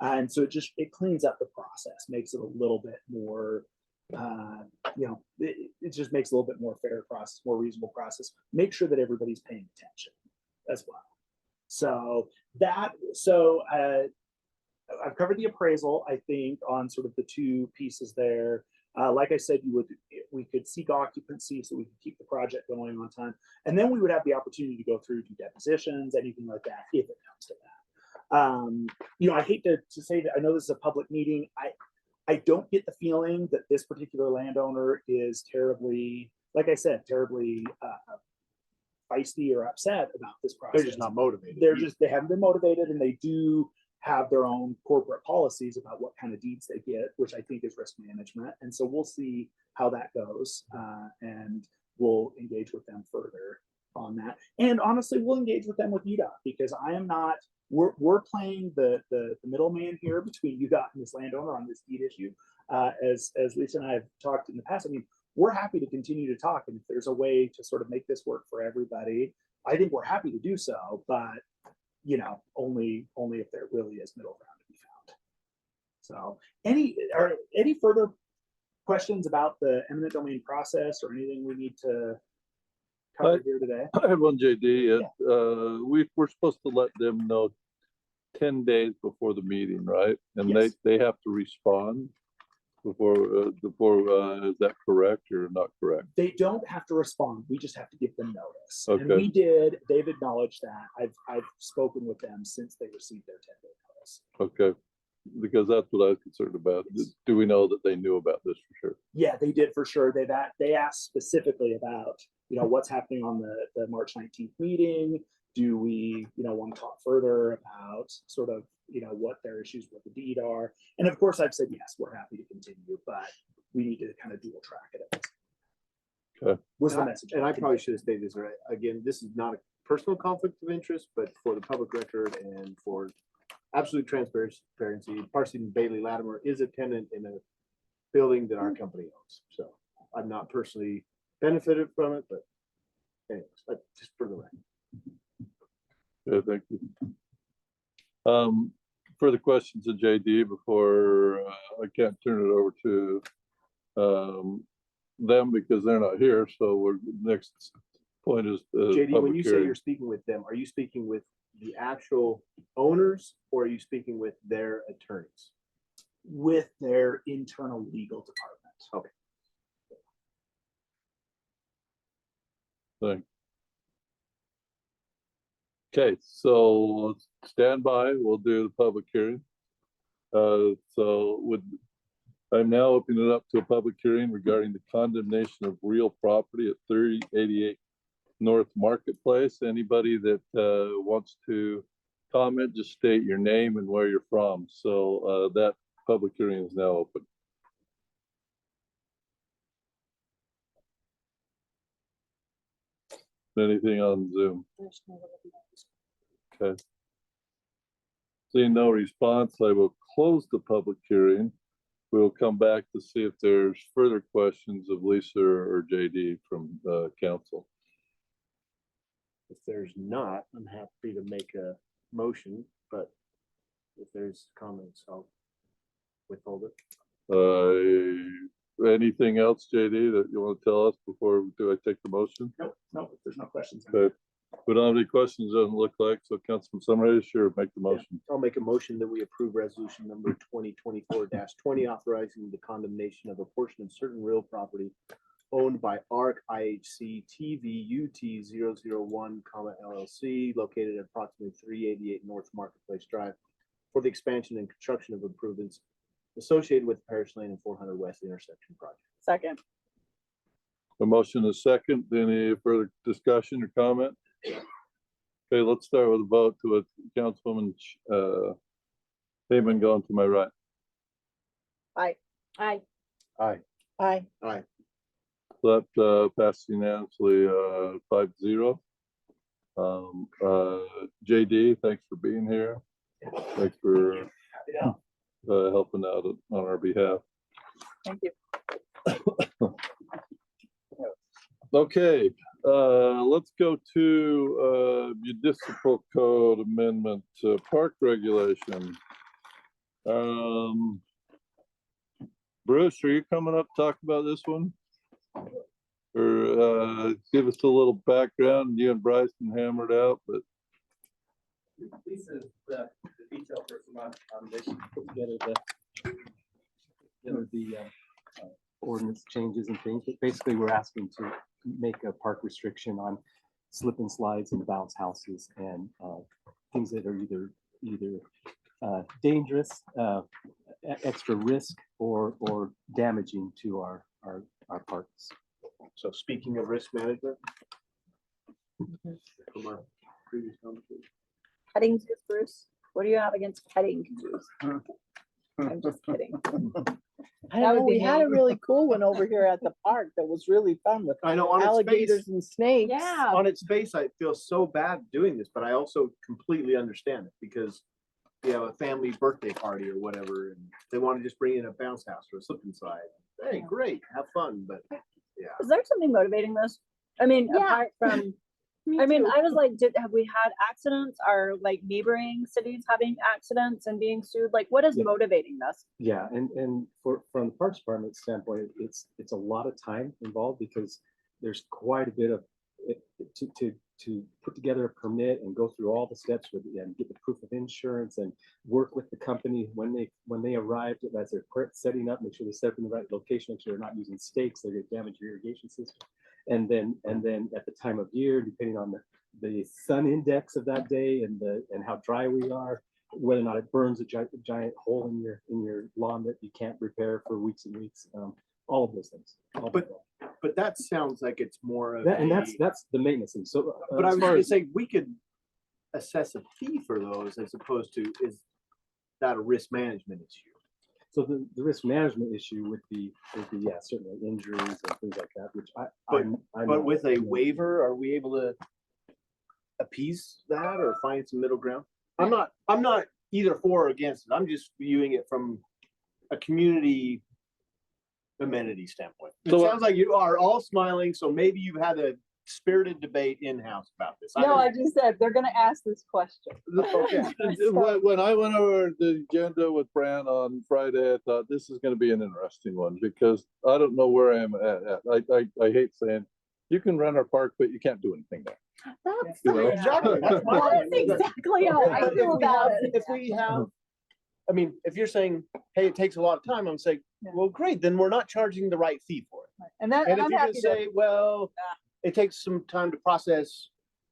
And so it cleans up the process, makes it a little bit more, you know, it just makes a little bit more fair process, more reasonable process. Make sure that everybody's paying attention as well. So I've covered the appraisal, I think, on sort of the two pieces there. Like I said, we could seek occupancy so we could keep the project going on time. And then we would have the opportunity to go through, do depositions, anything like that, if it comes to that. You know, I hate to say that, I know this is a public meeting. I don't get the feeling that this particular landowner is terribly, like I said, terribly feisty or upset about this process. They're just not motivated. They haven't been motivated, and they do have their own corporate policies about what kind of deeds they get, which I think is risk management. And so we'll see how that goes, and we'll engage with them further on that. And honestly, we'll engage with them with UDOT, because I am not, we're playing the middleman here between UDOT and this landowner on this deed issue. As Lisa and I have talked in the past, I mean, we're happy to continue to talk, and if there's a way to sort of make this work for everybody, I think we're happy to do so, but you know, only if there really is middle ground to be found. So any further questions about the eminent domain process or anything we need to cover here today? I have one, JD. We're supposed to let them know 10 days before the meeting, right? And Yes. they have to respond before, is that correct or not correct? They don't have to respond. We just have to give them notice. And Okay. we did. They've acknowledged that. I've spoken with them since they received their 10-day notice. Okay, because that's what I was concerned about. Do we know that they knew about this for sure? Yeah, they did for sure. They asked specifically about, what's happening on the March 19th meeting. Do we, want to talk further about sort of, what their issues with the deed are? And of course, I've said, yes, we're happy to continue, but we need to kind of dual track it. Okay. Was the message. And I probably should have stated this right. Again, this is not a personal conflict of interest, but for the public record and for absolute transparency, Parsons Bailey Latimer is a tenant in a building that our company owns. So I'm not personally benefited from it, but anyways, just for the record. Yeah, thank you. Further questions of JD before I can't turn it over to them because they're not here. So next point is JD, when you say you're speaking with them, are you speaking with the actual owners or are you speaking with their attorneys? With their internal legal department. Okay. Thanks. Okay, so stand by. We'll do the public hearing. I'm now opening it up to a public hearing regarding the condemnation of real property at 3088 North Marketplace. Anybody that wants to comment, just state your name and where you're from. So that public hearing is now open. Anything on Zoom? Okay. Seeing no response, I will close the public hearing. We'll come back to see if there's further questions of Lisa or JD from council. If there's not, I'm happy to make a motion, but if there's comments, I'll withhold it. Anything else, JD, that you want to tell us before I take the motion? No, if there's no questions. Okay. We don't have any questions, doesn't look like, so Councilman Summers, sure, make the motion. I'll make a motion that we approve resolution number 2024-20, authorizing the condemnation of a portion of certain real property owned by ARC IHC TVUT 001, LLC, located at approximately 388 North Marketplace Drive, for the expansion and construction of improvements associated with the Parish Lane and 400 West intersection project. Second. A motion is second. Any further discussion or comment? Okay, let's start with a vote to a Councilwoman Heyman going to my right. Aye. Aye. Aye. Aye. Aye. That passes unanimously 5-0. JD, thanks for being here. Thanks for helping out on our behalf. Thank you. Okay, let's go to municipal code amendment, park regulation. Bruce, are you coming up to talk about this one? Or give us a little background. You and Bryce can hammer it out, but Lisa's the detail person on this, put together the ordinance changes and things, but basically we're asking to make a park restriction on slip and slides and bounce houses and things that are either dangerous, extra risk, or damaging to our parks. So speaking of risk management, from our previous conversation. Petting zoos, Bruce? What do you have against petting zoos? I'm just kidding. I don't know, we had a really cool one over here at the park that was really fun with I know on its alligators face, and snakes. Yeah. on its face, I feel so bad doing this, but I also completely understand it because you have a family birthday party or whatever, and they want to just bring in a bounce house or a slip and slide. Hey, great, have fun, but yeah. Is there something motivating this? I mean, Yeah. apart from I mean, too. I was like, have we had accidents? Are like neighboring cities having accidents and being sued? Like, what is Yeah. motivating this? Yeah, and from the Parks Department standpoint, it's a lot of time involved because there's quite a bit of to put together a permit and go through all the steps with and get the proof of insurance and work with the company when they arrive as they're setting up, make sure they set up in the right location, make sure they're not using stakes, they're going to damage your irrigation system. And then at the time of year, depending on the sun index of that day and how dry we are, whether or not it burns a giant hole in your lawn that you can't repair for weeks and weeks, all of those things. But that sounds like it's more of That, and that's the maintenance thing. So, but I as was far gonna as- say, we could assess a fee for those as opposed to, is that a risk management issue? So the risk management issue would be yeah, certainly injuries and things like that, which I'm But with a waiver, are we able to appease that or find some middle ground? I'm not either for or against it. I'm just viewing it from a community amenity standpoint. It So- sounds like you are all smiling, so maybe you've had a spirited debate in-house about this. No, I just said, they're gonna ask this question. Okay. When I went over the agenda with Fran on Friday, I thought this is gonna be an interesting one because I don't know where I am at. I hate saying, you can run our park, but you can't do anything there. That's, You know? Exactly. That's my that's point. exactly how I But feel about it. if we have, I mean, if you're saying, hey, it takes a lot of time, I'm saying, Yeah. well, great, then we're not charging the right fee for it. And that, And and if I'm you're gonna happy to, say, well, it takes some time to process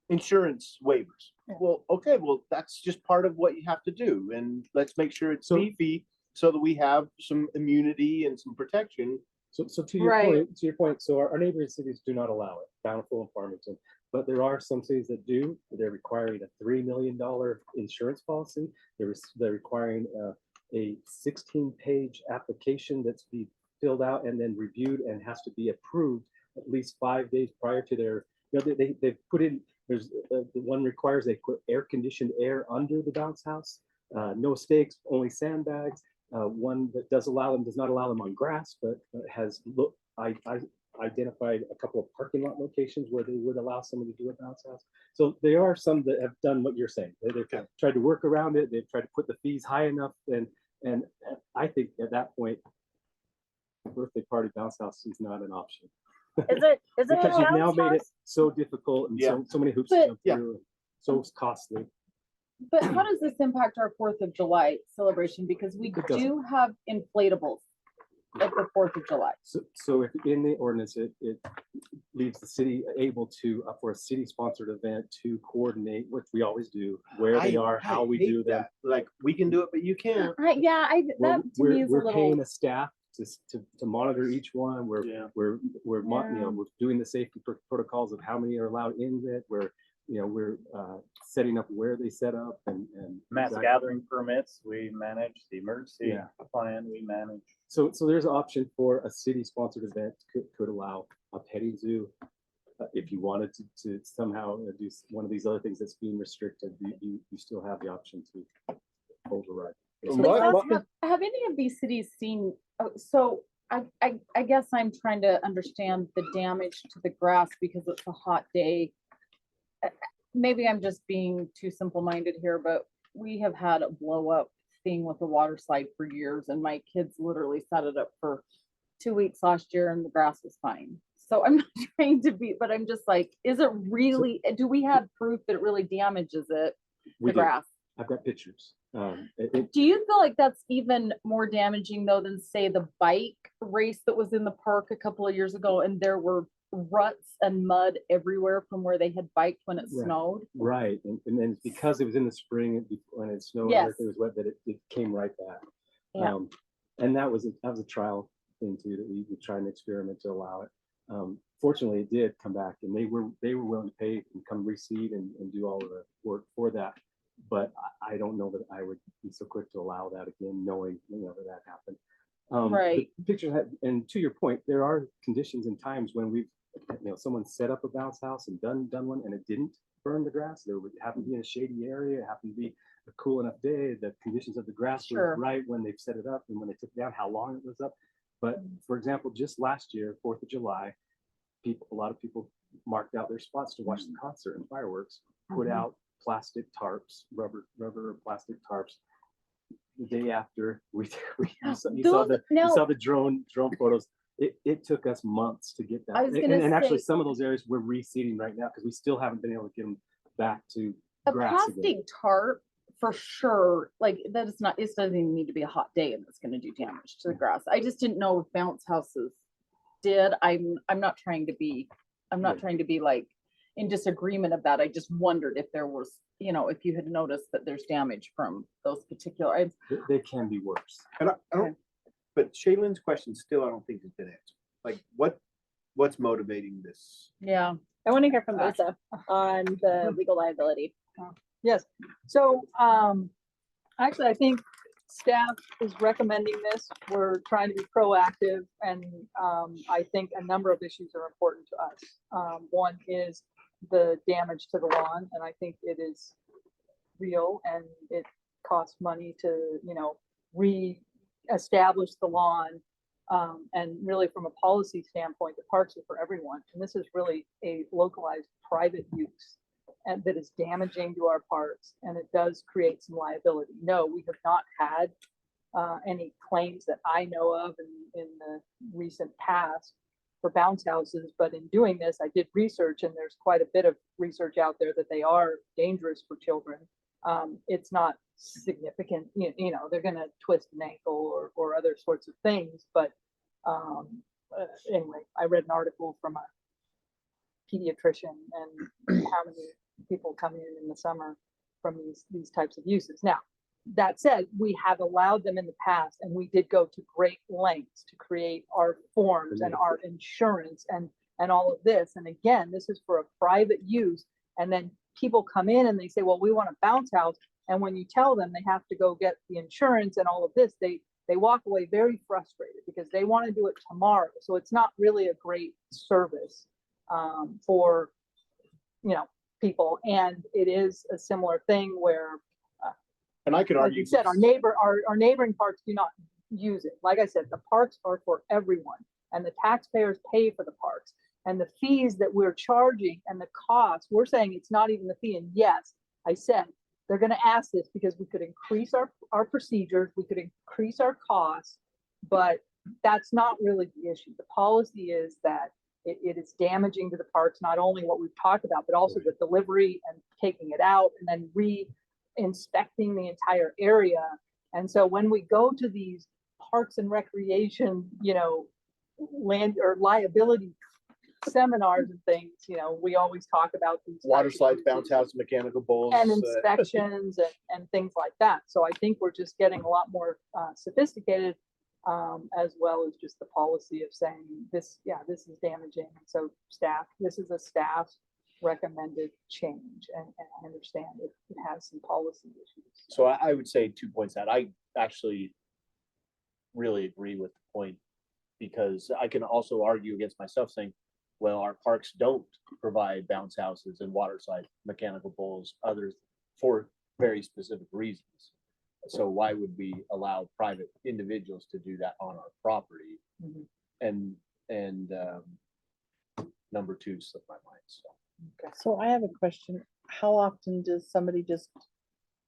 insurance waivers. Yeah. Well, okay, well, that's just part of what you have to do. And let's make sure it's So- fee so that we have some immunity and some protection. So to your Right. point, so our neighboring cities do not allow it, Bountiful and Farmington, but there are some cities that do. They're requiring a $3 million insurance policy. They're requiring a 16-page application that's be filled out and then reviewed and has to be approved at least 5 days prior to their, they've put in, there's the one requires they put air-conditioned air under the bounce house, no stakes, only sandbags. One that does not allow them on grass, but has I identified a couple of parking lot locations where they would allow someone to do a bounce house. So there are some that have done what you're saying. They've tried to work around it. They've tried to put the fees high enough, and I think at that point, birthday party bounce house is not an option. Is it a Because you've now bounce made it house? so difficult and Yeah. so many hoops to But- jump Yeah. through, and so costly. But how does this impact our 4th of July celebration? Because we It doesn't. do have inflatables at the 4th of July. So if in the ordinance, it leaves the city able to, for a city-sponsored event, to coordinate, which we always do, where they are, how we hate do them. that. Like, we can do it, but you can't. That to me is a We're little, paying a staff to monitor each one. Yeah. We're doing the safety protocols of how many are allowed in it. We're setting up where they set up and Mass exactly. gathering permits, we manage the emergency Yeah. plan, we manage. So there's an option for a city-sponsored event could allow a petting zoo. If you wanted to somehow do one of these other things that's being restricted, you still have the option to override. have any of these cities seen, so I guess I'm trying to understand the damage to the grass because it's a hot day. Maybe I'm just being too simple-minded here, but we have had a blow up thing with a water slide for years, and my kids literally set it up for 2 weeks last year and the grass was fine. So I'm not trying to be, but I'm just like, is it really, do we have proof that it really damages it, We the do. grass? I've got pictures. Do you feel like that's even more damaging though than say the bike race that was in the park a couple of years ago and there were ruts and mud everywhere from where they had biked when it Right. snowed? Right, and then because it was in the spring when it snowed, Yes. everything was wet, that it came right back. Yeah. And that was a trial thing too, that we tried an experiment to allow it. Fortunately, it did come back, and they were willing to pay and come reseed and do all of the work for that. But I don't know that I would be so quick to allow that again, knowing that happened. Right. The pictures and to your point, there are conditions and times when we've someone set up a bounce house and done one, and it didn't burn the grass. There would happen to be in a shady area. It happened to be a cool enough day. The conditions of the grass Sure. were right when they've set it up and when they took it down, how long it was up. But for example, just last year, 4th of July, a lot of people marked out their spots to watch the concert and fireworks, put Mhm. out plastic tarps, rubber or plastic tarps. The day after, you saw the drone photos. It took us months to get that. I was gonna And actually say- some of those areas we're reseeding right now because we still haven't been able to get them back to A grass again. plastic tarp, for sure, like that is not, it doesn't even need to be a hot day and it's gonna do damage to the grass. I just didn't know if bounce houses did. I'm not trying to be, like in disagreement of that. I just wondered if there was, if you had noticed that there's damage from those particular items. They can be worse. And I don't, but Shaylin's question still, I don't think has been answered. Like, what's motivating this? Yeah. I want to hear from Lisa on the legal liability. Yes, so, actually, I think staff is recommending this. We're trying to be proactive and, I think a number of issues are important to us. One is the damage to the lawn, and I think it is real and it costs money to, re-establish the lawn. And really from a policy standpoint, the parks are for everyone. And this is really a localized private use and that is damaging to our parks, and it does create some liability. No, we have not had any claims that I know of in the recent past for bounce houses, but in doing this, I did research, and there's quite a bit of research out there that they are dangerous for children. It's not significant, they're gonna twist an ankle or other sorts of things, but anyway, I read an article from a pediatrician and how many people come in the summer from these types of uses. Now, that said, we have allowed them in the past, and we did go to great lengths to create our forms and our insurance and all of this. And again, this is for a private use. And then people come in and they say, well, we want a bounce house. And when you tell them they have to go get the insurance and all of this, they walk away very frustrated because they want to do it tomorrow. So it's not really a great service for, people. And it is a similar thing where, and I could like argue, you said, our neighboring parks do not use it. Like I said, the parks are for everyone, and the taxpayers pay for the parks. And the fees that we're charging and the costs, we're saying it's not even the fee. And yes, I said, they're going to ask this because we could increase our procedures, we could increase our costs, but that's not really the issue. The policy is that it is damaging to the parks, not only what we've talked about, but also the delivery and taking it out and then re-inspecting the entire area. And so when we go to these parks and recreation, land or liability seminars and things, we always talk about these water types of slides, things bounce house, mechanical bulls. and inspections and things like that. So I think we're just getting a lot more sophisticated, as well as just the policy of saying this is damaging. So this is a staff recommended change, and I understand it has some policy issues. So I would say 2 points that I actually really agree with the point, because I can also argue against myself saying, well, our parks don't provide bounce houses and water slides, mechanical bulls, others for very specific reasons. So why would we allow private individuals to do that on our property? Mm-hmm. And number two slipped my mind. So So I have a question. How often does somebody just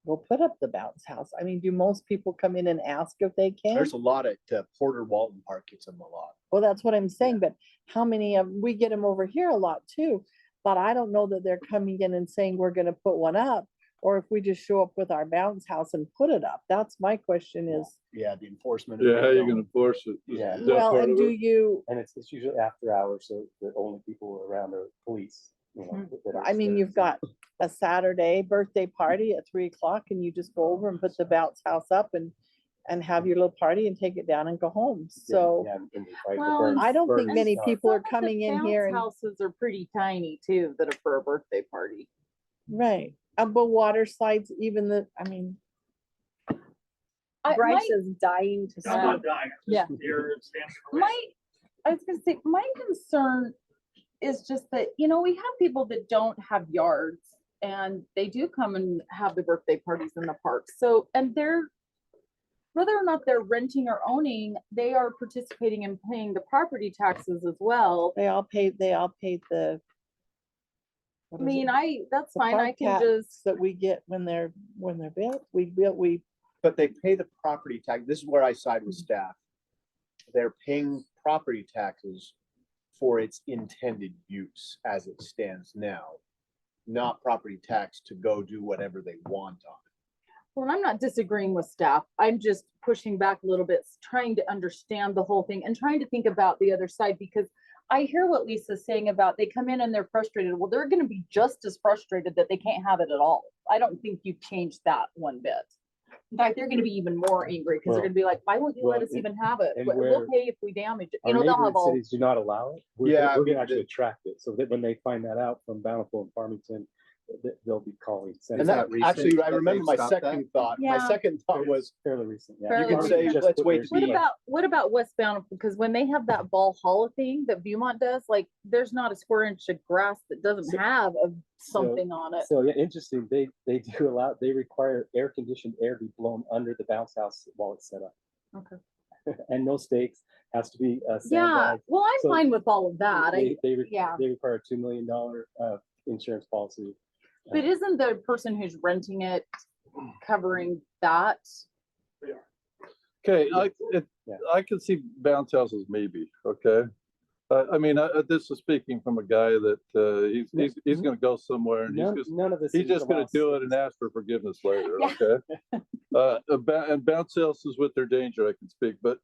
go put up the bounce house? I mean, do most people come in and ask if they can? there's a lot at Porter Walton Park gets them a lot. Well, that's what I'm saying, but how many of, we get them over here a lot too, but I don't know that they're coming in and saying we're gonna put one up, or if we just show up with our bounce house and put it up. That's my question is, Yeah, the enforcement. Yeah, how you gonna enforce it? Yeah. Is that well, part and of do it? you, And it's usually after hours, so the only people around are police, I mean, you've got a Saturday birthday party at 3 o'clock and you just go over and put the bounce house up and have your little party and take it down and go home. So Well, I don't think and many some people are of the coming in bounce here and, houses are pretty tiny too, that are for a birthday party. right. But water slides, even I mean, Bryce is dying to I'm speak. not dying. Yeah. I was gonna say, my concern is just that, we have people that don't have yards and they do come and have the birthday parties in the park. So, and whether or not they're renting or owning, they are participating in paying the property taxes as well. They all paid the. I mean, that's the fine, I park can tax just, that we get when they're built. We But they pay the property tax. This is where I side with staff. They're paying property taxes for its intended use as it stands now, not property tax to go do whatever they want on it. well, I'm not disagreeing with staff. I'm just pushing back a little bit, trying to understand the whole thing and trying to think about the other side, because I hear what Lisa's saying about they come in and they're frustrated. Well, they're gonna be just as frustrated that they can't have it at all. I don't think you've changed that one bit. In fact, they're gonna be even more angry because they're gonna be like, why won't you let us even have it? and We'll where pay if we damage it. Our You know, they'll neighboring have all. cities do not allow it. Yeah, I We're mean, gonna actually attract it, so that when they find that out from Bountiful and Farmington, they'll be calling. saying- And that, actually, I remember my second thought, my Yeah. second thought was, Fairly recent, yeah. Fairly you could say, recent. let's wait to What see. about West Bountiful? Because when they have that Valhalla thing that Viewmont does, like, there's not a square inch of grass that doesn't have something on it. So yeah, interesting. They do allow, they require air conditioned air to be blown under the bounce house while it's set up. Okay. And no stakes, has to be Yeah, sandbagged. well, I'm So fine with all of that. Yeah. They require a $2 million insurance policy. But isn't the person who's renting it covering that? Okay, I can see bounce houses maybe, okay? I mean, this is speaking from a guy that he's gonna go somewhere and None of this. he's just gonna do it and ask for forgiveness later, okay? And bounce houses with their danger, I can speak, but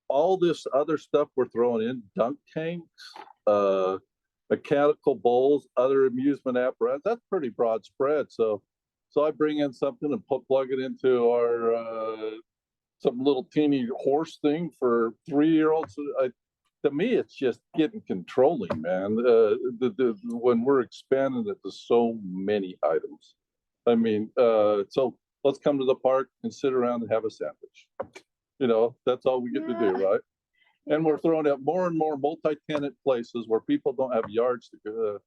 all this other stuff we're throwing in, dunk tanks, mechanical bowls, other amusement apparatus, that's pretty broad spread. So I bring in something and plug it into our some little teeny horse thing for 3-year-olds. To me, it's just getting controlling, man. When we're expanding it to so many items. I mean, so let's come to the park and sit around and have a sandwich. You know, that's all we get to do, right? And we're throwing out more and more multi-tenant places where people don't have yards to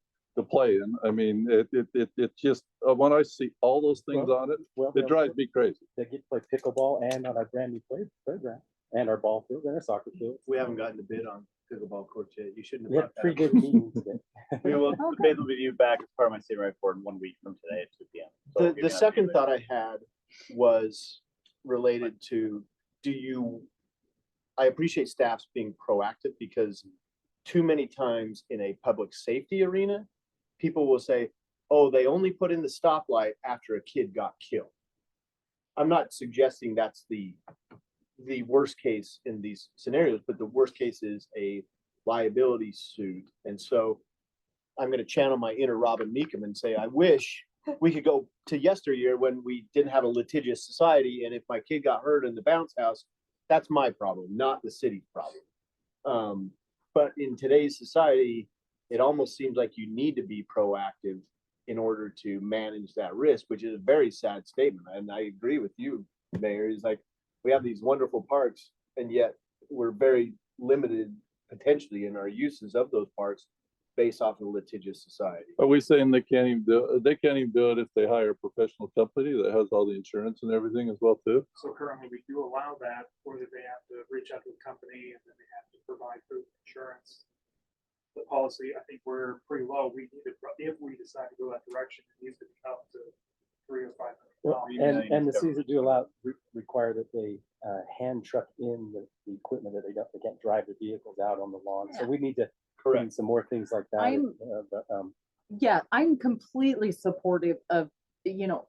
play in. I mean, it just, when I see all those things on it, it drives me crazy. They get to play pickleball and on our brand new playground and our ball field and our soccer field. We haven't gotten a bid on pickleball courts yet. You shouldn't We have had brought 3 that up. good meetings today. We will, the bid will be due back as part of my city report in 1 week from today at 2 p.m. So we'll give The you an second update thought later. I had was related to, I appreciate staffs being proactive, because too many times in a public safety arena, people will say, oh, they only put in the stoplight after a kid got killed. I'm not suggesting that's the worst case in these scenarios, but the worst case is a liability suit. And so I'm going to channel my inner Robin Meekum and say, I wish we could go to yesteryear when we didn't have a litigious society. And if my kid got hurt in the bounce house, that's my problem, not the city's problem. But in today's society, it almost seems like you need to be proactive in order to manage that risk, which is a very sad statement. And I agree with you, Mayor. Is like, we have these wonderful parks, and yet we're very limited potentially in our uses of those parks based off of a litigious society. Are we saying they can't even do it? They can't even do it if they hire a professional company that has all the insurance and everything as well too? So currently we do allow that, or that they have to reach out to a company and then they have to provide proof of insurance. The policy, I think we're pretty low. We need to, if we decide to go that direction, it needs to be up to $300,000 or $500,000. Well, and the cities that do allow require that they hand truck in the equipment, that they can't drive the vehicles out on the lawn. So we need to correct some more things like that. Yeah, I'm completely supportive of,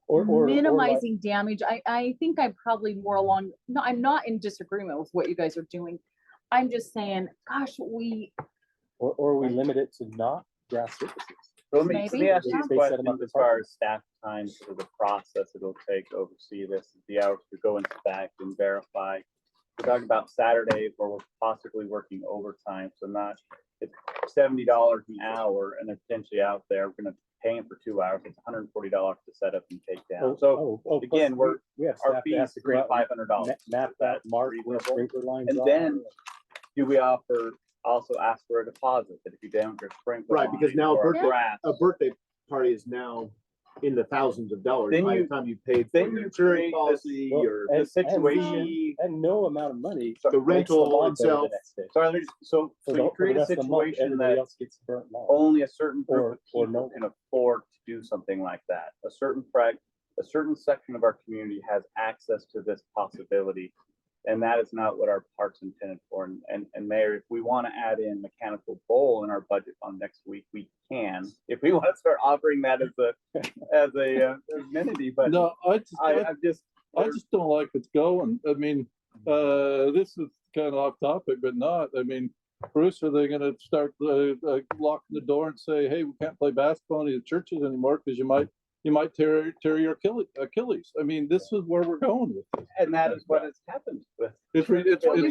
Or minimizing damage. I think I'm probably more along, no, I'm not in disagreement with what you guys are doing. I'm just saying, gosh, or we limit it to not grass surfaces. So let me ask you They a set them question up as far as staff time for the process it'll take to oversee this, the hours to go inspect and verify. We're talking about Saturdays where we're possibly working overtime, so not, it's $70 an hour and they're potentially out there, we're gonna pay them for 2 hours, it's $140 to set up and take down. So again, we have our staff that has fees to go out $500. and map that, mark where reasonable? sprinkler lines And are. then do we also ask for a deposit that if you don't get sprinkler Right, because lines now or a grass, birthday party is now in the thousands of dollars Then by the you- time you paid for then your you insurance create policy, Well, your the situation. And no amount of money. the makes rental bond better the itself. next day. So, so For you the create a rest of the month, situation everybody that else gets burnt off. only a certain group Or- of or people no. can afford to do something like that. A certain section of our community has access to this possibility. And that is not what our park's intended for. And Mayor, if we want to add in mechanical bowl in our budget on next week, we can. If we want to start offering that as a amenity, but No, I just I don't like it's going. I mean, this is kind of off topic, but not. I mean, Bruce, are they going to start locking the door and say, "Hey, we can't play basketball in the churches anymore because you might tear your Achilles." I mean, this is where we're going with this. and that is what has happened with. It's ridiculous.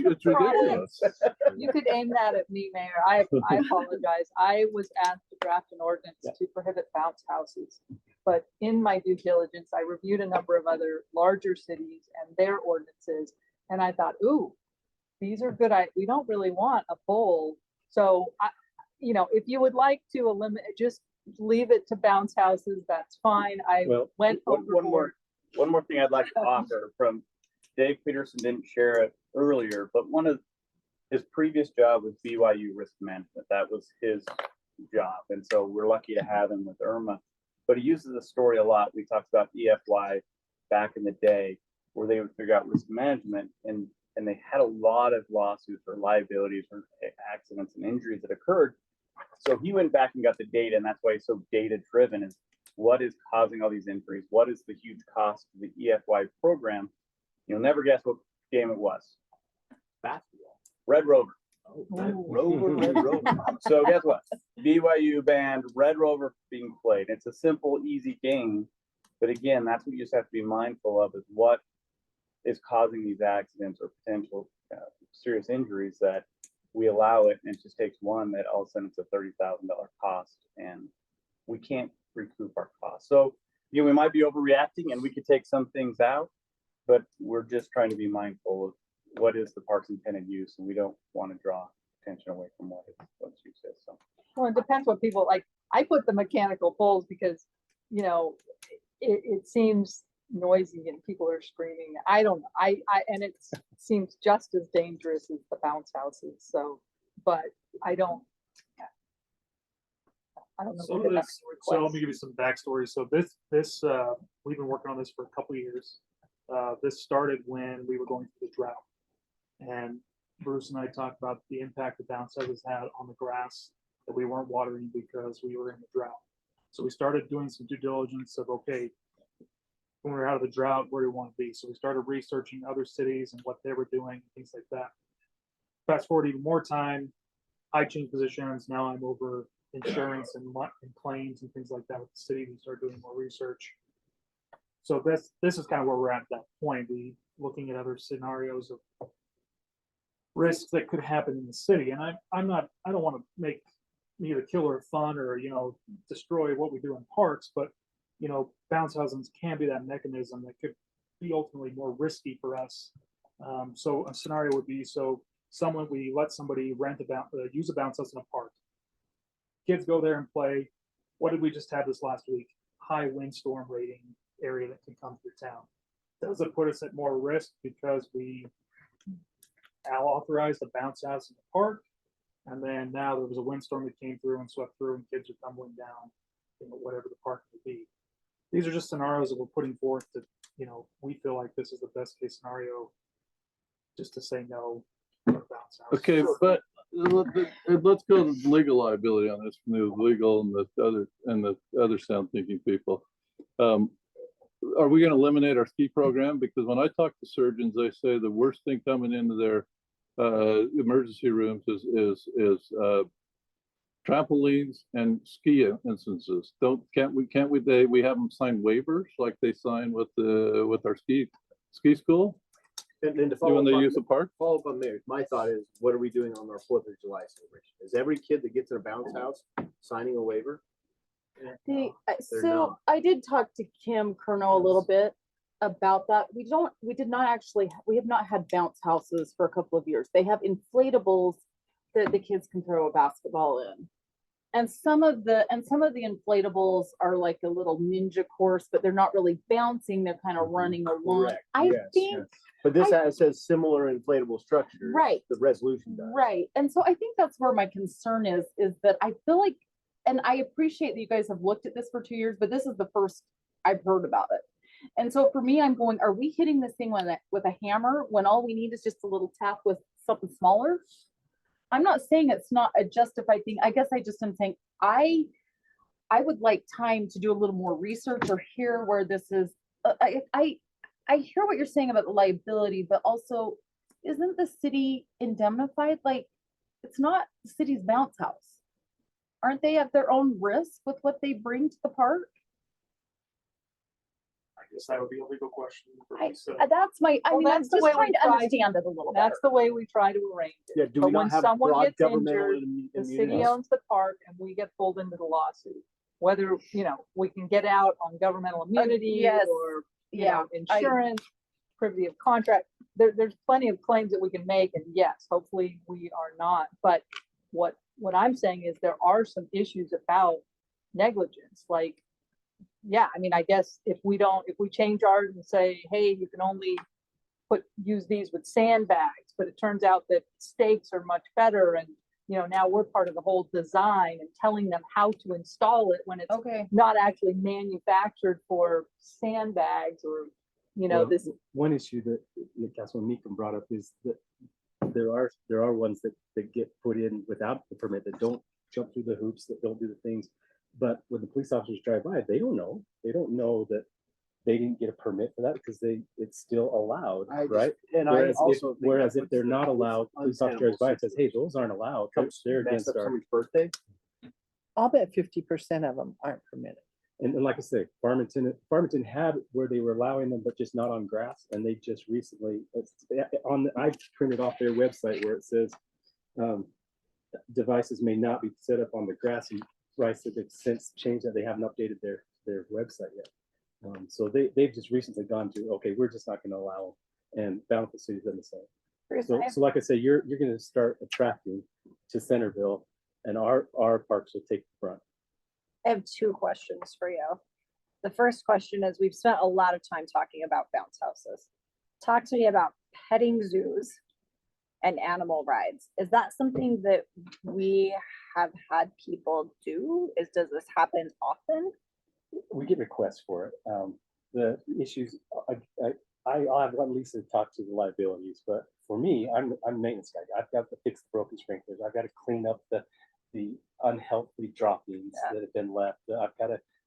You could aim that at me, Mayor. I apologize. I was asked to draft an ordinance to prohibit bounce houses. But in my due diligence, I reviewed a number of other larger cities and their ordinances. And I thought, ooh, these are good. We don't really want a bowl. So, if you would like to eliminate, just leave it to bounce houses. That's fine. I went overboard. One more thing I'd like to offer from Dave Peterson didn't share it earlier, but one of his previous job was BYU risk management. That was his job. And so we're lucky to have him with Irma. But he uses the story a lot. We talked about EFY back in the day where they would figure out risk management and they had a lot of lawsuits or liabilities or accidents and injuries that occurred. So he went back and got the data, and that's why he's so data driven is what is causing all these injuries? What is the huge cost of the EFY program? You'll never guess what game it was. Basketball. Red Rover. Oh, Red Rover. So guess what? BYU banned Red Rover being played. It's a simple, easy game. But again, that's what you just have to be mindful of is what is causing these accidents or potential serious injuries that we allow it. And it just takes one that all of a sudden it's a $30,000 cost and we can't recoup our costs. So, we might be overreacting and we could take some things out, but we're just trying to be mindful of what is the park's intended use, and we don't want to draw attention away from what its use is. So, Well, it depends what people like. I put the mechanical poles because, it seems noisy and people are screaming. I don't know. And it seems just as dangerous as the bounce houses. So, but I don't know. So let me give you some backstory. So this we've been working on this for a couple of years. This started when we were going through the drought, and Bruce and I talked about the impact the bounce houses had on the grass that we weren't watering because we were in the drought. So we started doing some due diligence of, okay, when we're out of the drought, where do we want to be? So we started researching other cities and what they were doing, things like that. Fast forward even more time, I changed positions. Now I'm over insurance and claims and things like that with the city. We started doing more research. So this is kind of where we're at that point. We looking at other scenarios of risks that could happen in the city. And I don't want to make me the killer of fun or, destroy what we do in parks, but, bounce houses can be that mechanism that could be ultimately more risky for us. So a scenario would be, we let somebody use a bounce house in a park. Kids go there and play. What did we just have this last week? High windstorm rating area that can come through town. Does it put us at more risk because we authorized a bounce house in the park? And then now there was a windstorm that came through and swept through and kids are tumbling down, whatever the park may be. These are just scenarios that we're putting forth that, we feel like this is the best case scenario just to say no to a bounce house. Okay, but let's go to legal liability on this from the legal and the other sound thinking people. Are we going to eliminate our ski program? Because when I talk to surgeons, they say the worst thing coming into their emergency rooms is trampolines and ski instances. Can't we have them sign waivers like they sign with our ski school? And to when they use the park? Follow up on there. My thought is, what are we doing on our 4th of July celebration? Is every kid that gets in a bounce house signing a waiver? So I did talk to Kim Kerno a little bit about that. We have not had bounce houses for a couple of years. They have inflatables that the kids can throw a basketball in. And some of the inflatables are like a little ninja course, but they're not really bouncing. They're kind of running along. Correct. I Yes, think yes. But this says similar inflatable structure. Right. The resolution does. right. And so I think that's where my concern is that I feel like, and I appreciate that you guys have looked at this for 2 years, but this is the first I've heard about it. And so for me, I'm going, are we hitting this thing with a hammer when all we need is just a little tap with something smaller? I'm not saying it's not a justified thing. I guess I just am saying I would like time to do a little more research or hear where this is. I hear what you're saying about the liability, but also isn't the city indemnified? Like it's not the city's bounce house. Aren't they at their own risk with what they bring to the park? I guess that would be a legal question. For I, Lisa. that's my, I Well, mean, I'm that's the just way we trying to try to- understand it a little better. That's the way we try to arrange it. Yeah, do we But when not have someone broad gets governmental injured, the city immunities? owns the park and we get pulled into the lawsuit. Whether, we can get out on governmental immunity yes. or, Yeah, insurance, privity of contract. There's plenty of claims that we can make, and yes, hopefully we are not. But what I'm saying is there are some issues about negligence, like, yeah, I mean, I guess if we change ours and say, hey, you can only use these with sandbags, but it turns out that stakes are much better, and now we're part of the whole design and telling them how to install it when it's not actually manufactured for sandbags or Well, this. one issue that Councilman Meekum brought up is that there are ones that get put in without the permit, that don't jump through the hoops, that don't do the things. But when the police officers drive by, they don't know that they didn't get a permit for that because it's still allowed, right? Whereas if they're not allowed, police officer drives by and says, hey, those aren't allowed. They're against our someone's birthday. I'll bet 50% of them aren't permitted. And like I say, Farmington had where they were allowing them, but just not on grass. And they just recently I printed off their website where it says devices may not be set up on the grass, and Rice have since changed that. They haven't updated their website yet. So they've just recently gone to, okay, we're just not going to allow them. And Bountiful City's done the same. So like I say, you're going to start attracting to Centerville, and our parks will take the front. I have two questions for you. The first question is, we've spent a lot of time talking about bounce houses. Talk to me about petting zoos and animal rides. Is that something that we have had people do? Does this happen often? We get requests for it. The issues, I'll have let Lisa talk to the liabilities, but for me, I'm a maintenance guy. I've got to fix the broken sprinklers. I've got to clean up the unhealthy droppings that have been left.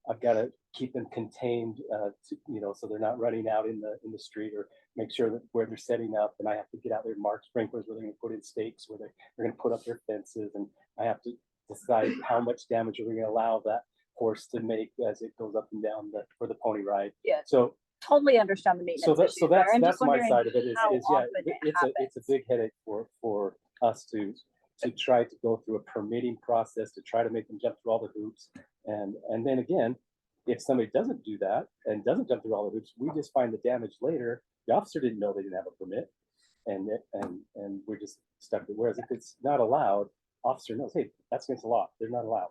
I've got to keep them contained, so they're not running out in the street, or make sure that where they're setting up, and I have to get out there and mark sprinklers where they're going to put in stakes, where they're going to put up their fences, and I have to decide how much damage are we going to allow that horse to make as it goes up and down for the pony ride. Yeah. So totally understand the maintenance. so that's my side of it. It's a big headache for us to try to go through a permitting process, to try to make them jump through all the hoops, and then again, if somebody doesn't do that and doesn't jump through all the hoops, we just find the damage later. The officer didn't know they didn't have a permit, and we're just stuck with it. Whereas if it's not allowed, officer knows, hey, that's against the law. They're not allowed.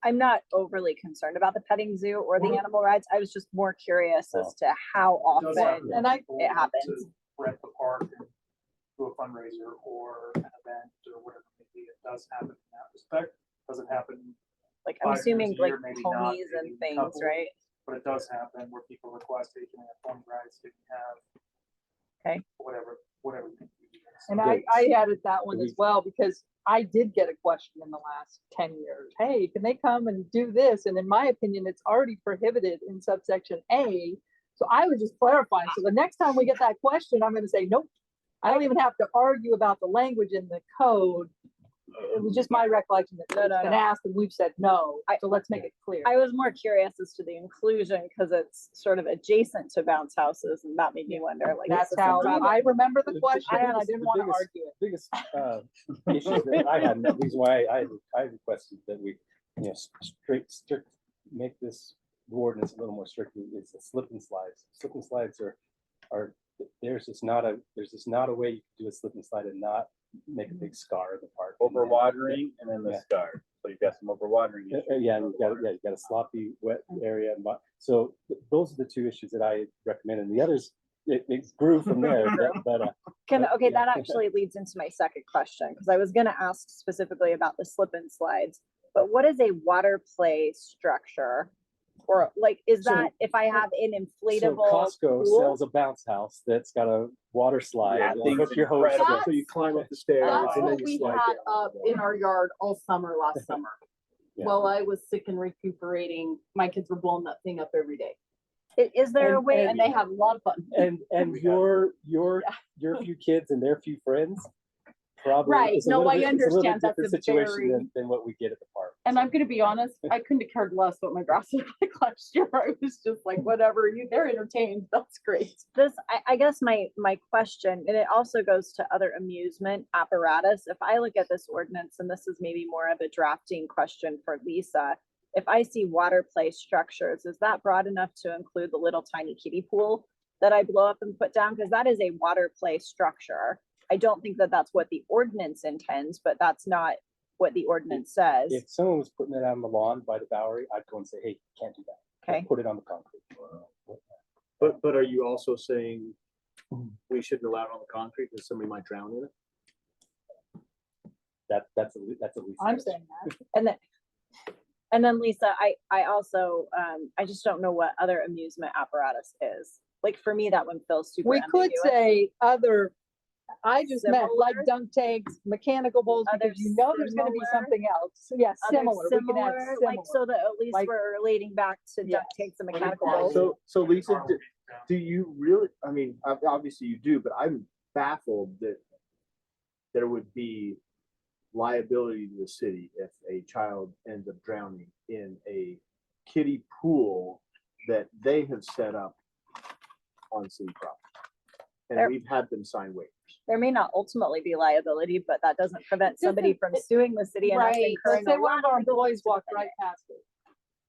I'm not overly concerned about the petting zoo or the animal rides. I was just more curious as to how often it happens. Rent the park and do a fundraiser or an event or whatever it may be. It does happen in that respect. Doesn't happen. Like I'm assuming like maybe not, ponies maybe and things, couple, right? But it does happen where people request, hey, can we have pony rides? Can we have whatever. And I added that one as well, because I did get a question in the last 10 years. Hey, can they come and do this? And in my opinion, it's already prohibited in subsection A. So I was just clarifying. So the next time we get that question, I'm going to say, nope, I don't even have to argue about the language in the code. It was just my recollection that it's been asked and we've said no. So let's make it clear. I was more curious as to the inclusion because it's sort of adjacent to bounce houses, and that made me wonder. Like that's how I remember the question, and I didn't want to argue it. Biggest issue that I had, and the reason why I requested that we, strict make this ordinance a little more strict, is the slip and slides. Slip and slides are there's just not a way you can do a slip and slide and not make a big scar in the park. Overwatering and then the Yeah. scar. So you've got some overwatering issues. Yeah, you got a sloppy, wet area. So those are the two issues that I recommend, and the others, it grew from there. Okay, yeah. that actually leads into my second question, because I was gonna ask specifically about the slip and slides. But what is a water play structure? Or like, is So- that if I have an So inflatable Costco pool? sells a bounce house that's got a water slide. Yeah, You things hook your hose. incredible. So you climb up the stairs That's and then what you we slide had down. up in our yard all summer last summer. Yeah. While I was sick and recuperating, my kids were blowing that thing up every day. Is there a way? And they had a lot of fun. And your few kids and their few friends probably Right. it's a No, little I bit- it's a little bit understand that's different a situation very- than what we get at the park. And I'm gonna be honest, I couldn't have cared less what my grass looked like last year. I was just like, whatever, they're entertained. That's great. I guess my question, and it also goes to other amusement apparatus. If I look at this ordinance, and this is maybe more of a drafting question for Lisa, if I see water play structures, is that broad enough to include the little tiny kiddie pool that I blow up and put down? Because that is a water play structure. I don't think that that's what the ordinance intends, but that's not what the ordinance says. If someone was putting it on the lawn by the Bowery, I'd go and say, hey, can't do that. Okay. Put it on the concrete. But are you also saying we shouldn't allow it on the concrete because somebody might drown in it? That's at least. I'm saying that. And then Lisa, I also, I just don't know what other amusement apparatus is. Like for me, that one feels super We could ambiguous. say other, I just meant like Similar? dunk tanks, mechanical bowls, because you know there's gonna be similar? something else. Yeah, Other similar, we can add similar, similar. like, so that at least Like- we're relating back to Yes. duct tanks and What do you mechanical call bowls. it? So Lisa, do you really, I mean, obviously you do, but I'm baffled that there would be liability to the city if a child ends up drowning in a kiddie pool that they have set up on city property. And There- we've had them sign waivers. There may not ultimately be liability, but that doesn't prevent somebody from suing the city and us Right, incurring let's say a one lot of our of legal employees fees to walked defend right it. past it.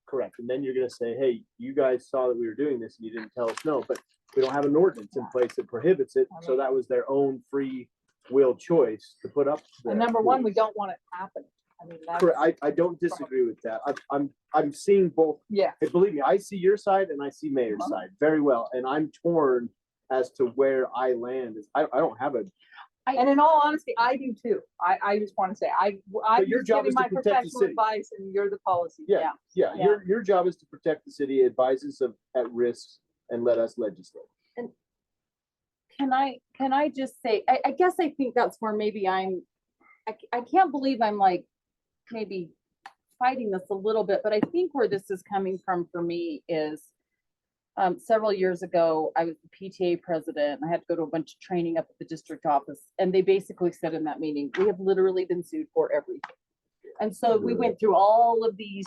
Correct. And then you're gonna say, hey, you guys saw that we were doing this and you didn't tell us no, but we don't have an ordinance in place that prohibits it. So that was their own free will choice to put up. the And number one, we pools. don't want it happening. I mean, that's. Correct. I don't disagree with that. I'm seeing both. Yeah. And believe me, I see your side and I see Mayor's side very well. And I'm torn as to where I land. I don't have a, And in all honesty, I do too. I just want to say, I'm your just job giving is to my protect the professional city. advice and you're the policy. yeah. Yeah. Your job is to protect the city, advises of at risks and let us legislate. Can I just say, I guess I think that's where maybe I can't believe I'm like maybe fighting this a little bit, but I think where this is coming from for me is several years ago, I was the PTA president. I had to go to a bunch of training up at the district office, and they basically said in that meeting, we have literally been sued for everything. And so we went through all of these,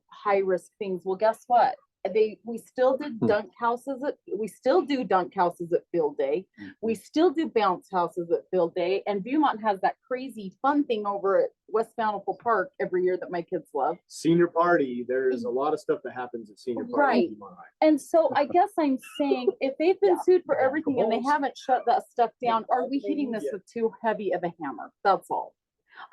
high risk things. Well, guess what? We still did dunk houses we still do dunk houses at field day. We still do bounce houses at field day. And Beaumont has that crazy fun thing over at West Bountiful Park every year that my kids love. Senior party, there's a lot of stuff that happens at senior party. Right. And so I guess I'm saying if they've been sued for everything and they haven't shut that stuff down, are we hitting this with too heavy of a hammer? That's all.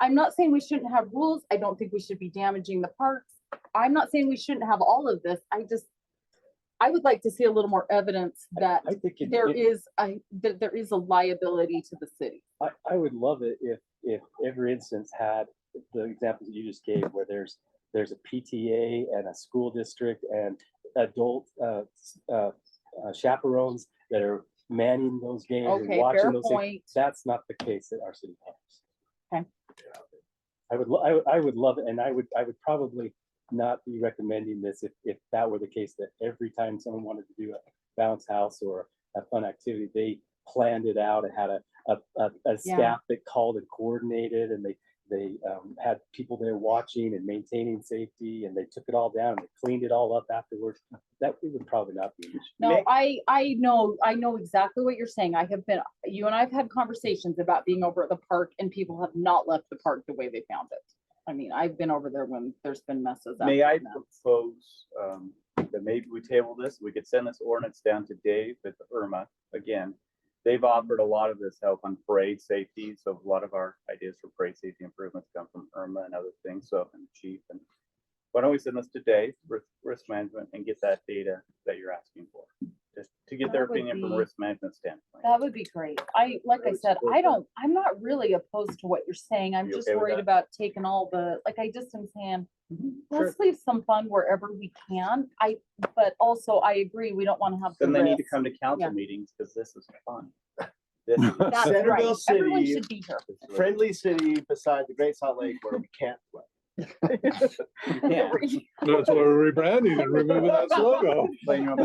I'm not saying we shouldn't have rules. I don't think we should be damaging the parks. I'm not saying we shouldn't have all of this. I would like to see a little more evidence that I think there is a liability to the city. I would love it if every instance had the examples that you just gave, where there's a PTA and a school district and adult chaperones that are manning those games and Okay, watching fair those point. things. That's not the case at our city parks. Okay. I would love it, and I would probably not be recommending this if that were the case, that every time someone wanted to do a bounce house or a fun activity, they planned it out and had a staff that called and coordinated, and they had people there watching and maintaining safety, and they took it all down and they cleaned it all up afterwards. That would probably not be an issue. No, I know exactly what you're saying. You and I've had conversations about being over at the park, and people have not left the park the way they found it. I mean, I've been over there when there's been messes. May I after that. propose that maybe we table this, we could send this ordinance down to Dave with Irma again, they've offered a lot of this help on parade safety. So a lot of our ideas for parade safety improvements come from Irma and other things. So, and Chief, and why don't we send this to Dave, risk management, and get that data that you're asking for, just to get their That would opinion from a be- risk management standpoint. That would be great. Like I said, I'm not really opposed to what you're saying. I'm You just okay with worried that? about taking all the, like, I just am saying, let's leave some fun wherever we can. But also I agree, we don't want to have. the Then they need to risk. come to council Yeah. meetings because this is fun. This is That's Centerville right. Everyone City, should be here. friendly city beside the Great Salt Lake where we can't play. you can't. That's why we're rebranding and removing that logo. Playing on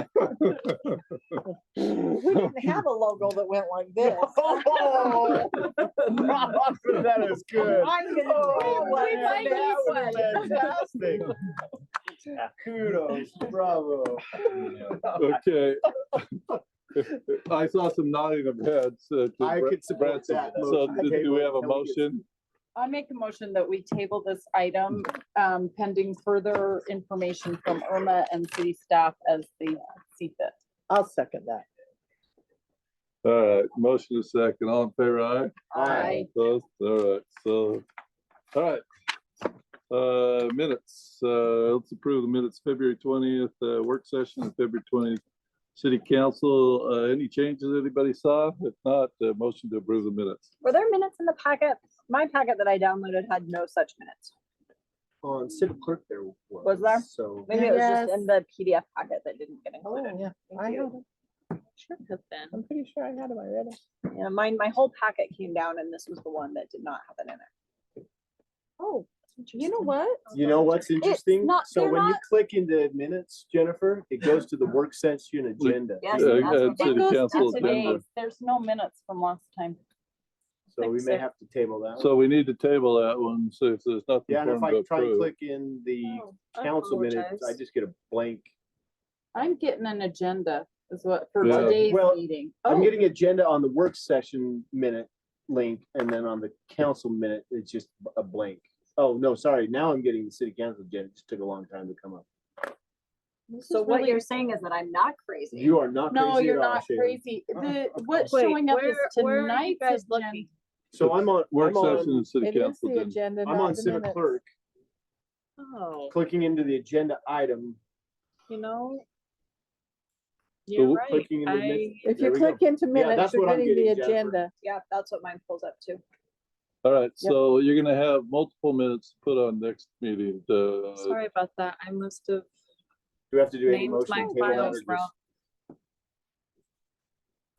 We didn't have a logo that went like this. Oh, that is good. I'm gonna Oh, do one. man, that was fantastic. Kudos, bravo. Okay. I saw some nodding of heads. I could support that So motion. do we have a Can we get motion? I make a motion that we table this item pending further information from Irma and city staff as they see fit. I'll second that. All right, motion is second. All in favor, aye? Aye. Opposed? All right, so, all right. Minutes, let's approve the minutes, February 20th, work session, and February 20th, city council. Any changes anybody saw? If not, motion to approve the minutes. Were there minutes in the packet? My packet that I downloaded had no such minutes. On city clerk there was. Was there? So. Maybe it was Yes. just in the PDF packet that didn't get Oh, included. yeah, Thank I you. had it. Should have been. I'm pretty sure I had them. I read it. Yeah, my whole packet came down and this was the one that did not have it in it. Oh, you know what? You know what's interesting? not- So they're when you not- click into minutes, Jennifer, it goes to the work session agenda. Yes, Yeah, that's what and city It goes council to agenda. today's. There's no minutes from last time. So we Fix may it. have to table that one. So we need to table that one, so if there's nothing Yeah, and for if them to I try and approve. click in the Oh, I council minutes, I apologize. just get a blank. I'm getting an agenda is what for Yeah. today's Well, meeting. I'm Oh, getting agenda on the work session minute link, and then on the council minute, it's just a blank. Oh, no, sorry. Now I'm getting the city council agenda. It just took a long time to come up. So what you're saying is that I'm not crazy. You are not no, crazy you're at all, not Sharon. crazy. What's Wait, showing up is where are you tonight's guys agenda. looking? So I'm on, Work I'm session on, and city It is council the agenda. agenda, I'm on not the civic minutes. clerk, Oh, clicking into the agenda item, you know. So You're we're right. clicking into minutes. If There you we go. click into minutes, that's you're what I'm getting the getting, Jennifer. agenda. Yeah, that's what mine pulls up too. All right, so you're gonna have multiple minutes to put on next meeting. Sorry about that. I must have Do we have to do any named motion? my to table that, files or just- wrong.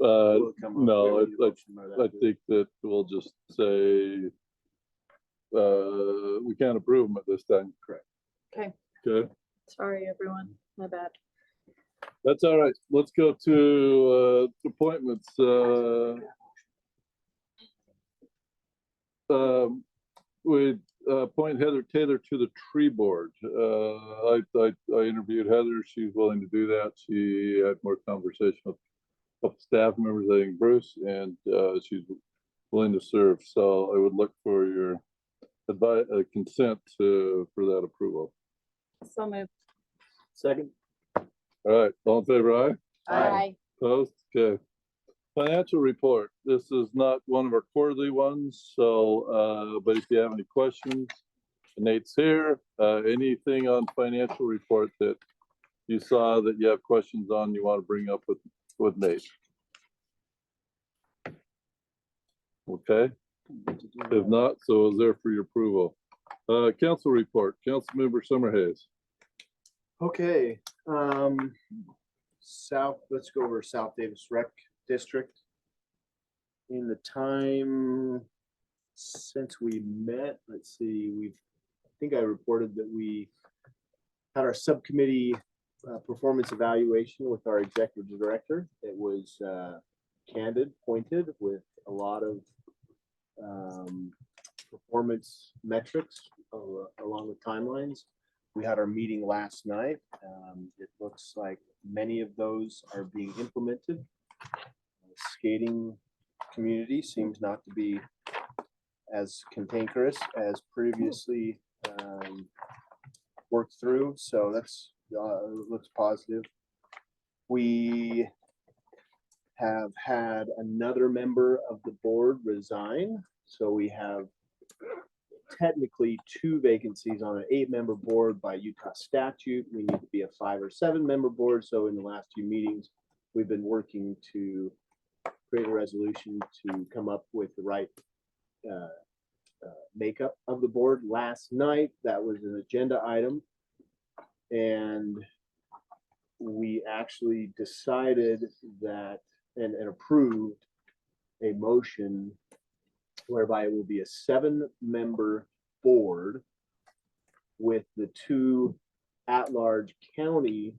Uh, will it come up? no, We don't need a motion by that, I do we? think that we'll just say, we can't approve them at this time. Correct. Okay. Okay, Sorry, everyone. My bad. that's all right. Let's go to, appointments. We appoint Heather Taylor to the tree board. I interviewed Heather. She's willing to do that. She had more conversation with a couple staff members, I think Bruce, and she's willing to serve. So I would look for your advice, consent for that approval. So moved. Second. All right, all in favor, aye? Aye. Opposed? Okay. Financial report. This is not one of our quarterly ones, so, but if you have any questions, Nate's here. Anything on financial report that you saw that you have questions on, you want to bring up with Nate? Okay. If not, so is there for your approval. Council report, Councilmember Summerhays. Okay, let's go over South Davis Rec District. In the time since we met, let's see, I think I reported that we had our subcommittee performance evaluation with our executive director. It was candid, pointed, with a lot of performance metrics along with timelines. We had our meeting last night. It looks like many of those are being implemented. Skating community seems not to be as cantankerous as previously worked through, so that's looks positive. We have had another member of the board resign. So we have technically 2 vacancies on an 8-member board. By Utah statute. We need to be a 5 or 7-member board. So in the last 2 meetings, we've been working to create a resolution to come up with the right makeup of the board. Last night, that was an agenda item. And we actually decided that and approved a motion whereby it will be a 7-member board with the 2 at-large county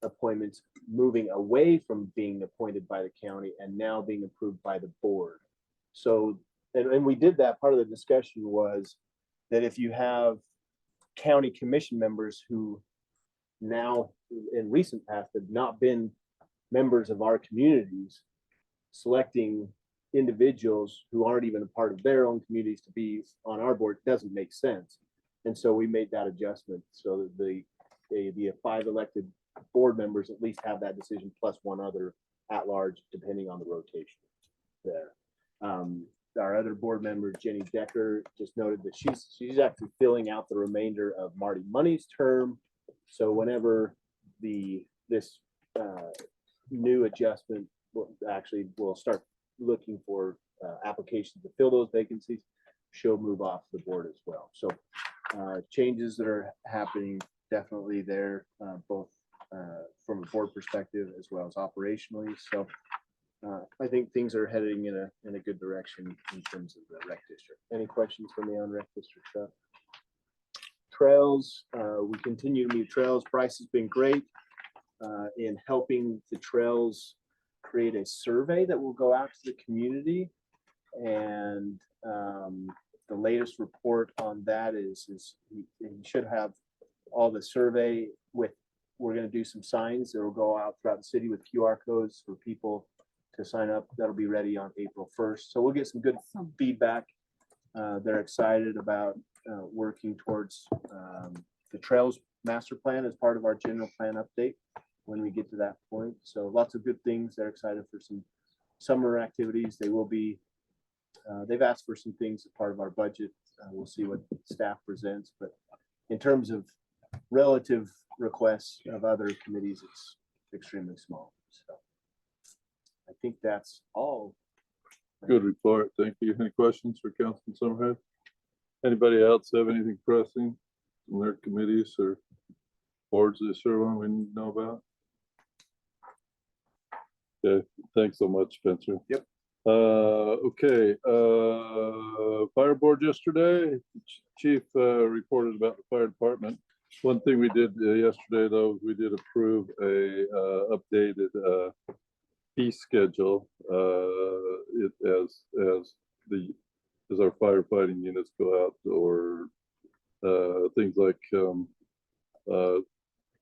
appointments moving away from being appointed by the county and now being approved by the board. So, and we did that, part of the discussion was that if you have county commission members who now in recent past have not been members of our communities, selecting individuals who aren't even a part of their own communities to be on our board doesn't make sense. And so we made that adjustment so that the 5 elected board members at least have that decision plus 1 other at large, depending on the rotation there. Our other board member, Jenny Decker, just noted that she's actually filling out the remainder of Marty Money's term. So whenever this new adjustment we'll start looking for applications to fill those vacancies, she'll move off the board as well. So changes that are happening definitely there, both from a board perspective as well as operationally. So I think things are heading in a good direction in terms of the rec district. Any questions for me on rec district stuff? Trails, we continue to meet trails. Bryce has been great in helping the trails create a survey that will go out to the community. And the latest report on that is he should have all the survey with, we're going to do some signs that will go out throughout the city with QR codes for people to sign up. That'll be ready on April 1st. So we'll get some good feedback. They're excited about working towards the trails master plan as part of our general plan update when we get to that point. So lots of good things. They're excited for some summer activities. They will be, they've asked for some things as part of our budget. We'll see what staff presents, but in terms of relative requests of other committees, it's extremely small. So I think that's all. Good report. Thank you. Any questions for Councilman Summerhead? Anybody else have anything pressing from their committees or boards they serve on we need to know about? Okay, thanks so much, Spencer. Yep. Okay, fire board yesterday, Chief reported about the fire department. One thing we did yesterday, though, we did approve a updated fee schedule as our firefighting units go out, or things like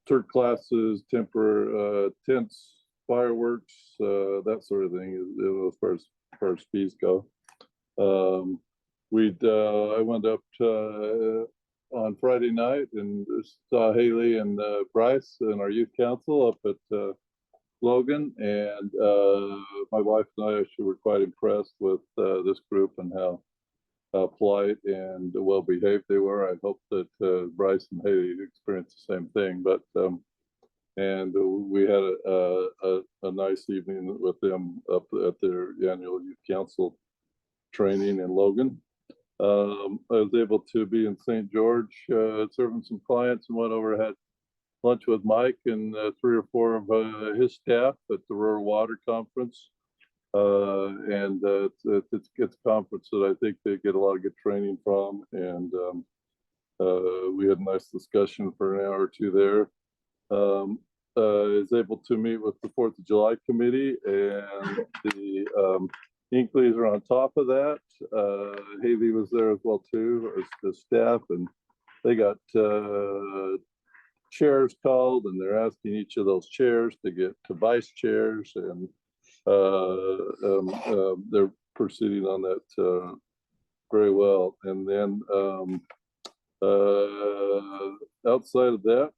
Turk classes, temper tents, fireworks, that sort of thing, as far as fees go. I went up on Friday night and saw Haley and Bryce and our youth council up at Logan, and my wife and I actually were quite impressed with this group and how polite and well behaved they were. I hope that Bryce and Haley experienced the same thing. But and we had a nice evening with them up at their annual youth council training in Logan. I was able to be in St. George serving some clients, and went over, had lunch with Mike and 3 or 4 of his staff at the Rural Water Conference. And it's a conference that I think they get a lot of good training from. And we had a nice discussion for an hour or 2 there. Is able to meet with the 4th of July committee, and the Inkleys are on top of that. Haley was there as well too, as the staff, and they got chairs called, and they're asking each of those chairs to get to vice chairs, and they're proceeding on that very well. And then outside of that,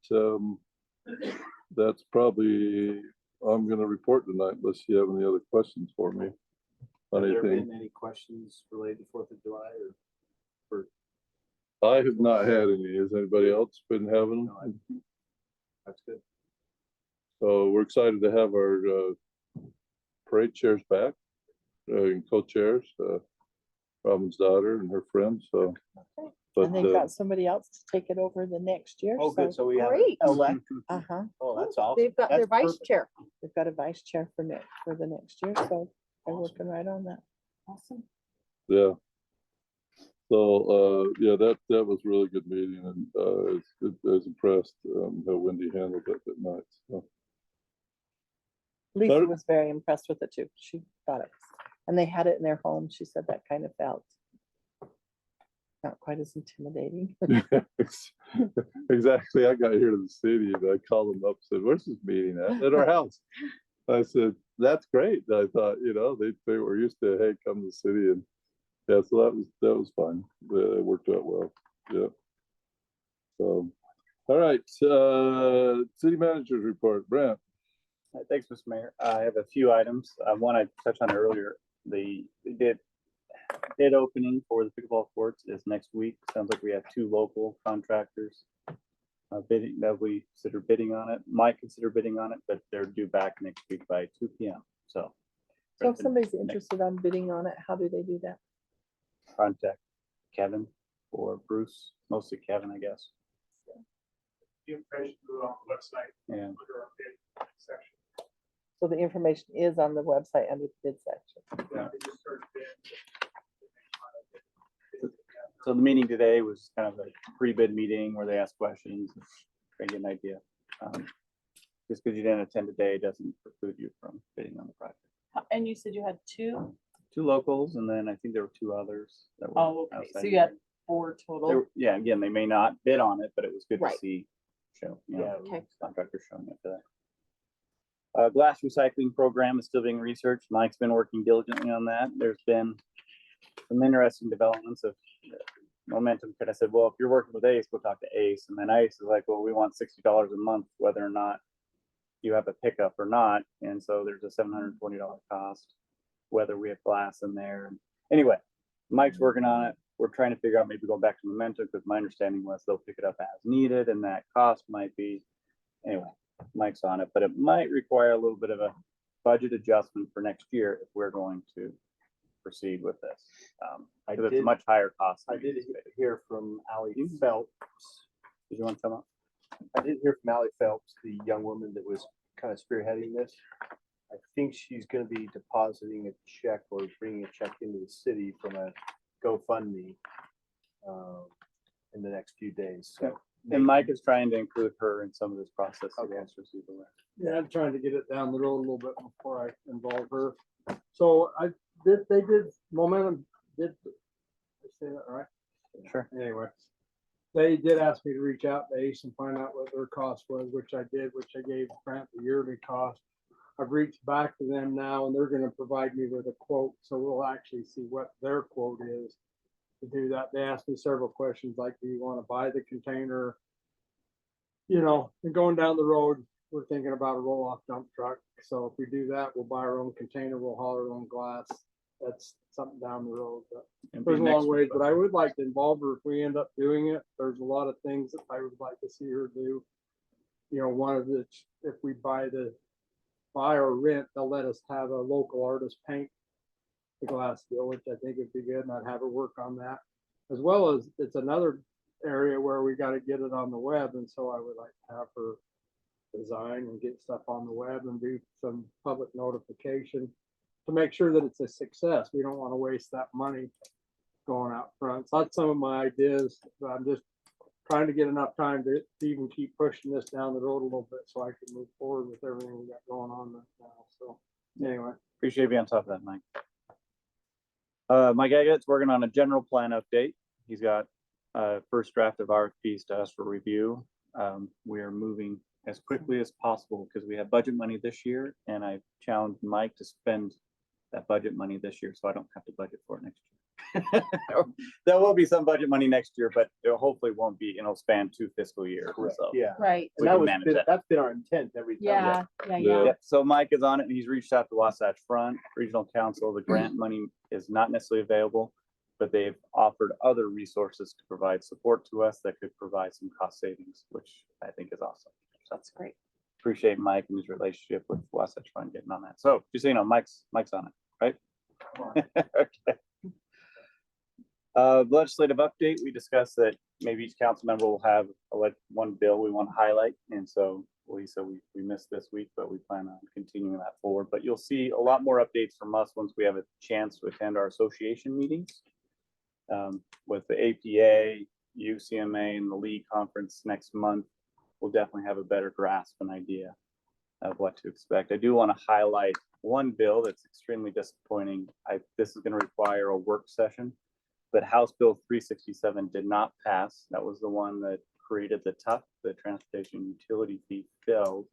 that's probably I'm gonna report tonight unless you have any other questions for me on Have there anything. been any questions related to 4th of July or? I have not had any. Has anybody else been having No, them? That's good. So we're excited to have our parade chairs back, and co-chairs, Robin's daughter and her friends, so. But, And they've got somebody else to take it over the next year. Oh, good. So we have. Great. Elect. Uh-huh. Oh, that's awesome. They've got their That's vice perfect. chair. They've got a vice chair for the next year, so they're working right on that. Awesome. yeah. So, yeah, that was a really good meeting, and I was impressed how Wendy handled it that night. So. Lisa Better- was very impressed with it too. She got it. And they had it in their home. She said that kind of felt not quite as intimidating. Exactly. I got here to the city and I called them up, said, "Where's this meeting at?" "At our house." I said, "That's great." I thought, they were used to, hey, come to the city, and yeah, so that was fine. It worked out well. Yeah. So, all right. City manager's report, Brent. Thanks, Mr. Mayor. I have a few items. One I touched on earlier. The bid opening for the pickleball courts is next week. Sounds like we have 2 local contractors bidding, that we consider bidding on it. Might consider bidding on it, but they're due back next week by 2 p.m. So So if somebody's interested on bidding on it, how do they do that? contact Kevin or Bruce, mostly Kevin, I guess. The information on the website. Yeah. Under our bid section. So the information is on the website under the bid section. Yeah, they just started bid. So the meeting today was kind of a pre-bid meeting where they asked questions, trying to get an idea. Just because you didn't attend today doesn't preclude you from bidding on the project. And you said you had 2? 2 locals, and then I think there were 2 others that were. Oh, okay. So outside. you had 4 They total. were- Yeah, again, they may not bid on it, but it was good to Right. see Okay. contractors showing up for that. Glass recycling program is still being researched. Mike's been working diligently on that. There's been some interesting developments of momentum. Because I said, well, if you're working with Ace, we'll talk to Ace. And then Ace is like, well, we want $60 a month, whether or not you have a pickup or not. And so there's a $720 cost, whether we have glass in there. Anyway, Mike's working on it. We're trying to figure out maybe going back to Momentum, because my understanding was they'll pick it up as needed, and that cost might be, anyway, Mike's on it, but it might require a little bit of a budget adjustment for next year if we're going to proceed with this. Because it's a much higher cost. I than we did anticipated. hear from Allie Phelps. Did you want to come up? I did hear from Allie Phelps, the young woman that was kind of spearheading this. I think she's going to be depositing a check or bringing a check into the city from a GoFundMe in the next few days. So, And Mike is trying to include her in some of this process. So Okay. wants to receive the list. Yeah, I'm trying to get it down the road a little bit before I involve her. So they did, Momentum did, I say that right? Sure. Anyway, they did ask me to reach out to Ace and find out what their cost was, which I did, which I gave Grant the yearly cost. I've reached back to them now and they're gonna provide me with a quote, so we'll actually see what their quote is to do that. They asked me several questions like, do you want to buy the container? And going down the road, we're thinking about a roll-off dump truck. So if we do that, we'll buy our own container, we'll haul our own glass. That's something down the road, but It'll be there's a next long ways, week, but I would like to involve her if we end up doing it. There's a lot of things that I would like to see her do. One of the, if we buy or rent, they'll let us have a local artist paint the glass still, which I think would be good, and I'd have her work on that. As well as it's another area where we got to get it on the web, and so I would like to have her design and get stuff on the web and do some public notification to make sure that it's a success. We don't want to waste that money going out front. So that's some of my ideas, but I'm just trying to get enough time to even keep pushing this down the road a little bit so I can move forward with everything we got going on right now. So anyway. Appreciate you being on top of that, Mike. Mike Agnett's working on a general plan update. He's got first draft of RFPs to us for review. We are moving as quickly as possible because we have budget money this year, and I challenged Mike to spend that budget money this year, so I don't have to budget for it next year. There will be some budget money next year, but it hopefully won't be, it'll span 2 fiscal years. Correct. So Yeah. Right. we And can that was, manage that. that's been our intent every time. Yeah. Yep, so Mike is on it and he's reached out to Wasatch Front Regional Council. The grant money is not necessarily available, but they've offered other resources to provide support to us that could provide some cost savings, which I think is awesome. So That's great. appreciate Mike and his relationship with Wasatch Front getting on that. So just so you know, Mike's on it, right? Okay. Legislative update, we discussed that maybe each council member will have one bill we want to highlight. And so Lisa, we missed this week, but we plan on continuing that forward. But you'll see a lot more updates from us once we have a chance to attend our association meetings with the APA, UCMA, and the league conference next month. We'll definitely have a better grasp and idea of what to expect. I do want to highlight one bill that's extremely disappointing. This is going to require a work session, but House Bill 367 did not pass. That was the one that created the transportation utility fee failed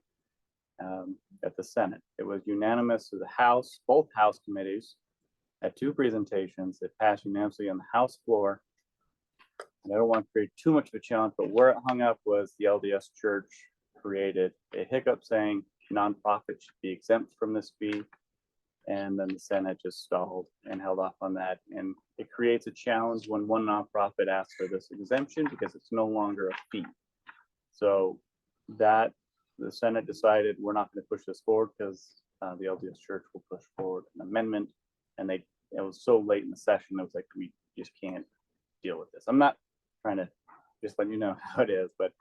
at the Senate. It was unanimous to the House, both House committees had 2 presentations. It passed unanimously on the House floor. And I don't want to create too much of a challenge, but where it hung up was the LDS Church created a hiccup saying nonprofits should be exempt from this fee. And then the Senate just stalled and held off on that. And it creates a challenge when one nonprofit asks for this exemption because it's no longer a fee. So that the Senate decided we're not going to push this forward because the LDS Church will push forward an amendment. And it was so late in the session, it was like, we just can't deal with this. I'm not trying to just let you know how it is, but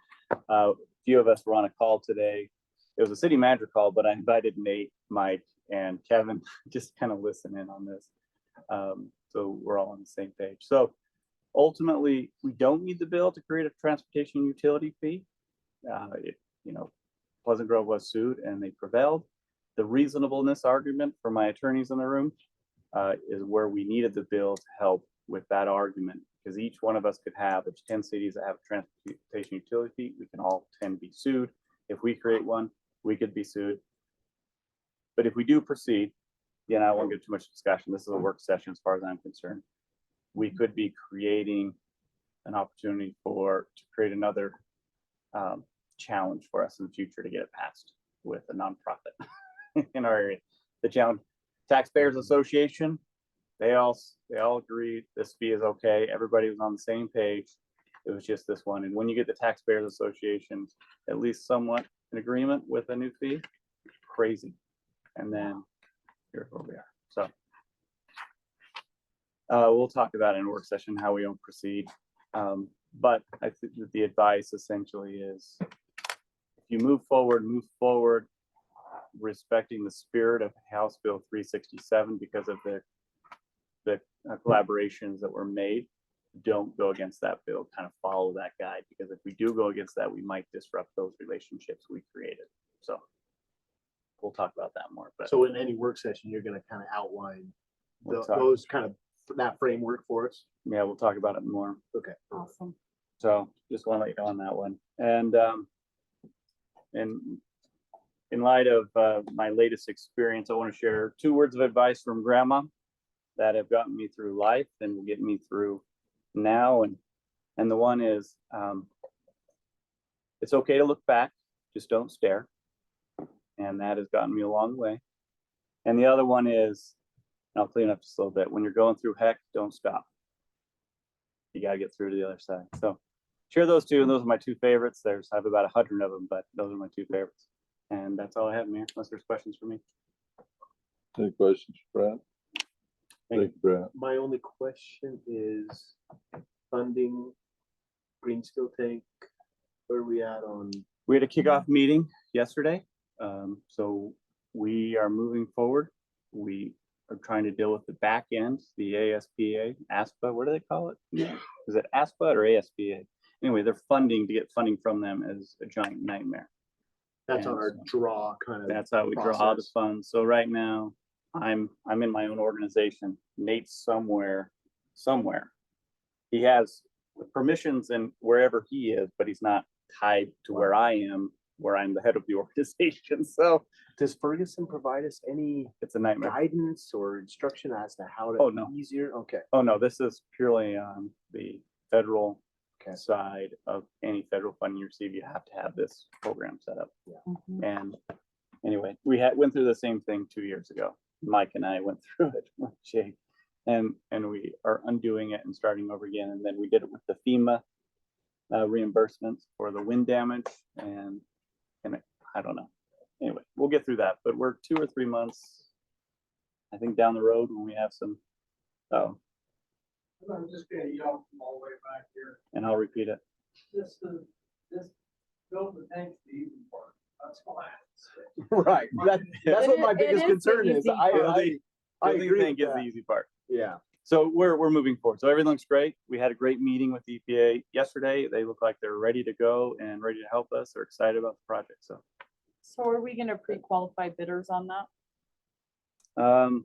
a few of us were on a call today. It was a city manager call, but I invited Nate, Mike, and Kevin just kind of listen in on this. So we're all on the same page. So ultimately, we don't need the bill to create a transportation utility fee. Pleasant Grove was sued and they prevailed. The reasonableness argument for my attorneys in the room is where we needed the bill to help with that argument, because each one of us could have, there's 10 cities that have a transportation utility fee. We can all 10 be sued. If we create one, we could be sued. But if we do proceed, I won't get too much discussion. This is a work session as far as I'm concerned. We could be creating an opportunity to create another challenge for us in the future to get it passed with a nonprofit in our area. The challenge, Taxpayers Association, they all agreed this fee is okay. Everybody was on the same page. It was just this one. And when you get the Taxpayers Association at least somewhat in agreement with a new fee, crazy. And then here's where we are. So we'll talk about in a work session how we don't proceed. But I think that the advice essentially is, if you move forward respecting the spirit of House Bill 367 because of the collaborations that were made. Don't go against that bill, kind of follow that guide, because if we do go against that, we might disrupt those relationships we created. So we'll talk about that more. But so in any work session, you're going to kind of outline those kind of that framework for us. Yeah, we'll talk about it more. Okay. Awesome. So just want to let you know on that one. And in light of my latest experience, I want to share 2 words of advice from Grandma that have gotten me through life and will get me through now. And the one is, it's okay to look back, just don't stare. And that has gotten me a long way. And the other one is, and I'll clean up just a little bit, when you're going through heck, don't stop. You got to get through to the other side. So share those 2, and those are my 2 favorites. I have about 100 of them, but those are my 2 favorites. And that's all I have, Mayor, unless there's questions for me. Any questions, Brad? Thank you, Brad. My only question is funding green skill tank. Where are we at on? We had a kickoff meeting yesterday. So we are moving forward. We are trying to deal with the back end, the ASPA, what do they call it? Is it ASPA or ASPA? Anyway, they're funding to get funding from them is a giant nightmare. That's on our draw kind of. That's how we draw the funds. So right now, I'm in my own organization. Nate's somewhere. He has permissions in wherever he is, but he's not tied to where I am where I'm the head of the organization. So Does Ferguson provide us any it's a nightmare. guidance or instruction as to how to Oh, no. easier? Okay. Oh, no, this is purely on the federal Okay. side of any federal funding you receive. You have to have this program set up. And anyway, went through the same thing 2 years ago. Mike and I went through it with Jake, and we are undoing it and starting over again. And then we did it with the FEMA reimbursements for the wind damage, and I don't know. Anyway, we'll get through that. But we're 2 or 3 months, I think, down the road when we have some. I'm just gonna yell from all the way back here. And I'll repeat it. Just build the tank the easy part. That's all I have to say. Right. That's what my biggest concern is. I Building agree tank with is the that. easy part. Yeah. So we're moving forward. So everything looks great. We had a great meeting with the EPA yesterday. They look like they're ready to go and ready to help us. They're excited about the project. So are we gonna pre-qualify bidders on that? So,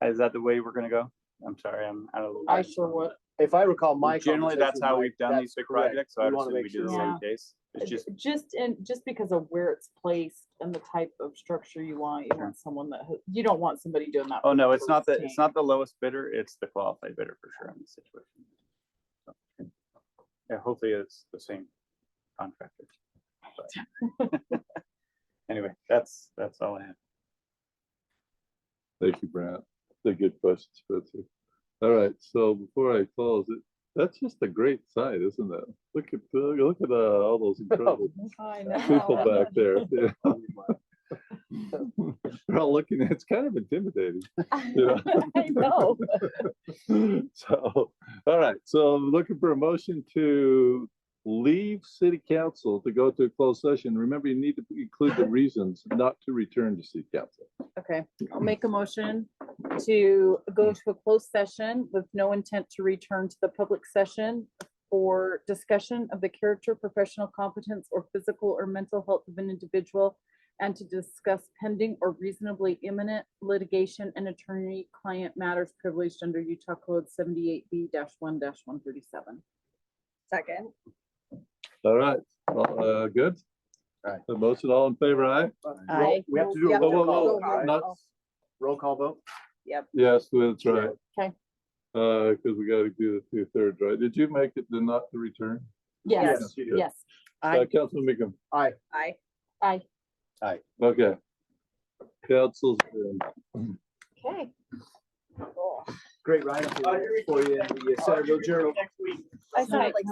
is that the way we're gonna go? I'm sorry, I'm out of the. I sure would. If I recall, my Generally, that's conversation, how Mike, we've done these that's big correct. projects. So I We would wanna assume we make do the sure- same case. It's just, Just because of where it's placed and the type of structure you want someone that, you don't want somebody doing that. oh for no, the it's not first the, it's tank. not the lowest bidder. It's the qualified bidder for sure in this situation. So, yeah, hopefully it's the same contractor. But anyway, that's all I have. Thank you, Brent. The good questions, Spencer. All right, so before I close it, that's just a great site, isn't it? Look at all those incredible I people know. back there. Yeah. We're all looking at, it's kind of intimidating. You know? I know. So, all right, so I'm looking for a motion to leave city council to go to a closed session. Remember, you need to include the reasons not to return to city council. Okay, I'll make a motion to go to a closed session with no intent to return to the public session for discussion of the character, professional competence, or physical or mental health of an individual, and to discuss pending or reasonably imminent litigation and attorney-client matters privileged under Utah Code 78B-1-137. Second. All right, well, good. All right. The motion, all in favor, aye? Aye. We have to do a Yeah. roll Whoa, call, right? not- Roll call vote? Yep. Yes, that's right. Okay. Because we gotta do the 2/3, right? Did you make it the not to return? Yes, Yes, you do. yes. Aye. Councilman Meekum, Aye. Aye. Aye. okay. Council's, Okay. Great write-up for you in the Centerville Journal. I saw it like